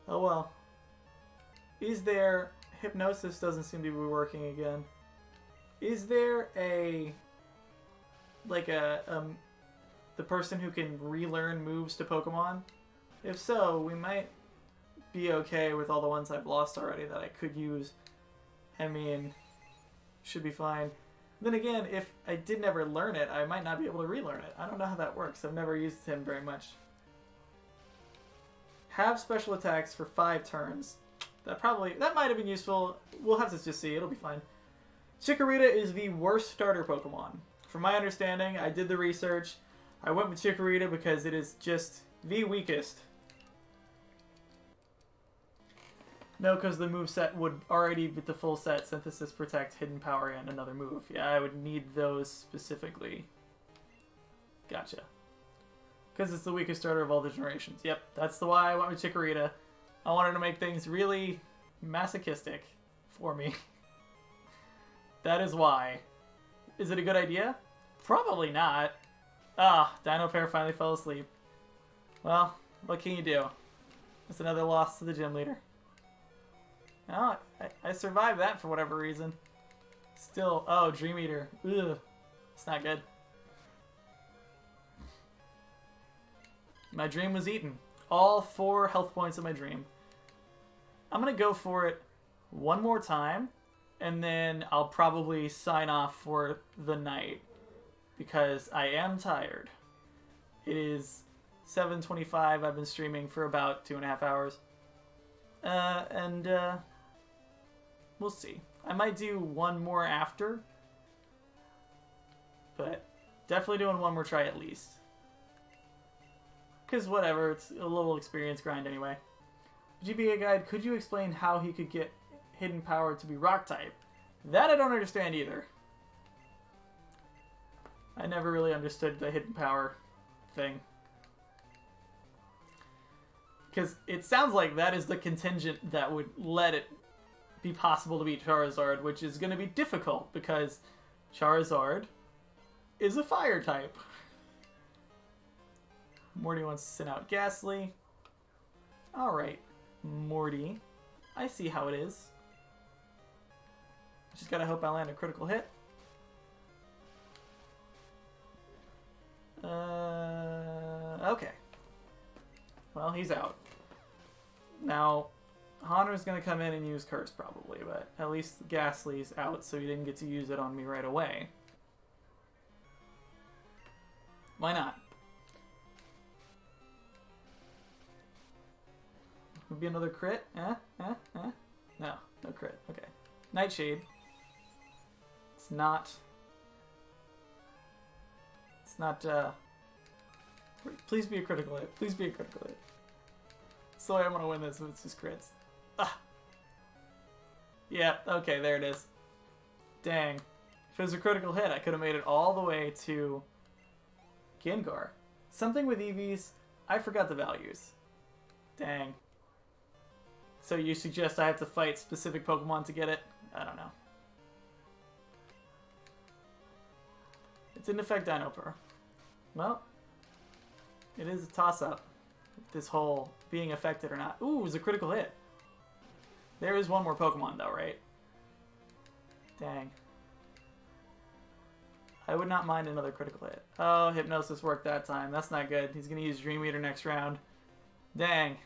Oh well. Is there... Hypnosis doesn't seem to be working again. Is there a... Like the person who can relearn moves to Pokemon? If so, we might be okay with all the ones I've lost already that I could use. I mean, should be fine. Then again, if I did never learn it, I might not be able to relearn it. I don't know how that works. I've never used him very much. Have special attacks for 5 turns. That might have been useful. We'll have to just see. It'll be fine. Chikorita is the worst starter Pokemon. From my understanding, I did the research. I went with Chikorita because it is just the weakest. No, because the moveset would already, with the full set, Synthesis, Protect, Hidden Power, and another move. Yeah, I would need those specifically. Gotcha. Because it's the weakest starter of all the generations. Yep, that's the why I went with Chikorita. I wanted to make things really masochistic for me. That is why. Is it a good idea? Probably not. Ah, Dino Pair finally fell asleep. Well, what can you do? It's another loss to the gym leader. Oh, I survived that for whatever reason. Still, oh, Dream Eater. Ugh, it's not good. My dream was eaten. All 4 health points of my dream. I'm gonna go for it one more time, and then I'll probably sign off for the night because I am tired. It is 7:25. I've been streaming for about 2.5 hours. We'll see. I might do one more after, but definitely doing one more try at least. Because whatever, it's a little experience grind anyway. GBA Guide, could you explain how he could get hidden power to be rock type? That I don't understand either. I never really understood the hidden power thing. Because it sounds like that is the contingent that would let it be possible to beat Charizard, which is going to be difficult because Charizard is a fire type. Morty wants to send out Ghastly. Alright, Morty. I see how it is. Just gotta hope I land a critical hit. Okay. Well, he's out. Now, Honnor's gonna come in and use Curse probably, but at least Ghastly's out, so he didn't get to use it on me right away. Why not? Would be another crit? No, no crit. Okay. Nightshade. It's not, please be a critical hit. Please be a critical hit. That's the way I'm gonna win this if it's just crits. Ah. Yeah, okay, there it is. Dang. If it was a critical hit, I could have made it all the way to Gengar. Something with EVs, I forgot the values. Dang. So you suggest I have to fight specific Pokemon to get it? I don't know. It didn't affect Dino Pair. Well, it is a toss-up. This whole being affected or not. Ooh, it was a critical hit. There is one more Pokemon though, right? Dang. I would not mind another critical hit. Oh, Hypnosis worked that time. That's not good. He's going to use Dream Eater next round. Dang.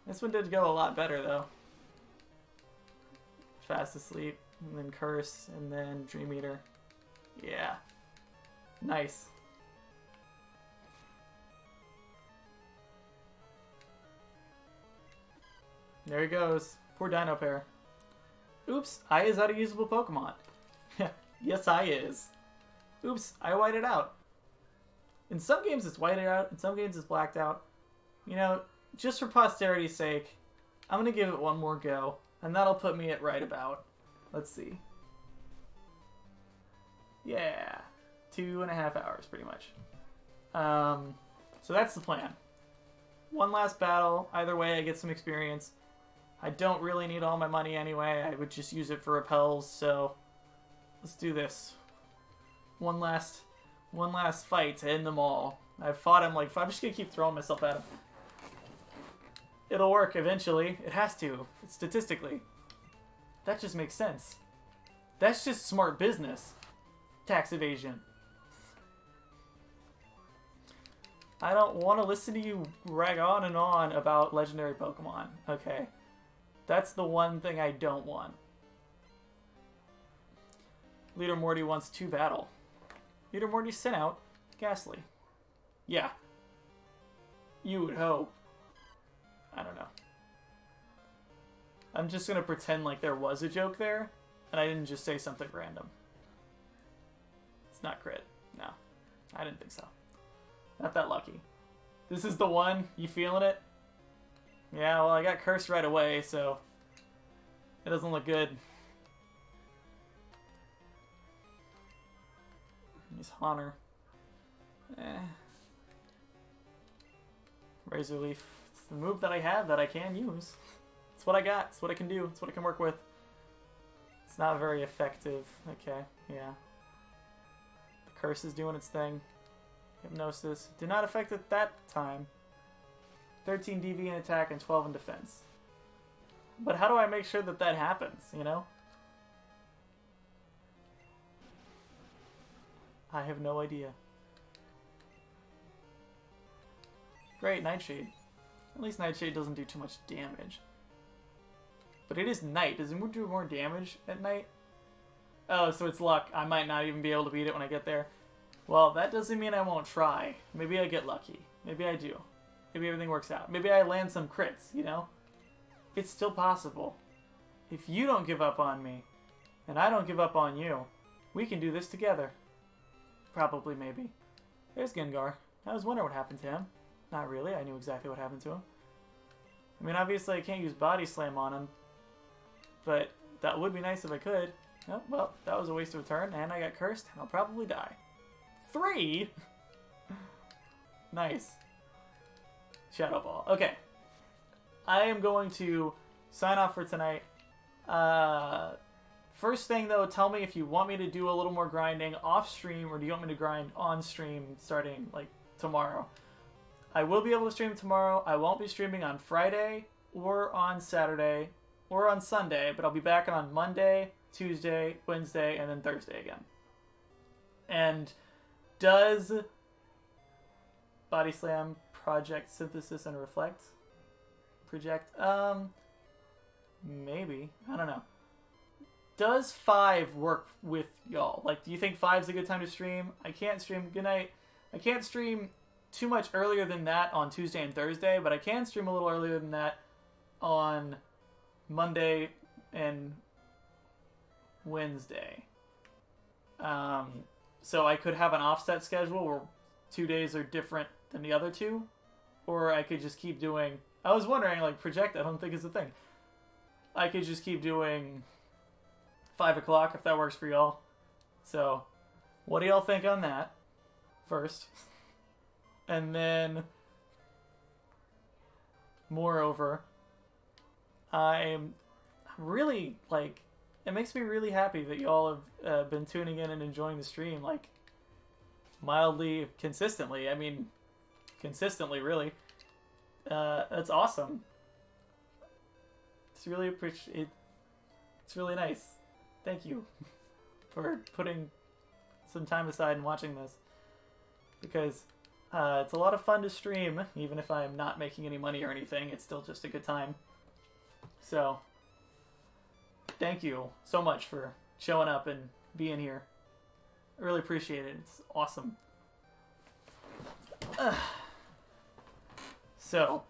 This one did go a lot better, though. Fast Asleep, and then Curse, and then Dream Eater. Yeah. Nice. There he goes. Poor Dino Pair. Oops, I is out of usable Pokemon. Yes, I is. Oops, I whited out. In some games it's whited out, in some games it's blacked out. You know, just for posterity's sake, I'm going to give it one more go, and that'll put me at right about. Let's see. Yeah, 2.5 hours pretty much. So that's the plan. One last battle. Either way, I get some experience. I don't really need all my money anyway. I would just use it for repels, so let's do this. One last fight to end them all. I've fought him like 5. I'm just going to keep throwing myself at him. It'll work eventually. It has to. Statistically. That just makes sense. That's just smart business. Tax evasion. I don't want to listen to you rag on and on about legendary Pokemon. Okay. That's the one thing I don't want. Leader Morty wants to battle. Leader Morty sent out Ghastly. Yeah. You would hope. I don't know. I'm just going to pretend like there was a joke there, and I didn't just say something random. It's not crit. No. I didn't think so. Not that lucky. This is the one? You feeling it? Yeah, well, I got cursed right away, so it doesn't look good. Use Honor. Razor Leaf. It's the move that I have that I can use. It's what I got. It's what I can do. It's what I can work with. It's not very effective. Okay, yeah. Curse is doing its thing. Hypnosis. Did not affect it that time. 13 DV in attack and 12 in defense. But how do I make sure that that happens, you know? I have no idea. Great, Nightshade. At least Nightshade doesn't do too much damage. But it is night. Does it do more damage at night? Oh, so it's luck. I might not even be able to beat it when I get there. Well, that doesn't mean I won't try. Maybe I get lucky. Maybe I do. Maybe everything works out. Maybe I land some crits, you know? It's still possible. If you don't give up on me, and I don't give up on you, we can do this together. Probably, maybe. There's Gengar. I was wondering what happened to him. Not really. I knew exactly what happened to him. I mean, obviously I can't use Body Slam on him, but that would be nice if I could. Oh, well, that was a waste of a turn, and I got cursed, and I'll probably die. 3? Nice. Shadow Ball. Okay. I am going to sign off for tonight. First thing, though, tell me if you want me to do a little more grinding off-stream, or do you want me to grind on-stream starting, like, tomorrow? I will be able to stream tomorrow. I won't be streaming on Friday, or on Saturday, or on Sunday, but I'll be back on Monday, Tuesday, Wednesday, and then Thursday again. And does Body Slam project Synthesis and Reflect? Project? Maybe. I don't know. Does 5 work with y'all? Like, do you think 5's a good time to stream? I can't stream. Good night. I can't stream too much earlier than that on Tuesday and Thursday, but I can stream a little earlier than that on Monday and Wednesday. So I could have an offset schedule where 2 days are different than the other 2, or I could just keep doing... I was wondering, like, project, I don't think is a thing. I could just keep doing 5 o'clock if that works for y'all. So, what do y'all think on that first? And then, moreover, I'm really, like, it makes me really happy that y'all have been tuning in and enjoying the stream, like, mildly, consistently. I mean, consistently, really. That's awesome. It's really it's really nice. Thank you for putting some time aside and watching this, because it's a lot of fun to stream. Even if I'm not making any money or anything, it's still just a good time. So thank you so much for showing up and being here. I really appreciate it. It's awesome. So,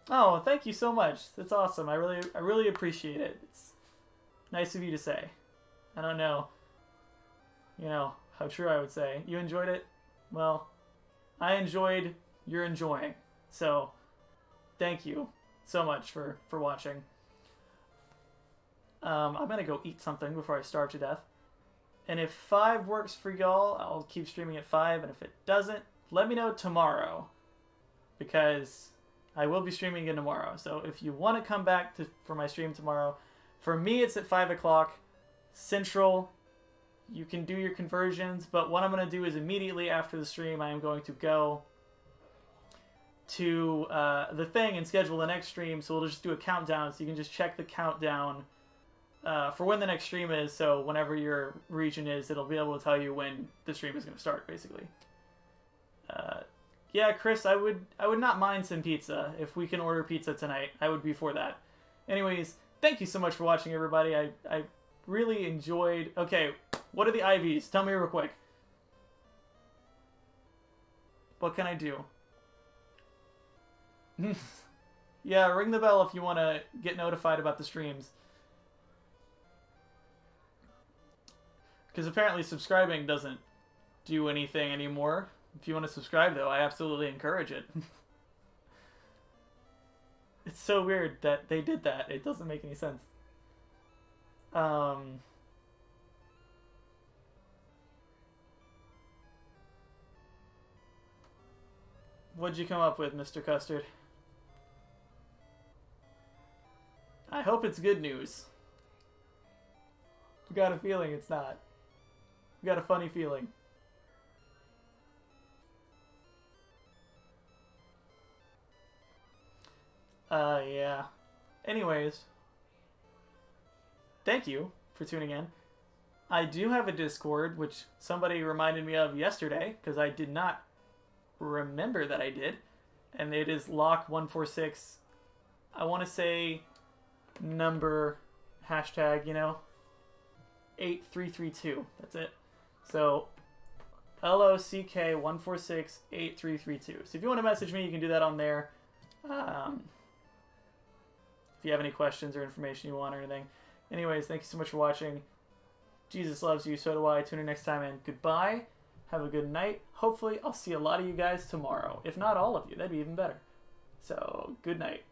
oh, thank you so much. That's awesome. I really appreciate it. It's nice of you to say. I don't know, you know, how true I would say. You enjoyed it? Well, I enjoyed your enjoying. So, thank you so much for watching. I'm gonna go eat something before I starve to death. And if 5 works for y'all, I'll keep streaming at 5. And if it doesn't, let me know tomorrow, because I will be streaming again tomorrow. So if you want to come back for my stream tomorrow, for me it's at 5 o'clock Central. You can do your conversions, but what I'm going to do is immediately after the stream, I am going to go to the thing and schedule the next stream. So we'll just do a countdown, so you can just check the countdown for when the next stream is. So whenever your region is, it'll be able to tell you when the stream is going to start, basically. Yeah, Chris, I would not mind some pizza. If we can order pizza tonight, I would be for that. Anyways, thank you so much for watching, everybody. I really enjoyed... Okay, what are the IVs? Tell me real quick. What can I do? Yeah, ring the bell if you want to get notified about the streams. Because apparently subscribing doesn't do anything anymore. If you want to subscribe, though, I absolutely encourage it. It's so weird that they did that. It doesn't make any sense. What'd you come up with, Mr. Custard? I hope it's good news. I've got a feeling it's not. We got a funny feeling. Yeah. Anyways, thank you for tuning in. I do have a Discord, which somebody reminded me of yesterday, because I did not remember that I did. And it is lock146. I want to say number, hashtag, you know, 8332. That's it. So, LOCK1468332. So if you want to message me, you can do that on there. If you have any questions or information you want or anything. Anyways, thank you so much for watching. Jesus loves you, so do I. Tune in next time, and goodbye. Have a good night. Hopefully, I'll see a lot of you guys tomorrow. If not all of you, that'd be even better. So, good night.